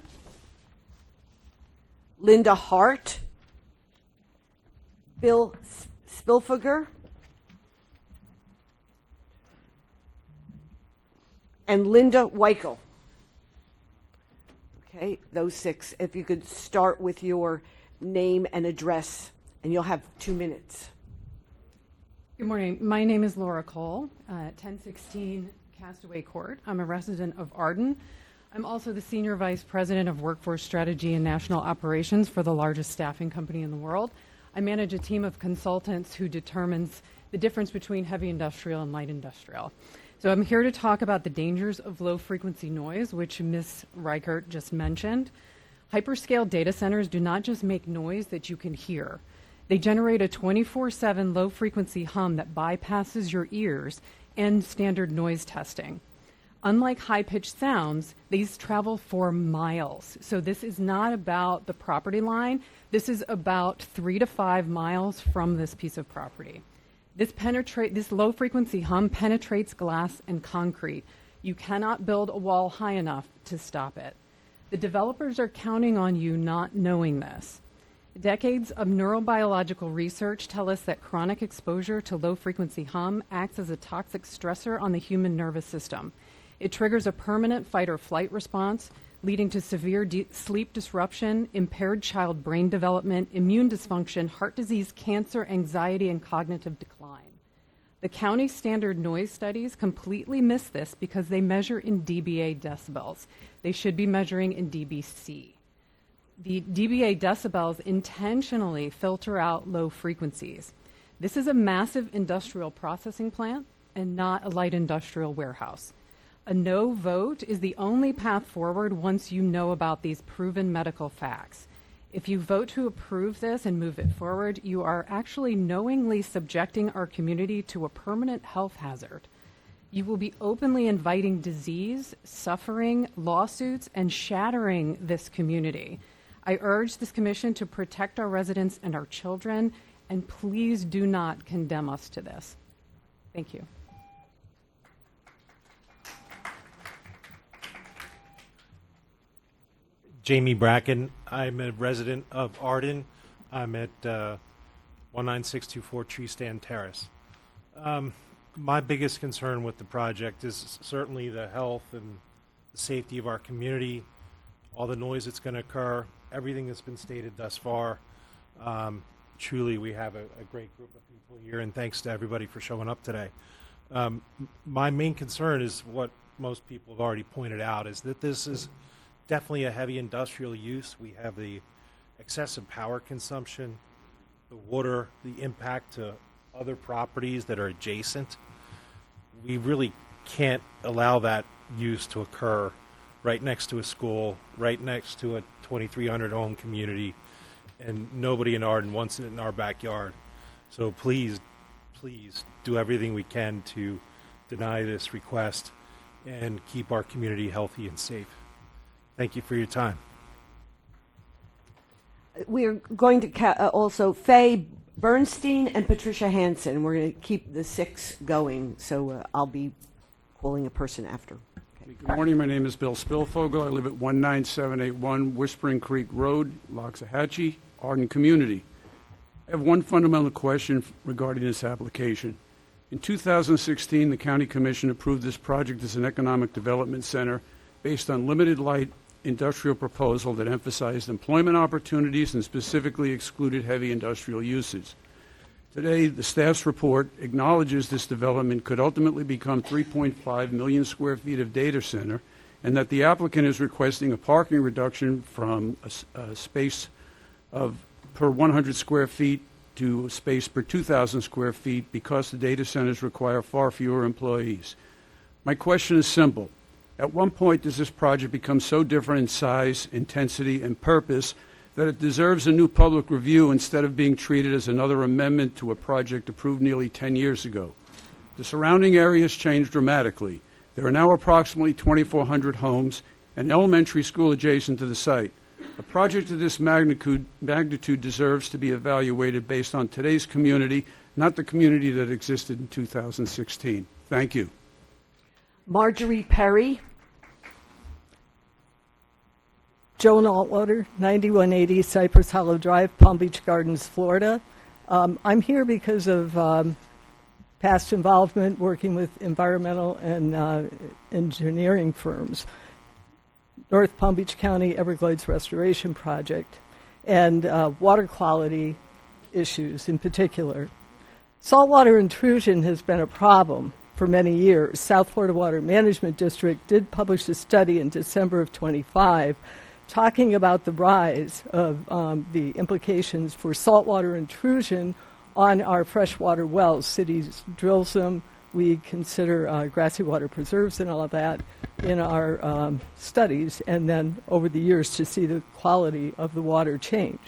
Linda Hart. Bill Spilfiger. And Linda Weichel. Okay, those 6. If you could start with your name and address, and you'll have 2 minutes. Good morning. My name is Laura Cole, 1016 Castaway Court. I'm a resident of Arden. I'm also the Senior Vice President of Workforce Strategy and National Operations for the largest staffing company in the world. I manage a team of consultants who determines the difference between heavy industrial and light industrial. So I'm here to talk about the dangers of low-frequency noise, which Ms. Reichert just mentioned. Hyperscale data centers do not just make noise that you can hear. They generate a 24/7 low-frequency hum that bypasses your ears and standard noise testing. Unlike high-pitched sounds, these travel for miles. So this is not about the property line. This is about 3 to 5 miles from this piece of property. This low-frequency hum penetrates glass and concrete. You cannot build a wall high enough to stop it. The developers are counting on you not knowing this. Decades of neurobiological research tell us that chronic exposure to low-frequency hum acts as a toxic stressor on the human nervous system. It triggers a permanent fight-or-flight response, leading to severe sleep disruption, impaired child brain development, immune dysfunction, heart disease, cancer, anxiety, and cognitive decline. The county standard noise studies completely miss this because they measure in dBA decibels. They should be measuring in dBc. The dBA decibels intentionally filter out low frequencies. This is a massive industrial processing plant and not a light industrial warehouse. A no vote is the only path forward once you know about these proven medical facts. If you vote to approve this and move it forward, you are actually knowingly subjecting our community to a permanent health hazard. You will be openly inviting disease, suffering, lawsuits, and shattering this community. I urge this commission to protect our residents and our children, and please do not condemn us to this. Thank you. Jamie Bracken. I'm a resident of Arden. I'm at 19624 Tree Stand Terrace. My biggest concern with the project is certainly the health and the safety of our community, all the noise that's going to occur, everything that's been stated thus far. Truly, we have a great group of people here, and thanks to everybody for showing up today. My main concern is what most people have already pointed out, is that this is definitely a heavy industrial use. We have the excessive power consumption, the water, the impact to other properties that are adjacent. We really can't allow that use to occur right next to a school, right next to a 2,300 home community, and nobody in Arden wants it in our backyard. So please, please do everything we can to deny this request and keep our community healthy and safe. Thank you for your time. We're going to also Faye Bernstein and Patricia Hansen. We're going to keep the 6 going, so I'll be calling a person after. Good morning. My name is Bill Spilfogel. I live at 19781 Whispering Creek Road, Loxahatchee, Arden Community. I have one fundamental question regarding this application. In 2016, the County Commission approved this project as an economic development center based on limited light industrial proposal that emphasized employment opportunities and specifically excluded heavy industrial uses. Today, the staff's report acknowledges this development could ultimately become 3.5 million square feet of data center, and that the applicant is requesting a parking reduction from a space of per 100 square feet to a space per 2,000 square feet because the data centers require far fewer employees. My question is simple. At one point, does this project become so different in size, intensity, and purpose that it deserves a new public review instead of being treated as another amendment to a project approved nearly 10 years ago? The surrounding area has changed dramatically. There are now approximately 2,400 homes and an elementary school adjacent to the site. A project of this magnitude deserves to be evaluated based on today's community, not the community that existed in 2016. Thank you. Marjorie Perry. Joan Altwater, 9180 Cypress Hollow Drive, Palm Beach Gardens, Florida. I'm here because of past involvement working with environmental and engineering firms, North Palm Beach County Everglades Restoration Project, and water quality issues in particular. Saltwater intrusion has been a problem for many years. South Florida Water Management District did publish a study in December of 25 talking about the rise of the implications for saltwater intrusion on our freshwater wells. Cities drills them. We consider grassy water preserves and all of that in our studies, and then over the years to see the quality of the water change.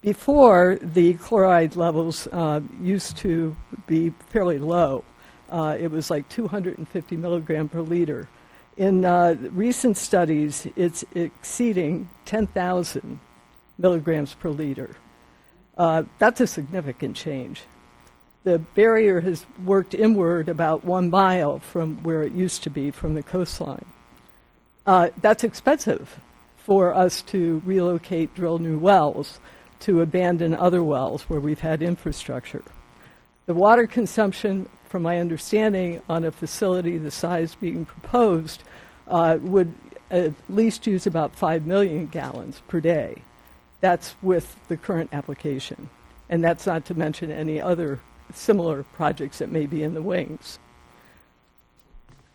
Before, the chloride levels used to be fairly low. It was like 250 milligram per liter. In recent studies, it's exceeding 10,000 milligrams per liter. That's a significant change. The barrier has worked inward about 1 mile from where it used to be from the coastline. That's expensive for us to relocate, drill new wells, to abandon other wells where we've had infrastructure. The water consumption, from my understanding, on a facility the size being proposed would at least use about 5 million gallons per day. That's with the current application. And that's not to mention any other similar projects that may be in the wings.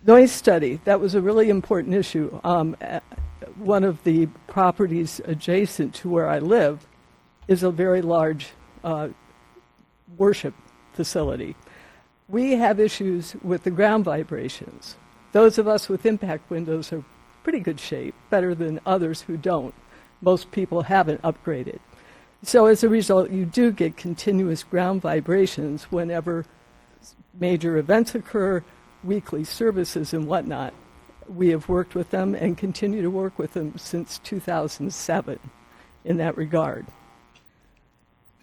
Noise study, that was a really important issue. One of the properties adjacent to where I live is a very large worship facility. We have issues with the ground vibrations. Those of us with impact windows are pretty good shape, better than others who don't. Most people haven't upgraded. So as a result, you do get continuous ground vibrations whenever major events occur, weekly services and whatnot. We have worked with them and continue to work with them since 2007 in that regard.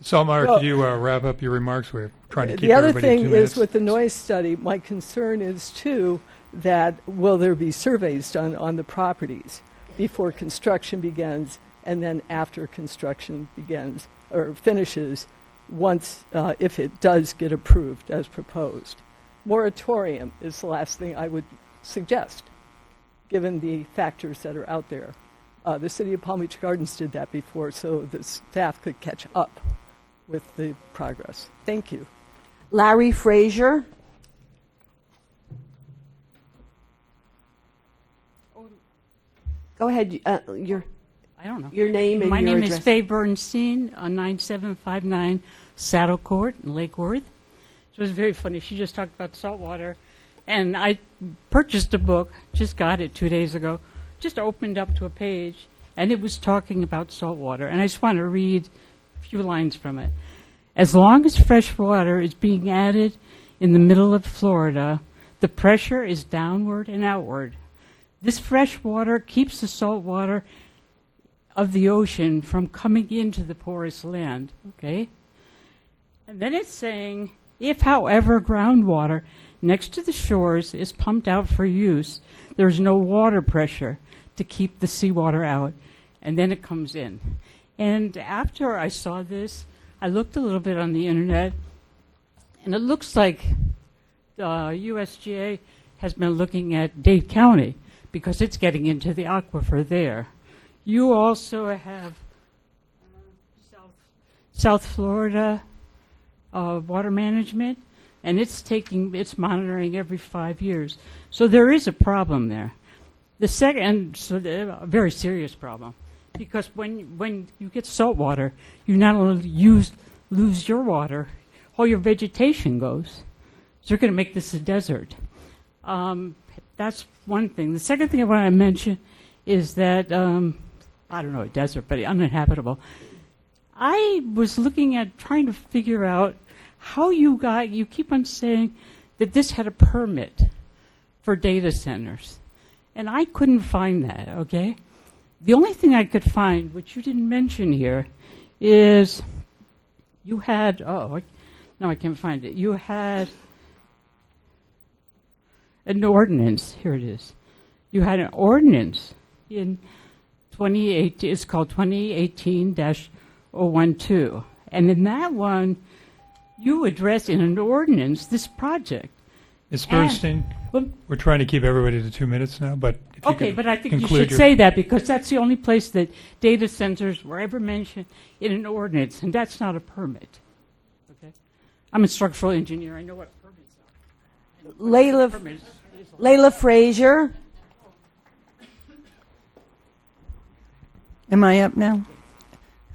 Saltmeyer, could you wrap up your remarks? We're trying to keep the other everybody thing 2 minutes. is with the noise study, my concern is too that will there be surveys done on the properties before construction begins and then after construction begins or finishes once if it does get approved as proposed. Moratorium is the last thing I would suggest given the factors that are out there. The City of Palm Beach Gardens did that before so the staff could catch up with the progress. Thank you. Larry Frazier. Go ahead. I don't know. Your name and My your name address. is Faye Bernstein on 9759 Saddle Court in Lake Worth. So it was very funny. She just talked about saltwater. And I purchased a book, just got it 2 days ago, just opened up to a page, and it was talking about saltwater. And I just want to read a few lines from it. As long as fresh water is being added in the middle of Florida, the pressure is downward and outward. This fresh water keeps the salt water of the ocean from coming into the porous land, okay? And then it's saying, if, however, groundwater next to the shores is pumped out for use, there's no water pressure to keep the seawater out, and then it comes in. And after I saw this, I looked a little bit on the internet, and it looks like USGA has been looking at Dade County because it's getting into the aquifer there. You also have South Florida water management, and it's monitoring every 5 years. So there is a problem there. The second, a very serious problem, because when you get salt water, you not only lose your water, all your vegetation goes. So you're going to make this a desert. That's one thing. The second thing I want to mention is that, I don't know, a desert, but uninhabitable. I was looking at trying to figure out how you keep on saying that this had a permit for data centers. And I couldn't find that, okay? The only thing I could find, which you didn't mention here, is you had, no, I can't find it. You had an ordinance, here it is. You had an ordinance in 2018, it's called 2018-012. And in that one, you address in an ordinance this project. Ms. Bernstein, we're trying to keep everybody to 2 minutes now, but if you Okay, could but I think you conclude should your- say that because that's the only place that data centers were ever mentioned in an ordinance, and that's not a permit. Okay? I'm a structural engineer. I know what permits are. And what permits is. Layla Frazier. Am I up now?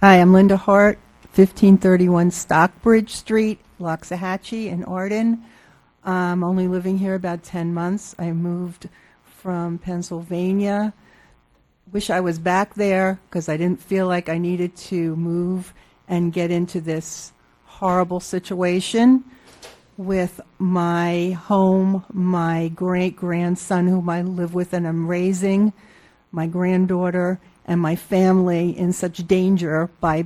Hi, I'm Linda Hart, 1531 Stockbridge Street, Loxahatchee in Arden. I'm only living here about 10 months. I moved from Pennsylvania. Wish I was back there because I didn't feel like I needed to move and get into this horrible situation with my home, my great-grandson whom I live with and I'm raising, my granddaughter, and my family in such danger by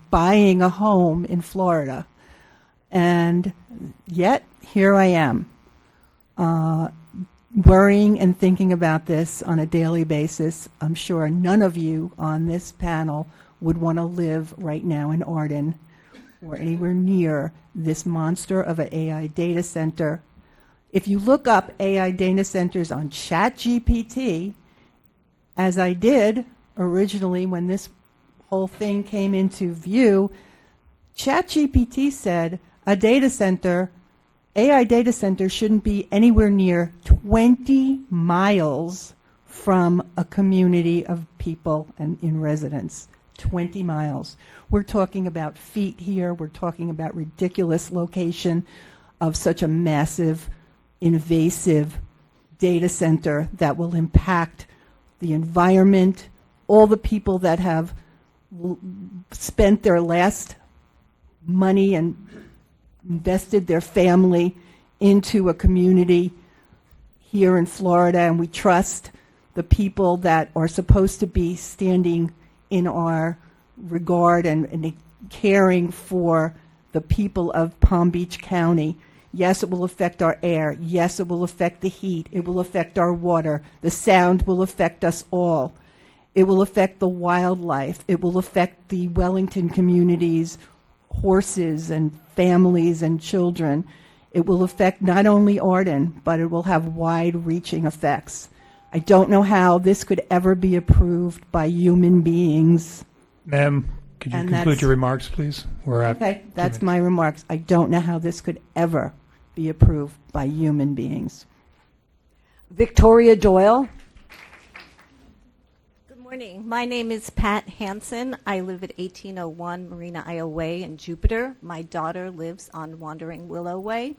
buying a home in Florida. And yet, here I am, worrying and thinking about this on a daily basis. I'm sure none of you on this panel would want to live right now in Arden or anywhere near this monster of an AI data center. If you look up AI data centers on ChatGPT, as I did originally when this whole thing came into view, ChatGPT said a data center, AI data center, shouldn't be anywhere near 20 miles from a community of people and in residence. 20 miles. We're talking about feet here. We're talking about ridiculous location of such a massive, invasive data center that will impact the environment, all the people that have spent their last money and invested their family into a community here in Florida, and we trust the people that are supposed to be standing in our regard and caring for the people of Palm Beach County. Yes, it will affect our air. Yes, it will affect the heat. It will affect our water. The sound will affect us all. It will affect the wildlife. It will affect the Wellington community's horses and families and children. It will affect not only Arden, but it will have wide-reaching effects. I don't know how this could ever be approved by human beings. Ma'am, could you And conclude that's- your remarks, please? We're at Okay, 2 that's minutes. my remarks. I don't know how this could ever be approved by human beings. Victoria Doyle. Good morning. My name is Pat Hansen. I live at 1801 Marina Isle Way in Jupiter. My daughter lives on Wandering Willow Way.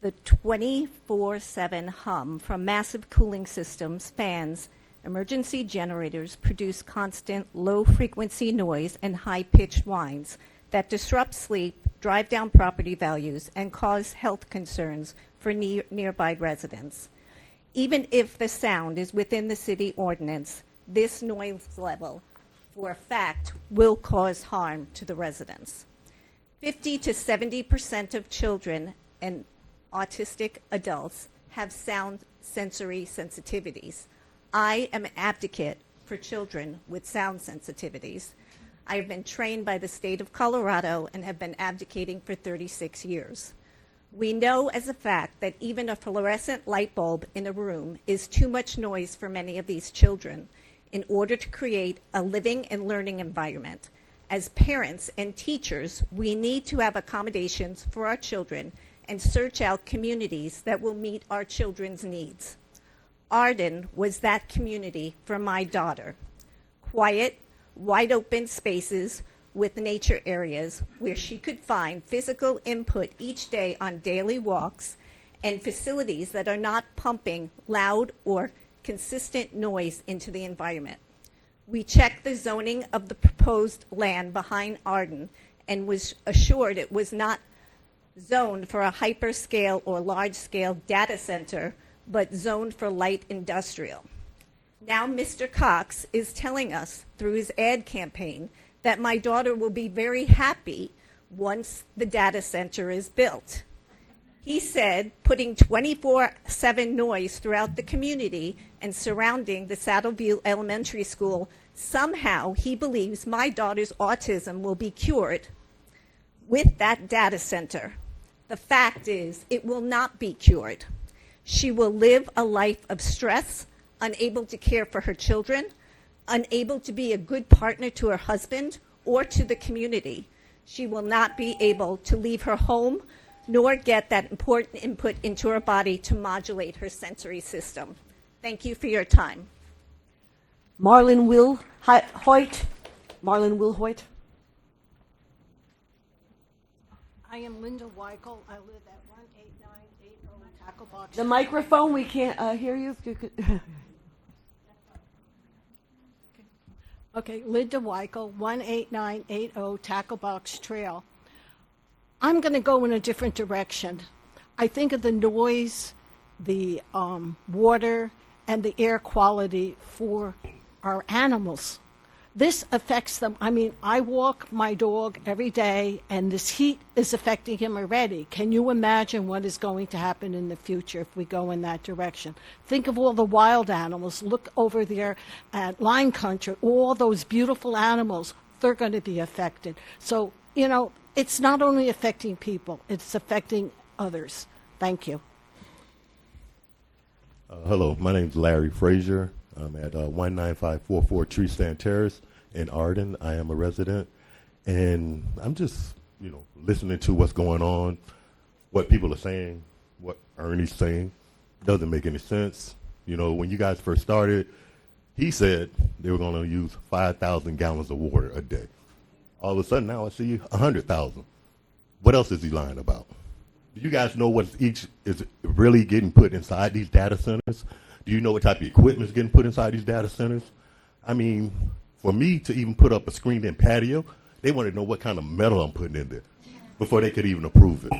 The 24/7 hum from massive cooling systems, fans, emergency generators produce constant low-frequency noise and high-pitched whines that disrupt sleep, drive down property values, and cause health concerns for nearby residents. Even if the sound is within the city ordinance, this noise level, for a fact, will cause harm to the residents. 50 to 70% of children and autistic adults have sound sensory sensitivities. I am an advocate for children with sound sensitivities. I have been trained by the state of Colorado and have been advocating for 36 years. We know as a fact that even a fluorescent light bulb in a room is too much noise for many of these children in order to create a living and learning environment. As parents and teachers, we need to have accommodations for our children and search out communities that will meet our children's needs. Arden was that community for my daughter. Quiet, wide open spaces with nature areas where she could find physical input each day on daily walks and facilities that are not pumping loud or consistent noise into the environment. We checked the zoning of the proposed land behind Arden and was assured it was not zoned for a hyperscale or large-scale data center, but zoned for light industrial. Now Mr. Cox is telling us through his ad campaign that my daughter will be very happy once the data center is built. He said putting 24/7 noise throughout the community and surrounding the Saddleview Elementary School, somehow he believes my daughter's autism will be cured with that data center. The fact is, it will not be cured. She will live a life of stress, unable to care for her children, unable to be a good partner to her husband or to the community. She will not be able to leave her home nor get that important input into her body to modulate her sensory system. Thank you for your time. Marlon Hoyt. Marlon Will Hoyt. I am Linda Weichel. I live at 18980 Tackle Box. The microphone, we can't hear you. If you could. Okay, Linda Weichel, 18980 Tackle Box Trail. I'm going to go in a different direction. I think of the noise, the water, and the air quality for our animals. This affects them. I mean, I walk my dog every day, and this heat is affecting him already. Can you imagine what is going to happen in the future if we go in that direction? Think of all the wild animals. Look over there at Line Country, all those beautiful animals, they're going to be affected. So, you know, it's not only affecting people, it's affecting others. Thank you. Hello, my name is Larry Frazier. I'm at 19544 Tree Stand Terrace in Arden. I am a resident, and I'm just, listening to what's going on, what people are saying, what Ernie's saying. Doesn't make any sense. When you guys first started, he said they were going to use 5,000 gallons of water a day. All of a sudden now I see 100,000. What else is he lying about? Do you guys know what each is really getting put inside these data centers? Do you know what type of equipment is getting put inside these data centers? I mean, for me to even put up a screened-in patio, they want to know what kind of metal I'm putting in there before they could even approve it.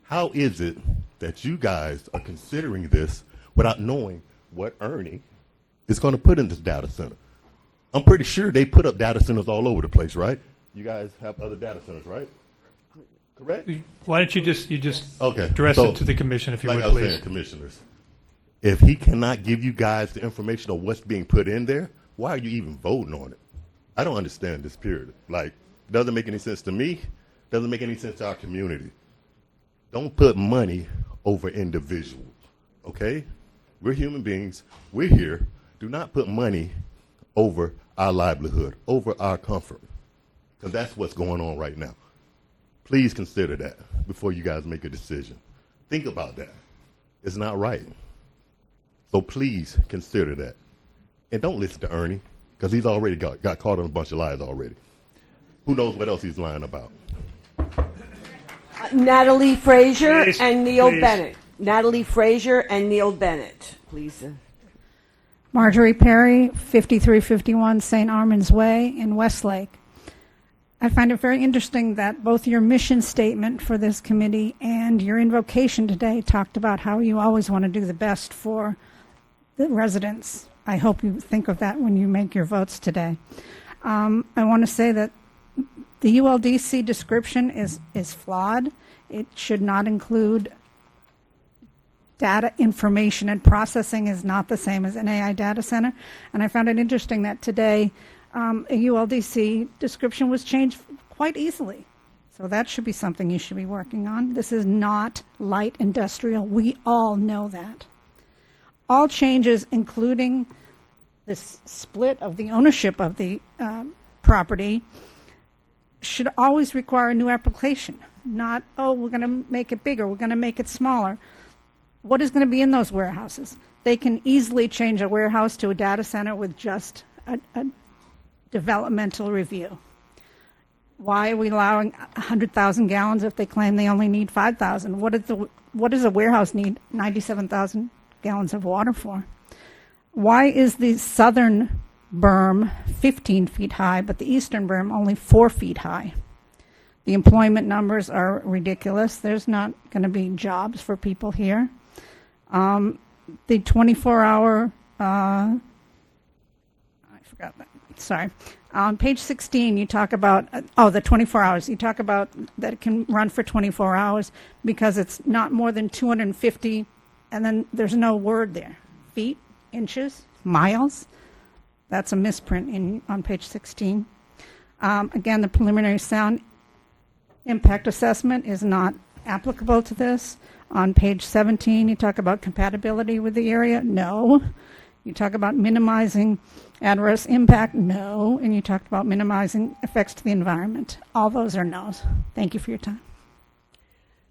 How is it that you guys are considering this without knowing what Ernie is going to put in this data center? I'm pretty sure they put up data centers all over the place, right? You guys have other data centers, right? Correct? Why don't you just okay. address So, it to the commission, if you like would, I was please. saying, commissioners, if he cannot give you guys the information of what's being put in there, why are you even voting on it? I don't understand this, period. Like, doesn't make any sense to me, doesn't make any sense to our community. Don't put money over individuals, okay? We're human beings. We're here. Do not put money over our livelihood, over our comfort, because that's what's going on right now. Please consider that before you guys make a decision. Think about that. It's not right. So please consider that. And don't listen to Ernie, because he's already got caught on a bunch of lies already. Who knows what else he's lying about? Natalie Frazier Please, and Neil please. Bennett. Natalie Frazier and Neil Bennett, please. Marjorie Perry, 5351 St. Armand's Way in Westlake. I find it very interesting that both your mission statement for this committee and your invocation today talked about how you always want to do the best for the residents. I hope you think of that when you make your votes today. I want to say that The ULDC description is flawed. It should not include data information, and processing is not the same as an AI data center. And I found it interesting that today a ULDC description was changed quite easily. So that should be something you should be working on. This is not light industrial. We all know that. All changes, including this split of the ownership of the property, should always require a new application. Not, oh, we're going to make it bigger, we're going to make it smaller. What is going to be in those warehouses? They can easily change a warehouse to a data center with just a developmental review. Why are we allowing 100,000 gallons if they claim they only need 5,000? What does a warehouse need 97,000 gallons of water for? Why is the southern berm 15 feet high, but the eastern berm only 4 feet high? The employment numbers are ridiculous. There's not going to be jobs for people here. The 24-hour, I forgot that. Sorry. On page 16, you talk about, the 24 hours. You talk about that it can run for 24 hours because it's not more than 250, and then there's no word there. Feet, inches, miles. That's a misprint on page 16. Again, the preliminary sound impact assessment is not applicable to this. On page 17, you talk about compatibility with the area. No. You talk about minimizing adverse impact. No. And you talked about minimizing effects to the environment. All those are no's. Thank you for your time.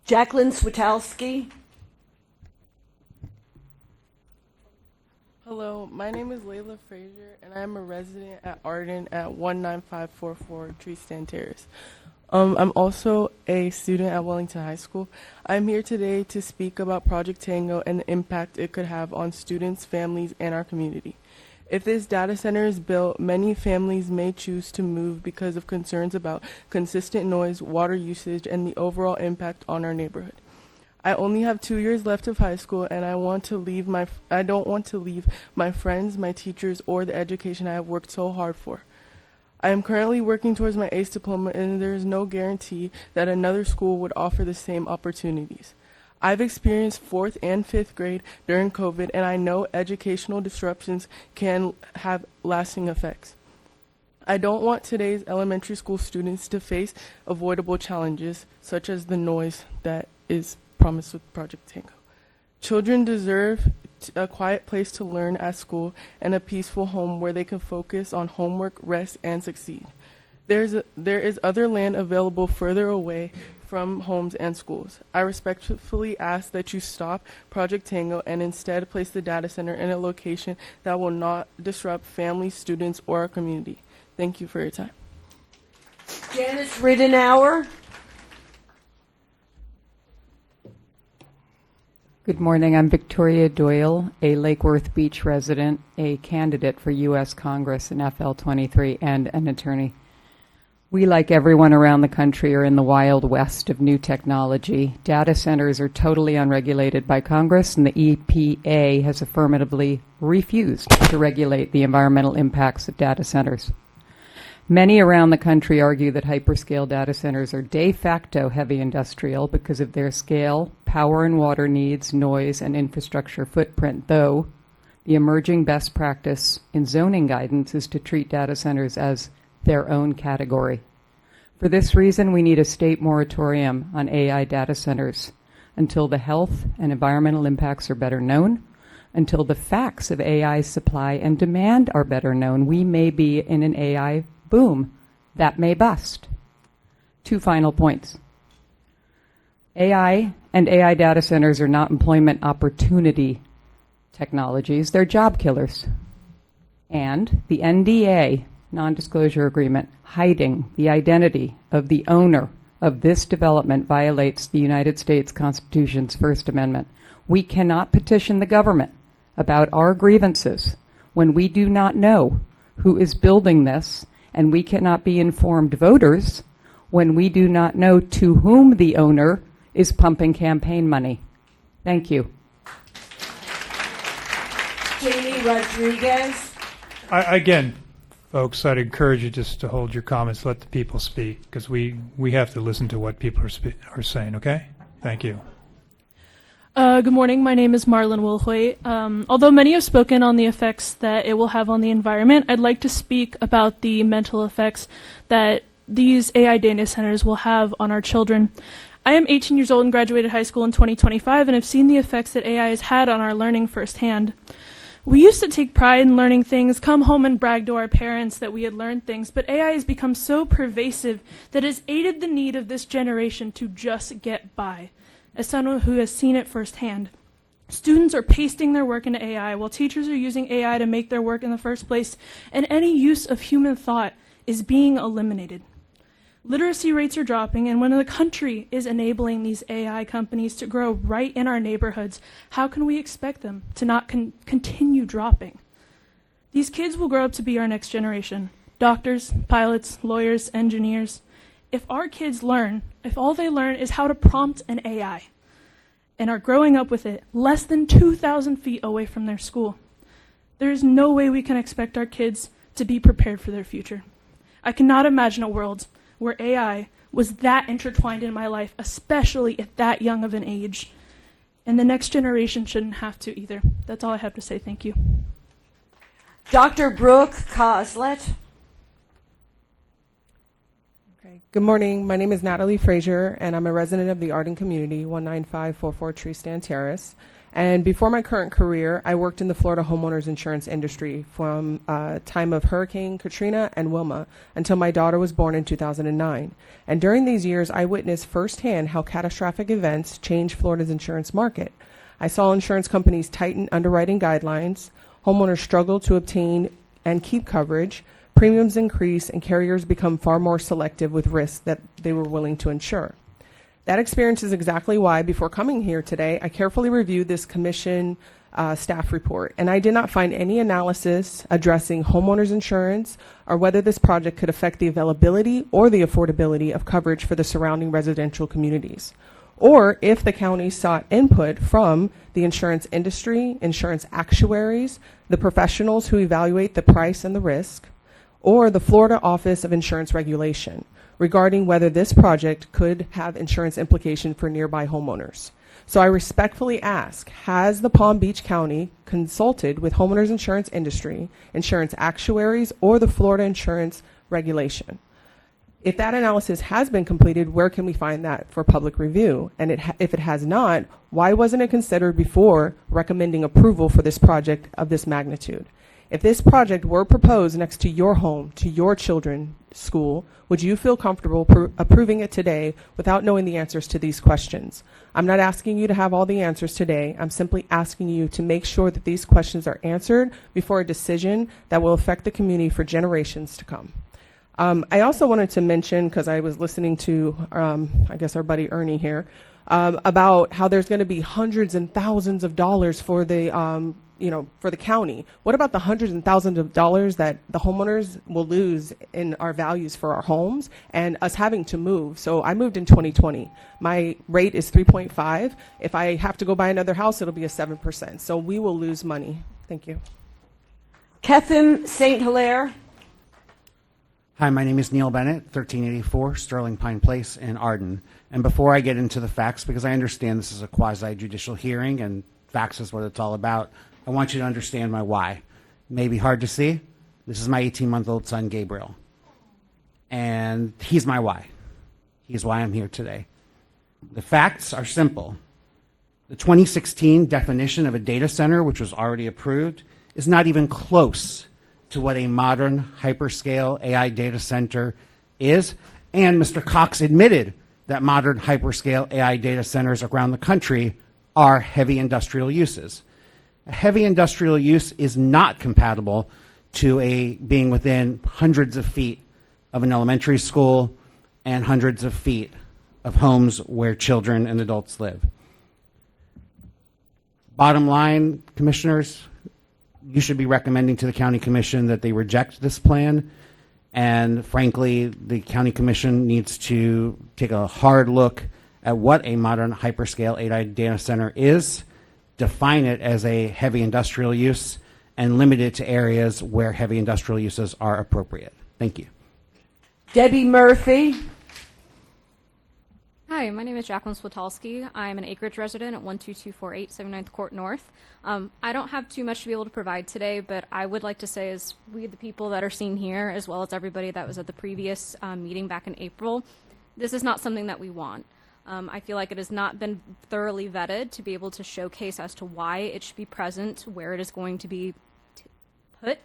Jacqueline Switalski. Hello, my name is Layla Frazier, and I am a resident at Arden at 19544 Tree Stand Terrace. I'm also a student at Wellington High School. I'm here today to speak about Project Tango and the impact it could have on students, families, and our community. If this data center is built, many families may choose to move because of concerns about consistent noise, water usage, and the overall impact on our neighborhood. I only have 2 years left of high school, and I don't want to leave my friends, my teachers, or the education I have worked so hard for. I am currently working towards my ACE diploma, and there is no guarantee that another school would offer the same opportunities. I've experienced 4th and 5th grade during COVID, and I know educational disruptions can have lasting effects. I don't want today's elementary school students to face avoidable challenges, such as the noise that is promised with Project Tango. Children deserve a quiet place to learn at school and a peaceful home where they can focus on homework, rest, and succeed. There is other land available further away from homes and schools. I respectfully ask that you stop Project Tango and instead place the data center in a location that will not disrupt families, students, or our community. Thank you for your time. Janice Ridenour. Good morning. I'm Victoria Doyle, a Lake Worth Beach resident, a candidate for U.S. Congress in FL23, and an attorney. We, like everyone around the country, are in the wild west of new technology. Data centers are totally unregulated by Congress, and the EPA has affirmatively refused to regulate the environmental impacts of data centers. Many around the country argue that hyperscale data centers are de facto heavy industrial because of their scale, power and water needs, noise, and infrastructure footprint, though the emerging best practice in zoning guidance is to treat data centers as their own category. For this reason, we need a state moratorium on AI data centers until the health and environmental impacts are better known, until the facts of AI supply and demand are better known. We may be in an AI boom that may bust. 2 final points. AI and AI data centers are not employment opportunity technologies, they're job killers. And the NDA, non-disclosure agreement, hiding the identity of the owner of this development violates the United States Constitution's First Amendment. We cannot petition the government about our grievances when we do not know who is building this, and we cannot be informed voters when we do not know to whom the owner is pumping campaign money. Thank you. Jamie Rodriguez. Again, Folks, I'd encourage you just to hold your comments, let the people speak, because we have to listen to what people are saying, okay? Thank you. Good morning. My name is Marlon Wilhoit. Although many have spoken on the effects that it will have on the environment, I'd like to speak about the mental effects that these AI data centers will have on our children. I am 18 years old and graduated high school in 2025 and have seen the effects that AI has had on our learning firsthand. We used to take pride in learning things, come home and brag to our parents that we had learned things, but AI has become so pervasive that it has aided the need of this generation to just get by. As someone who has seen it firsthand, students are pasting their work into AI while teachers are using AI to make their work in the first place, and any use of human thought is being eliminated. Literacy rates are dropping, and when the country is enabling these AI companies to grow right in our neighborhoods, how can we expect them to not continue dropping? These kids will grow up to be our next generation. Doctors, pilots, lawyers, engineers. If our kids learn, if all they learn is how to prompt an AI and are growing up with it less than 2,000 feet away from their school, there is no way we can expect our kids to be prepared for their future. I cannot imagine a world where AI was that intertwined in my life, especially at that young of an age. And the next generation shouldn't have to either. That's all I have to say. Thank you. Dr. Brooke Coslet. Good morning. My name is Natalie Frazier, and I'm a resident of the Arden community, 19544 Tree Stand Terrace. And before my current career, I worked in the Florida homeowners insurance industry from time of Hurricane Katrina and Wilma until my daughter was born in 2009. And during these years, I witnessed firsthand how catastrophic events changed Florida's insurance market. I saw insurance companies tighten underwriting guidelines, homeowners struggle to obtain and keep coverage, premiums increase, and carriers become far more selective with risks that they were willing to insure. That experience is exactly why, before coming here today, I carefully reviewed this commission staff report, and I did not find any analysis addressing homeowners insurance or whether this project could affect the availability or the affordability of coverage for the surrounding residential communities, or if the county sought input from the insurance industry, insurance actuaries, the professionals who evaluate the price and the risk, or the Florida Office of Insurance Regulation, regarding whether this project could have insurance implication for nearby homeowners. So I respectfully ask, has the Palm Beach County consulted with homeowners insurance industry, insurance actuaries, or the Florida Insurance Regulation? If that analysis has been completed, where can we find that for public review? And if it has not, why wasn't it considered before recommending approval for this project of this magnitude? If this project were proposed next to your home, to your children's school, would you feel comfortable approving it today without knowing the answers to these questions? I'm not asking you to have all the answers today. I'm simply asking you to make sure that these questions are answered before a decision that will affect the community for generations to come. I also wanted to mention, because I was listening to, I guess our buddy Ernie here, about how there's going to be hundreds and thousands of dollars for the for the county. What about the hundreds and thousands of dollars that the homeowners will lose in our values for our homes and us having to move? So I moved in 2020. My rate is 3.5. If I have to go buy another house, it'll be a 7%. So we will lose money. Thank you. Ketham St. Hilaire. Hi, my name is Neil Bennett, 1384 Sterling Pine Place in Arden. And before I get into the facts, because I understand this is a quasi-judicial hearing and facts is what it's all about, I want you to understand my why. It may be hard to see. This is my 18-month-old son, Gabriel. And he's my why. He's why I'm here today. The facts are simple. The 2016 definition of a data center, which was already approved, is not even close to what a modern hyperscale AI data center is. And Mr. Cox admitted that modern hyperscale AI data centers around the country are heavy industrial uses. A heavy industrial use is not compatible to being within hundreds of feet of an elementary school and hundreds of feet of homes where children and adults live. Bottom line, commissioners, you should be recommending to the county commission that they reject this plan. And frankly, the county commission needs to take a hard look at what a modern hyperscale AI data center is, define it as a heavy industrial use, and limited to areas where heavy industrial uses are appropriate. Thank you. Debbie Murphy. Hi, my name is Jacqueline Switalski. I'm an Acreage resident at 12248 79th Court North. I don't have too much to be able to provide today, but I would like to say, as we, the people that are seen here, as well as everybody that was at the previous meeting back in April, this is not something that we want. I feel like it has not been thoroughly vetted to be able to showcase as to why it should be present, where it is going to be put,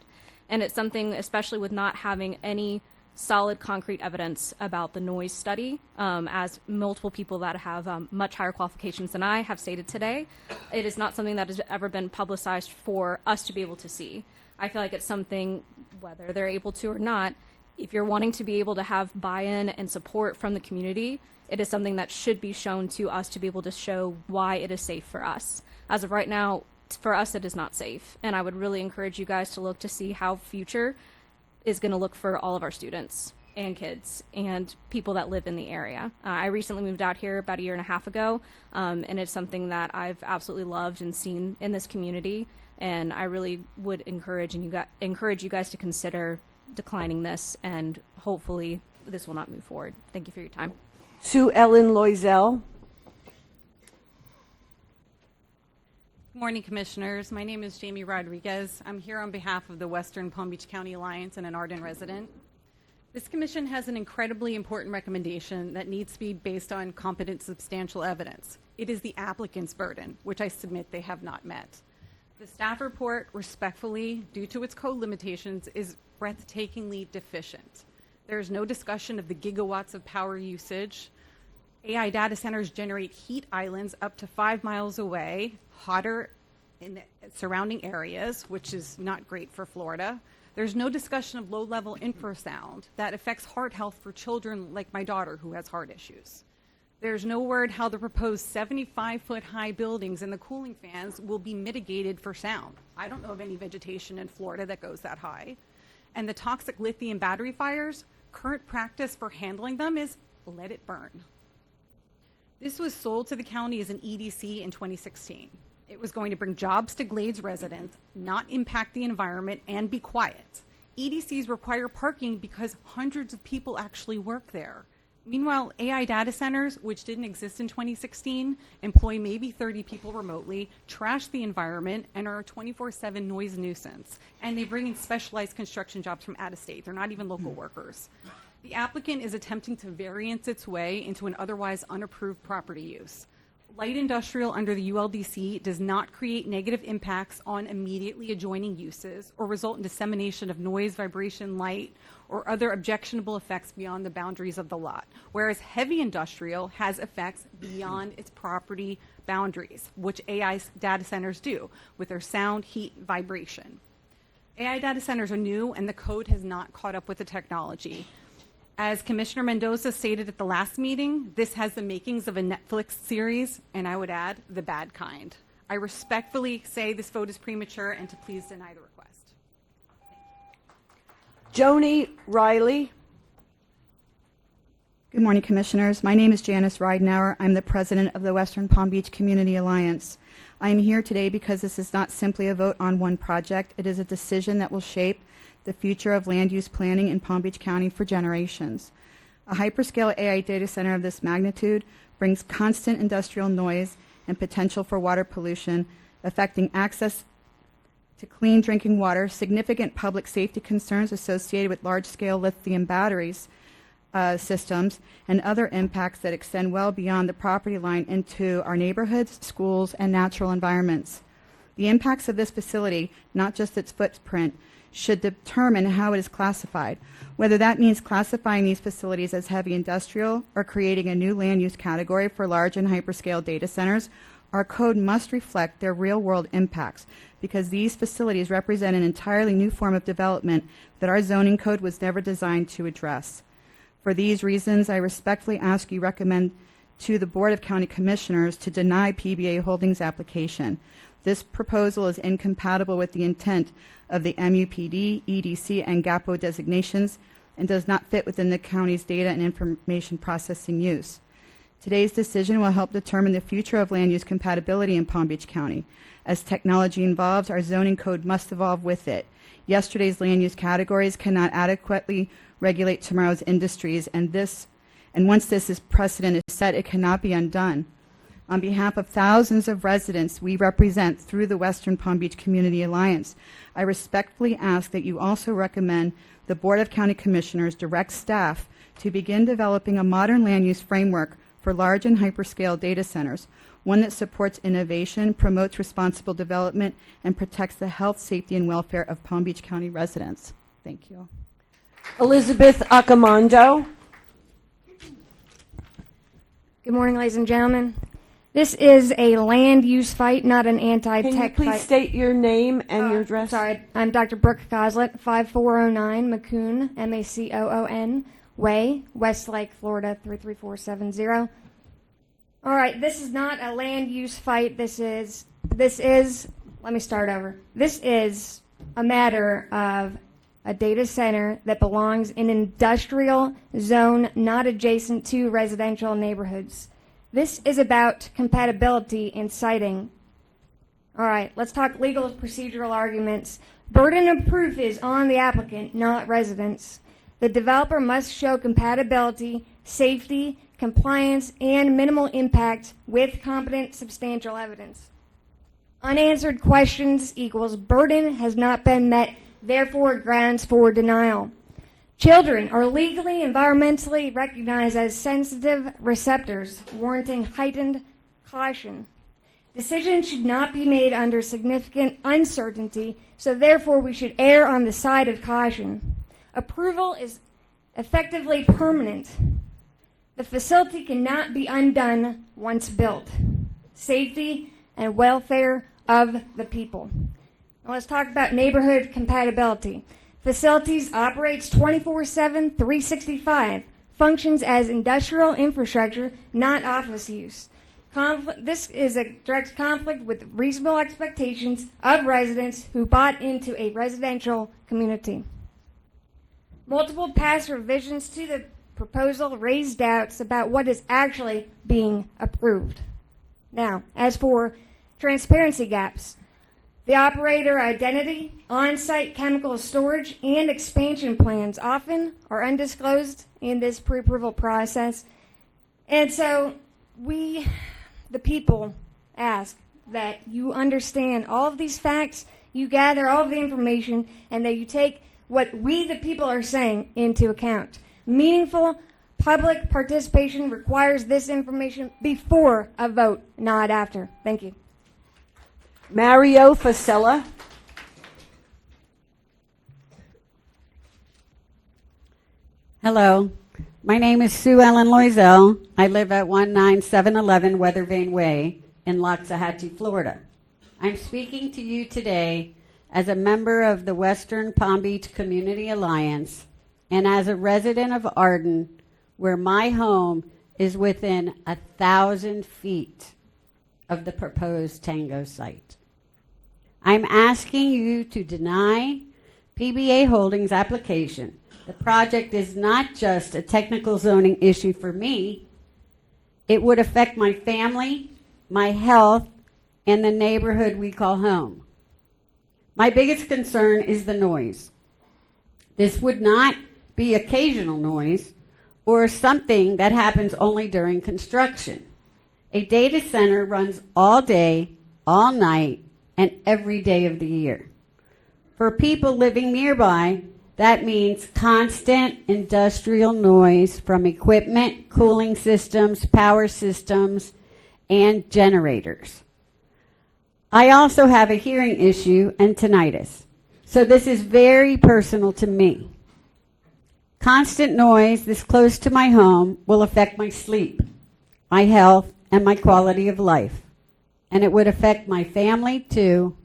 and it's something, especially with not having any solid concrete evidence about the noise study, as multiple people that have much higher qualifications than I have stated today. It is not something that has ever been publicized for us to be able to see. I feel like it's something, whether they're able to or not, if you're wanting to be able to have buy-in and support from the community, it is something that should be shown to us to be able to show why it is safe for us. As of right now, for us, it is not safe. And I would really encourage you guys to look to see how future is going to look for all of our students and kids and people that live in the area. I recently moved out here about 1.5 years ago, and it's something that I've absolutely loved and seen in this community. And I really would encourage you guys to consider declining this, and hopefully this will not move forward. Thank you for your time. Sue Ellen Loisel. Good morning, Commissioners. My name is Jamie Rodriguez. I'm here on behalf of the Western Palm Beach County Alliance and an Arden resident. This commission has an incredibly important recommendation that needs to be based on competent, substantial evidence. It is the applicant's burden, which I submit they have not met. The staff report, respectfully, due to its code limitations, is breathtakingly deficient. There is no discussion of the gigawatts of power usage. AI data centers generate heat islands up to 5 miles away, hotter in the surrounding areas, which is not great for Florida. There's no discussion of low-level infrasound that affects heart health for children like my daughter who has heart issues. There's no word how the proposed 75-foot-high buildings and the cooling fans will be mitigated for sound. I don't know of any vegetation in Florida that goes that high. And the toxic lithium battery fires, current practice for handling them is let it burn. This was sold to the county as an EDC in 2016. It was going to bring jobs to Glades residents, not impact the environment, and be quiet. EDCs require parking because hundreds of people actually work there. Meanwhile, AI data centers, which didn't exist in 2016, employ maybe 30 people remotely, trash the environment, and are a 24/7 noise nuisance. And they bring in specialized construction jobs from out of state. They're not even local workers. The applicant is attempting to variance its way into an otherwise unapproved property use. Light industrial under the ULDC does not create negative impacts on immediately adjoining uses or result in dissemination of noise, vibration, light, or other objectionable effects beyond the boundaries of the lot, whereas heavy industrial has effects beyond its property boundaries, which AI data centers do with their sound, heat, vibration. AI data centers are new, and the code has not caught up with the technology. As Commissioner Mendoza stated at the last meeting, this has the makings of a Netflix series, and I would add, the bad kind. I respectfully say this vote is premature and to please deny the request. Joni Riley. Good morning, Commissioners. My name is Janice Ridenauer. I'm the president of the Western Palm Beach Community Alliance. I am here today because this is not simply a vote on one project. It is a decision that will shape the future of land use planning in Palm Beach County for generations. A hyperscale AI data center of this magnitude brings constant industrial noise and potential for water pollution, affecting access to clean drinking water, significant public safety concerns associated with large-scale lithium batteries systems, and other impacts that extend well beyond the property line into our neighborhoods, schools, and natural environments. The impacts of this facility, not just its footprint, should determine how it is classified, whether that means classifying these facilities as heavy industrial or creating a new land use category for large and hyperscale data centers. Our code must reflect their real-world impacts because these facilities represent an entirely new form of development that our zoning code was never designed to address. For these reasons, I respectfully ask you recommend to the Board of County Commissioners to deny PBA Holdings' application. This proposal is incompatible with the intent of the MUPD, EDC, and GAPO designations and does not fit within the county's data and information processing use. Today's decision will help determine the future of land use compatibility in Palm Beach County. As technology evolves, our zoning code must evolve with it. Yesterday's land use categories cannot adequately regulate tomorrow's industries, and once this is precedent is set, it cannot be undone. On behalf of thousands of residents we represent through the Western Palm Beach Community Alliance, I respectfully ask that you also recommend the Board of County Commissioners direct staff to begin developing a modern land use framework for large and hyperscale data centers, one that supports innovation, promotes responsible development, and protects the health, safety, and welfare of Palm Beach County residents. Thank you. Elizabeth Accomando. Good morning, ladies and gentlemen. This is a land use fight, not an anti-tech fight. Can you please state your name and your address? Sorry, I'm Dr. Brooke Coslett, 5409 Macoon, Macoon Way, Westlake, Florida, 33470. All right, this is not a land use fight. This is, let me start over. This is a matter of a data center that belongs in an industrial zone not adjacent to residential neighborhoods. This is about compatibility and siting. All right, let's talk legal procedural arguments. Burden of proof is on the applicant, not residents. The developer must show compatibility, safety, compliance, and minimal impact with competent substantial evidence. Unanswered questions equals burden has not been met, therefore grounds for denial. Children are legally, environmentally recognized as sensitive receptors, warranting heightened caution. Decisions should not be made under significant uncertainty, so therefore we should err on the side of caution. Approval is effectively permanent. The facility cannot be undone once built. Safety and welfare of the people. Now let's talk about neighborhood compatibility. Facilities operates 24/7, 365, functions as industrial infrastructure, not office use. This is a direct conflict with reasonable expectations of residents who bought into a residential community. Multiple past revisions to the proposal raise doubts about what is actually being approved. Now, as for transparency gaps, the operator identity, on-site chemical storage, and expansion plans often are undisclosed in this pre-approval process. And so we, the people, ask that you understand all of these facts, you gather all of the information, and that you take what we, the people, are saying into account. Meaningful public participation requires this information before a vote, not after. Thank you. Mario Fasella. Hello, my name is Sue Ellen Loisel. I live at 19711 Weathervane Way in Loxahatchee, Florida. I'm speaking to you today as a member of the Western Palm Beach Community Alliance and as a resident of Arden, where my home is within 1,000 feet of the proposed Tango site. I'm asking you to deny PBA Holdings' application. The project is not just a technical zoning issue for me. It would affect my family, my health, and the neighborhood we call home. My biggest concern is the noise. This would not be occasional noise or something that happens only during construction. A data center runs all day, all night, and every day of the year. For people living nearby, that means constant industrial noise from equipment, cooling systems, power systems, and generators. I also have a hearing issue and tinnitus, so this is very personal to me. Constant noise this close to my home will affect my sleep, my health, and my quality of life. And it would affect my family too,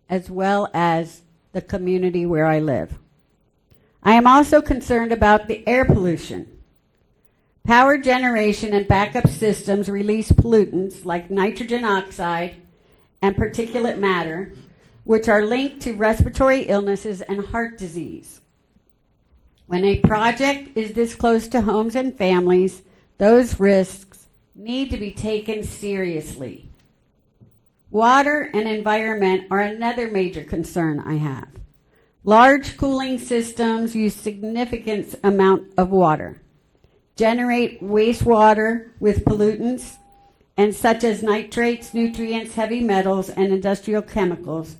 as well as the community where I live. I am also concerned about the air pollution. Power generation and backup systems release pollutants like nitrogen oxide and particulate matter, which are linked to respiratory illnesses and heart disease. When a project is this close to homes and families, those risks need to be taken seriously. Water and environment are another major concern I have. Large cooling systems use significant amount of water, generate wastewater with pollutants, and such as nitrates, nutrients, heavy metals, and industrial chemicals.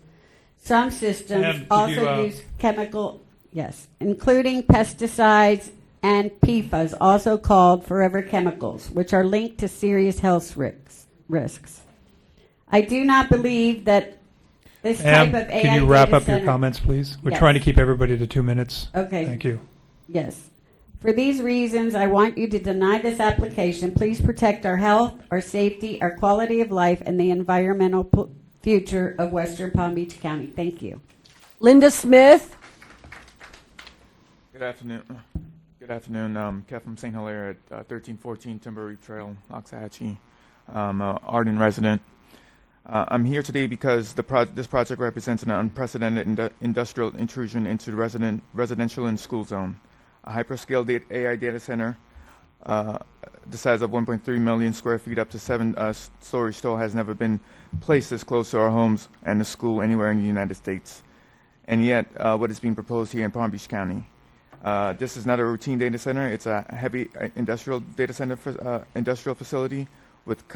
Some systems Ma'am, could also you, use including pesticides and PFAS, also called forever chemicals, which are linked to serious health risks. I do not believe that this type Ma'am, of AI can you wrap data up your center- comments, please? We're Yes. trying to keep everybody to 2 minutes. Okay. Thank you. Yes. For these reasons, I want you to deny this application. Please protect our health, our safety, our quality of life, and the environmental future of Western Palm Beach County. Thank you. Linda Smith. Good afternoon. Good afternoon. Kev from St. Hilaire at 1314 Timber Reef Trail, Loxahatchee. I'm an Arden resident. I'm here today because this project represents an unprecedented industrial intrusion into the residential and school zone. A hyperscale AI data center, the size of 1.3 million square feet, up to 7 storage tall, has never been placed this close to our homes and the school anywhere in the United States. And yet, what is being proposed here in Palm Beach County? This is not a routine data center. It's a heavy industrial data center, industrial facility with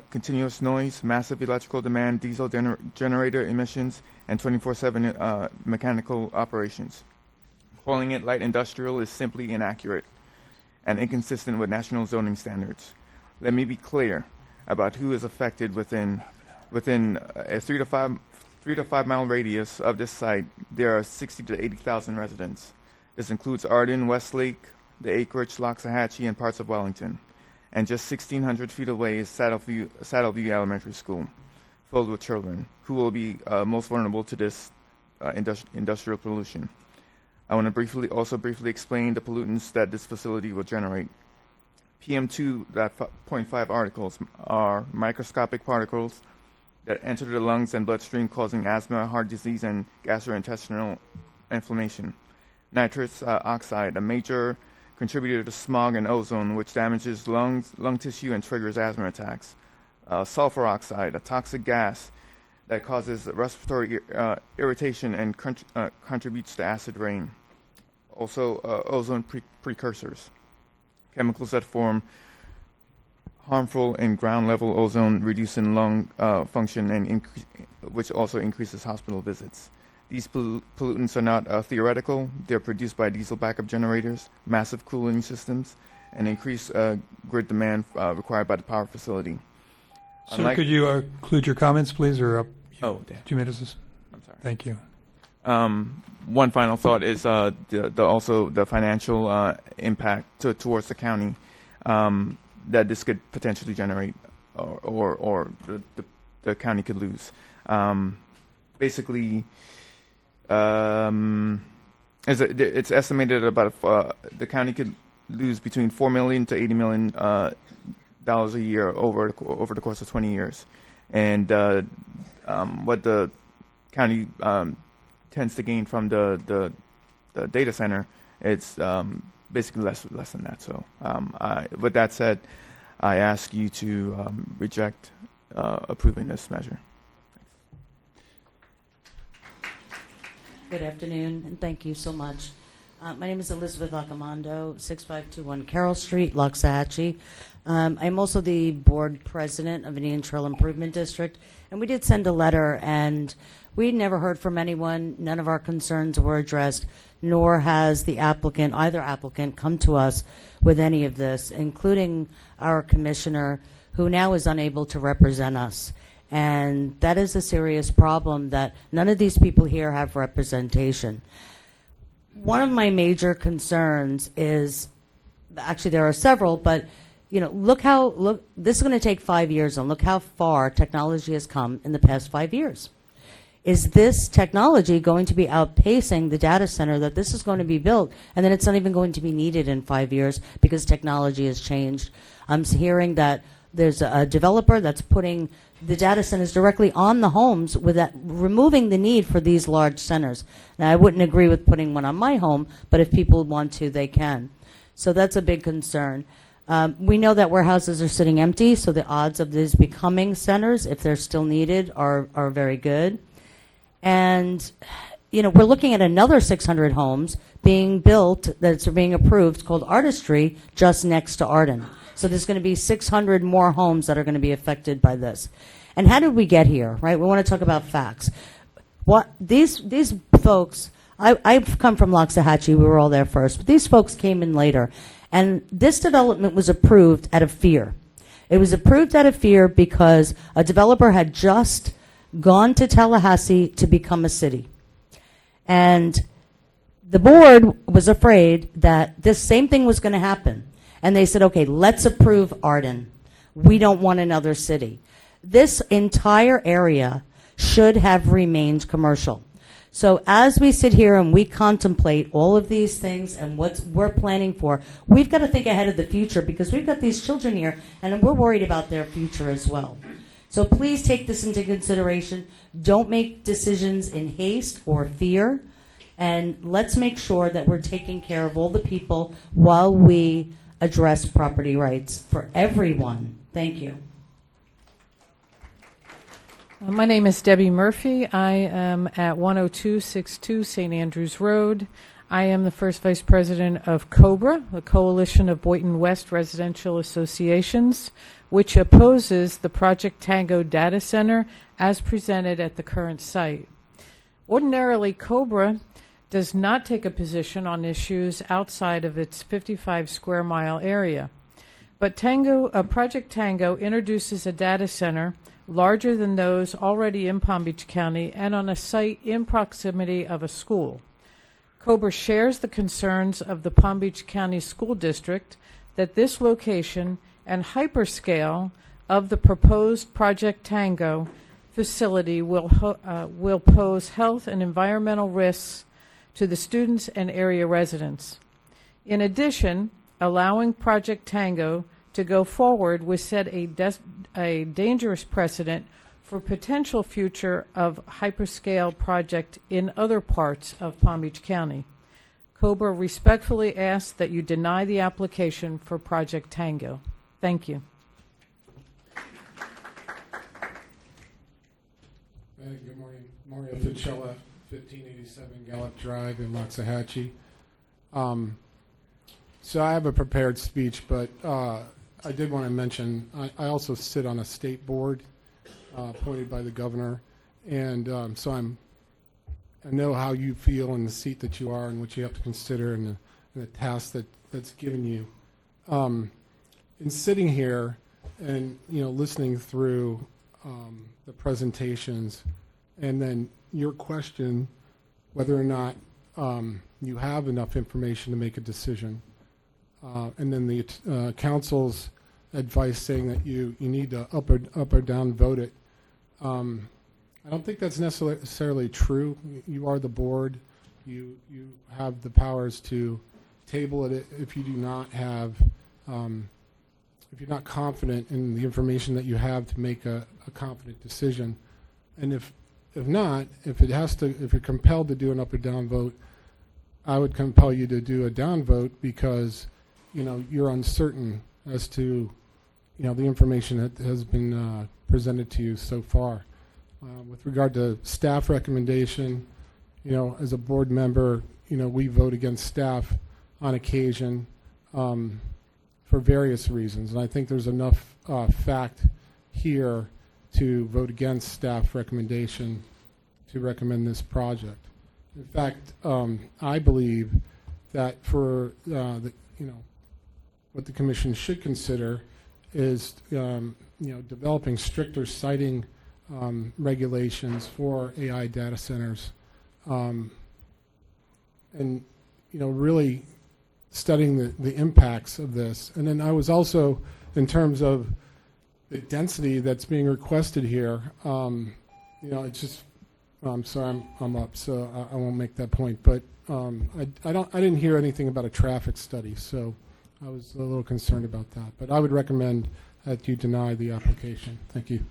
continuous noise, massive electrical demand, diesel generator emissions, and 24/7 mechanical operations. Calling it light industrial is simply inaccurate and inconsistent with national zoning standards. Let me be clear about who is affected within a 3 to 5 mile radius of this site. There are 60 to 80,000 residents. This includes Arden, Westlake, the Acreage, Loxahatchee, and parts of Wellington. And just 1,600 feet away is Saddleview Elementary School, filled with children who will be most vulnerable to this industrial pollution. I want to briefly explain the pollutants that this facility will generate. PM2.5 articles are microscopic particles that enter the lungs and bloodstream, causing asthma, heart disease, and gastrointestinal inflammation. Nitrous oxide, a major contributor to smog and ozone, which damages lung tissue and triggers asthma attacks. Sulfur oxide, a toxic gas that causes respiratory irritation and contributes to acid rain. Also, ozone precursors, chemicals that form harmful and ground-level ozone, reducing lung function, and which also increases hospital visits. These pollutants are not theoretical. They're produced by diesel backup generators, massive cooling systems, and increased grid demand required by the power facility. Sir, could you include your comments, please, or 2 minutes? I'm sorry. Thank you. One final thought is also the financial impact towards the county that this could potentially generate, or the county could lose. Basically, it's estimated about the county could lose between $4 million to $80 million dollars a year over the course of 20 years, and what the county tends to gain from the data center, it's basically less than that. So, with that said, I ask you to reject approving this measure. Good afternoon, and thank you so much. My name is Elizabeth Acamando, 6521 Carroll Street, Loxahatchee. I'm also the board president of Indian Trail Improvement District, and we did send a letter, and we never heard from anyone. None of our concerns were addressed, nor has either applicant come to us with any of this, including our commissioner, who now is unable to represent us. And that is a serious problem, that none of these people here have representation. One of my major concerns is, actually there are several, but look, this is going to take 5 years, and look how far technology has come in the past 5 years. Is this technology going to be outpacing the data center that this is going to be built, and then it's not even going to be needed in 5 years because technology has changed? I'm hearing that there's a developer that's putting the data centers directly on the homes, with that, removing the need for these large centers. Now, I wouldn't agree with putting one on my home, but if people want to, they can. So that's a big concern. We know that warehouses are sitting empty, so the odds of these becoming centers, if they're still needed, are very good. And, we're looking at another 600 homes being built that's being approved called Artistry just next to Arden. So there's going to be 600 more homes that are going to be affected by this. And how did we get here, right? We want to talk about facts. What these folks, I've come from Loxahatchee, we were all there first, but these folks came in later. And this development was approved out of fear. It was approved out of fear because a developer had just gone to Tallahassee to become a city. And the board was afraid that this same thing was going to happen. And they said, okay, let's approve Arden. We don't want another city. This entire area should have remained commercial. So as we sit here and we contemplate all of these things and what we're planning for, we've got to think ahead of the future because we've got these children here and we're worried about their future as well. So please take this into consideration. Don't make decisions in haste or fear. And let's make sure that we're taking care of all the people while we address property rights for everyone. Thank you. My name is Debbie Murphy. I am at 10262 St. Andrews Road. I am the first vice president of COBRA, the Coalition of Boynton West Residential Associations, which opposes the Project Tango data center as presented at the current site. Ordinarily, COBRA does not take a position on issues outside of its 55 square mile area. But Project Tango introduces a data center larger than those already in Palm Beach County and on a site in proximity of a school. COBRA shares the concerns of the Palm Beach County School District that this location and hyperscale of the proposed Project Tango facility will pose health and environmental risks to the students and area residents. In addition, allowing Project Tango to go forward would set a dangerous precedent for potential future of hyperscale project in other parts of Palm Beach County. COBRA respectfully asks that you deny the application for Project Tango. Thank you. Good morning. Mario Ficella, 1587 Gallup Drive in Loxahatchee. So I have a prepared speech, but I did want to mention I also sit on a state board appointed by the governor, and so I know how you feel in the seat that you are and what you have to consider and the task that's given you. In sitting here and listening through the presentations, and then your question whether or not you have enough information to make a decision, and then the council's advice saying that you need to up or down vote it. I don't think that's necessarily true. You are the board. You have the powers to table it if you do not have, if you're not confident in the information that you have to make a confident decision. And if not, if you're compelled to do an up or down vote, I would compel you to do a down vote because you're uncertain as to the information that has been presented to you so far. With regard to staff recommendation, as a board member, we vote against staff on occasion for various reasons, and I think there's enough fact here to vote against staff recommendation to recommend this project. In fact, I believe that for what the commission should consider is developing stricter siting regulations for AI data centers, and really studying the impacts of this. And then I was also, in terms of the density that's being requested here, it's just, I'm sorry, I'm up, so I won't make that point. But I didn't hear anything about a traffic study, so I was a little concerned about that. But I would recommend that you deny the application. Thank you.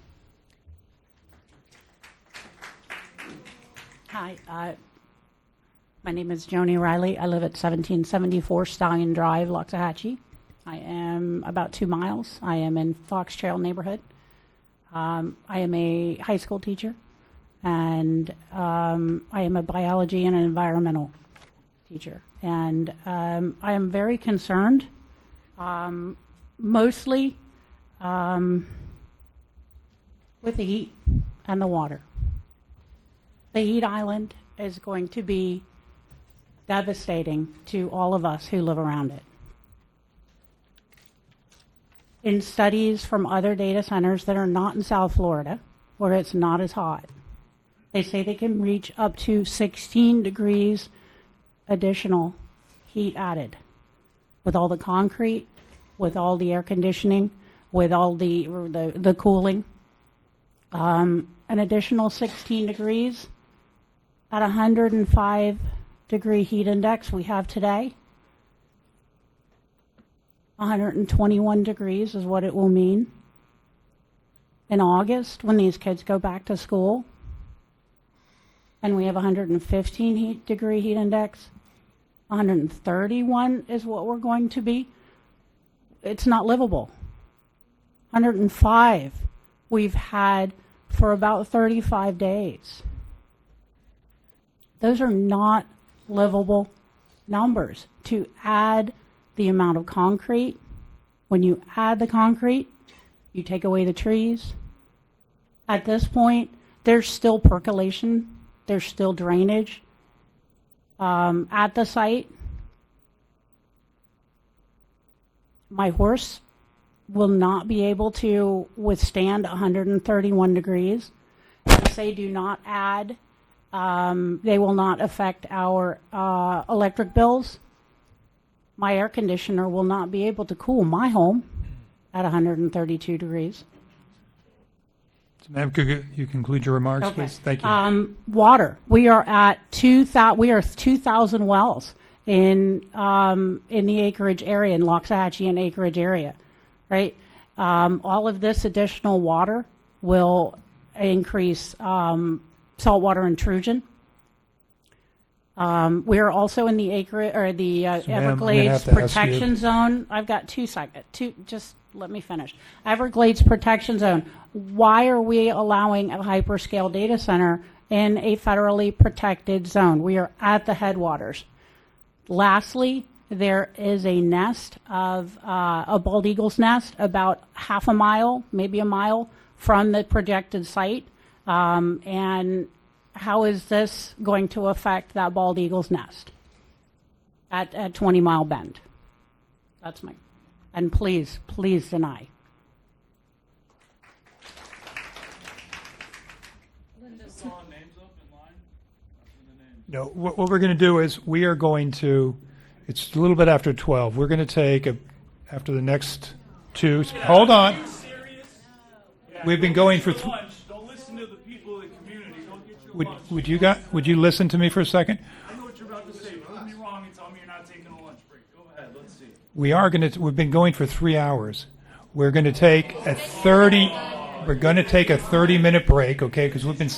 Hi, my name is Joni Riley. I live at 1774 Stallion Drive, Loxahatchee. I am about 2 miles. I am in Fox Trail neighborhood. I am a high school teacher, and I am a biology and an environmental teacher. And I am very concerned, mostly with the heat and the water. The heat island is going to be devastating to all of us who live around it. In studies from other data centers that are not in South Florida, where it's not as hot, they say they can reach up to 16 degrees additional heat added with all the concrete, with all the air conditioning, with all the cooling. An additional 16 degrees at 105 degree heat index we have today. 121 degrees is what it will mean in August when these kids go back to school. And we have 115 degree heat index. 131 is what we're going to be. It's not livable. 105 we've had for about 35 days. Those are not livable numbers. To add the amount of concrete, when you add the concrete, you take away the trees. At this point, there's still percolation, there's still drainage at the site. My horse will not be able to withstand 131 degrees. If they do not add, they will not affect our electric bills. My air conditioner will not be able to cool my home at 132 degrees. So, ma'am, could you conclude your remarks, Okay. please? Thank you. Water. We are at 2,000 wells in the acreage area, in Loxahatchee and acreage area, right? All of this additional water will increase saltwater intrusion. We are also in the Everglades protection zone. I've got 2 seconds. Just let me finish. Everglades protection zone. Why are we allowing a hyperscale data center in a federally protected zone? We are at the headwaters. Lastly, there is a nest of a bald eagle's nest about half a mile, maybe a mile from the projected site. And how is this going to affect that bald eagle's nest at 20 Mile Bend? That's my, and please deny. No, what we're going to do is we are going to, it's a little bit after 12. We're going to take, after the next 2, hold on. We've been going for, Don't listen to the people in the community. Don't get your would you listen to me for a second? I know what you're about to say. Prove me wrong and tell me you're not taking a lunch break. Go ahead. Let's see. We've been going for 3 hours. We're going to take a 30-minute break, okay? Because we've been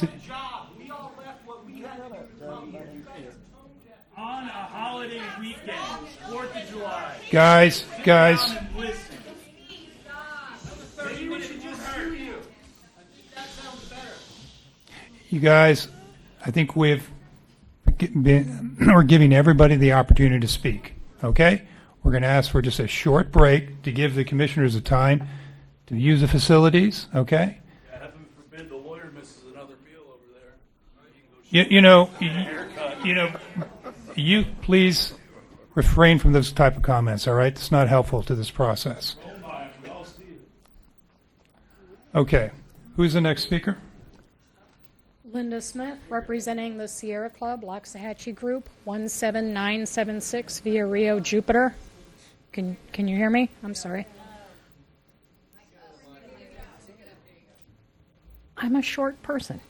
On a holiday weekend, 4th of July. Guys. Listen. Maybe we should just sue you. That sounds better. You guys, I think we're giving everybody the opportunity to speak, okay? We're going to ask for just a short break to give the commissioners a time to use the facilities, okay? Yeah, heaven forbid the lawyer misses another meal over there. You please refrain from those type of comments, all right? It's not helpful to this process. Oh my, we all see it. Okay, who's the next speaker? Linda Smith, representing the Sierra Club, Loxahatchee Group, 17976 via Rio Jupiter. Can you hear me? I'm sorry. I'm a short person.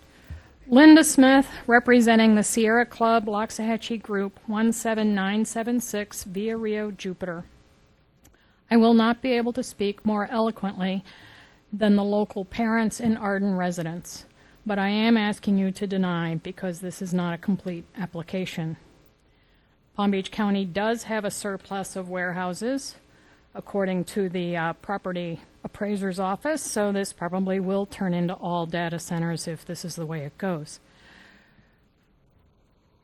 Linda Smith, representing the Sierra Club, Loxahatchee Group, 17976 via Rio Jupiter. I will not be able to speak more eloquently than the local parents and Arden residents, but I am asking you to deny because this is not a complete application. Palm Beach County does have a surplus of warehouses. according to the property appraiser's office, so this probably will turn into all data centers if this is the way it goes.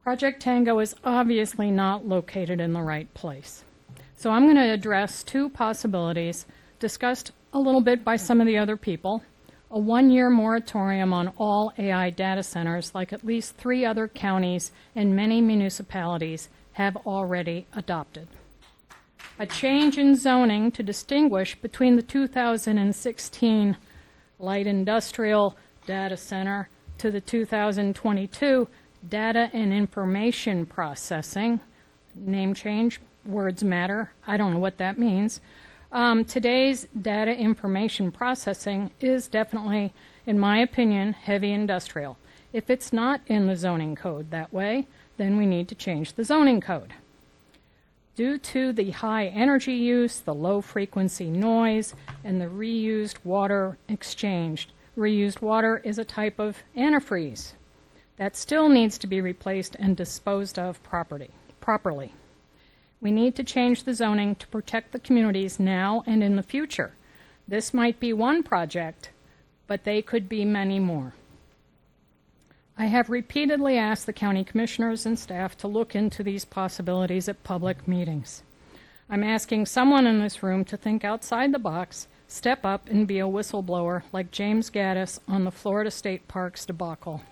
Project Tango is obviously not located in the right place. So I'm going to address two possibilities discussed a little bit by some of the other people. A one-year moratorium on all AI data centers, like at least 3 other counties and many municipalities have already adopted. A change in zoning to distinguish between the 2016 light industrial data center to the 2022 data and information processing. Name change, words matter. I don't know what that means. Today's data information processing is definitely, in my opinion, heavy industrial. If it's not in the zoning code that way, then we need to change the zoning code. Due to the high energy use, the low frequency noise, and the reused water exchanged, reused water is a type of antifreeze that still needs to be replaced and disposed of properly. We need to change the zoning to protect the communities now and in the future. This might be one project, but they could be many more. I have repeatedly asked the county commissioners and staff to look into these possibilities at public meetings. I'm asking someone in this room to think outside the box, step up and be a whistleblower like James Gaddis on the Florida State Parks debacle.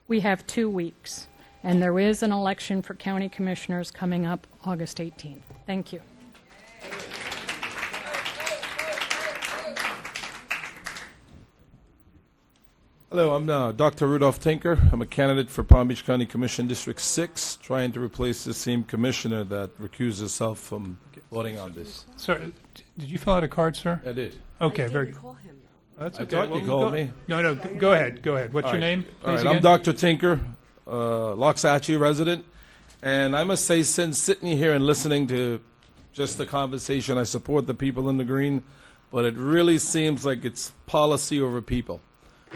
We have 2 weeks, and there is an election for county commissioners coming up August 18th. Thank you. Hello, I'm Dr. Rudolph Tinker. I'm a candidate for Palm Beach County Commission District 6, trying to replace the same commissioner that recused herself from voting on this. Sir, did you fill out a card, sir? I did. Okay, very good. That's I okay. thought you called me. No, go ahead. What's your name? All right, please, I'm again? Dr. Tinker, Loxahatchee resident, and I must say, since sitting here and listening to just the conversation, I support the people in the green, but it really seems like it's policy over people.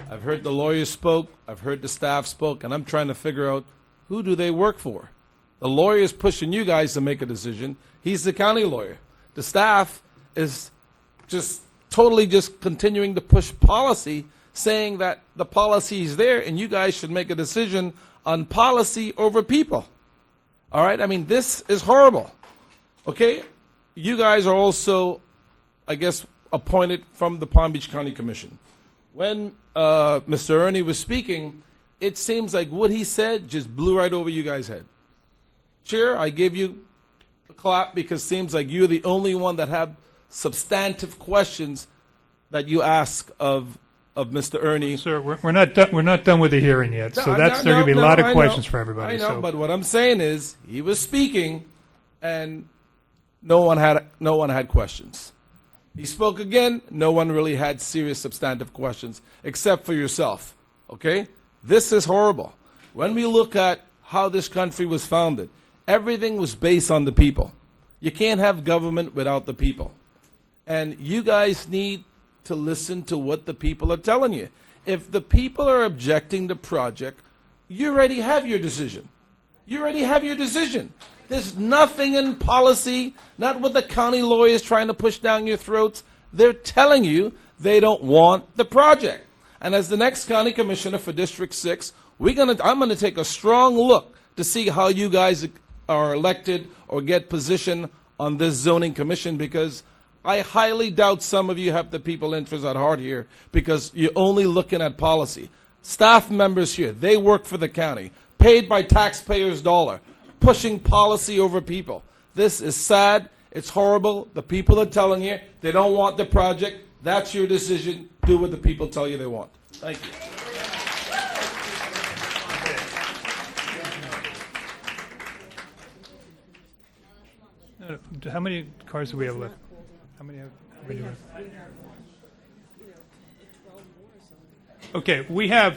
I've heard the lawyers spoke, I've heard the staff spoke, and I'm trying to figure out who do they work for. The lawyer's pushing you guys to make a decision. He's the county lawyer. The staff is just totally just continuing to push policy, saying that the policy is there and you guys should make a decision on policy over people. All right? I mean, this is horrible. Okay? You guys are also, I guess, appointed from the Palm Beach County Commission. When Mr. Ernie was speaking, it seems like what he said just blew right over you guys' head. Chair, I give you a clap because it seems like you're the only one that have substantive questions that you ask of Mr. Ernie. Sir, we're not done with the hearing yet, so there are going to be a lot of questions for everybody. I know, so. but what I'm saying is he was speaking, and no one had questions. He spoke again. No one really had serious, substantive questions, except for yourself. Okay? This is horrible. When we look at how this country was founded, everything was based on the people. You can't have government without the people. And you guys need to listen to what the people are telling you. If the people are objecting to project, you already have your decision. You already have your decision. There's nothing in policy, not what the county lawyers trying to push down your throats. They're telling you they don't want the project. And as the next county commissioner for District 6, I'm going to take a strong look to see how you guys are elected or get position on this zoning commission, because I highly doubt some of you have the people interest at heart here, because you're only looking at policy. Staff members here, they work for the county, paid by taxpayers' dollar, pushing policy over people. This is sad. It's horrible. The people are telling you they don't want the project. That's your decision. Do what the people tell you they want. Thank you. How many cards do we have left? How many do we have? Okay, we have,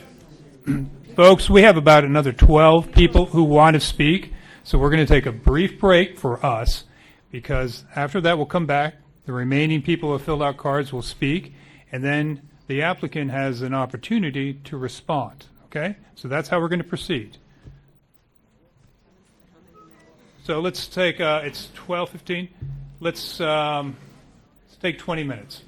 folks, we have about another 12 people who want to speak. So we're going to take a brief break for us, because after that we'll come back. The remaining people who have filled out cards will speak, and then the applicant has an opportunity to respond. Okay? So that's how we're going to proceed. So let's take, it's 12:15. Let's take 20 minutes.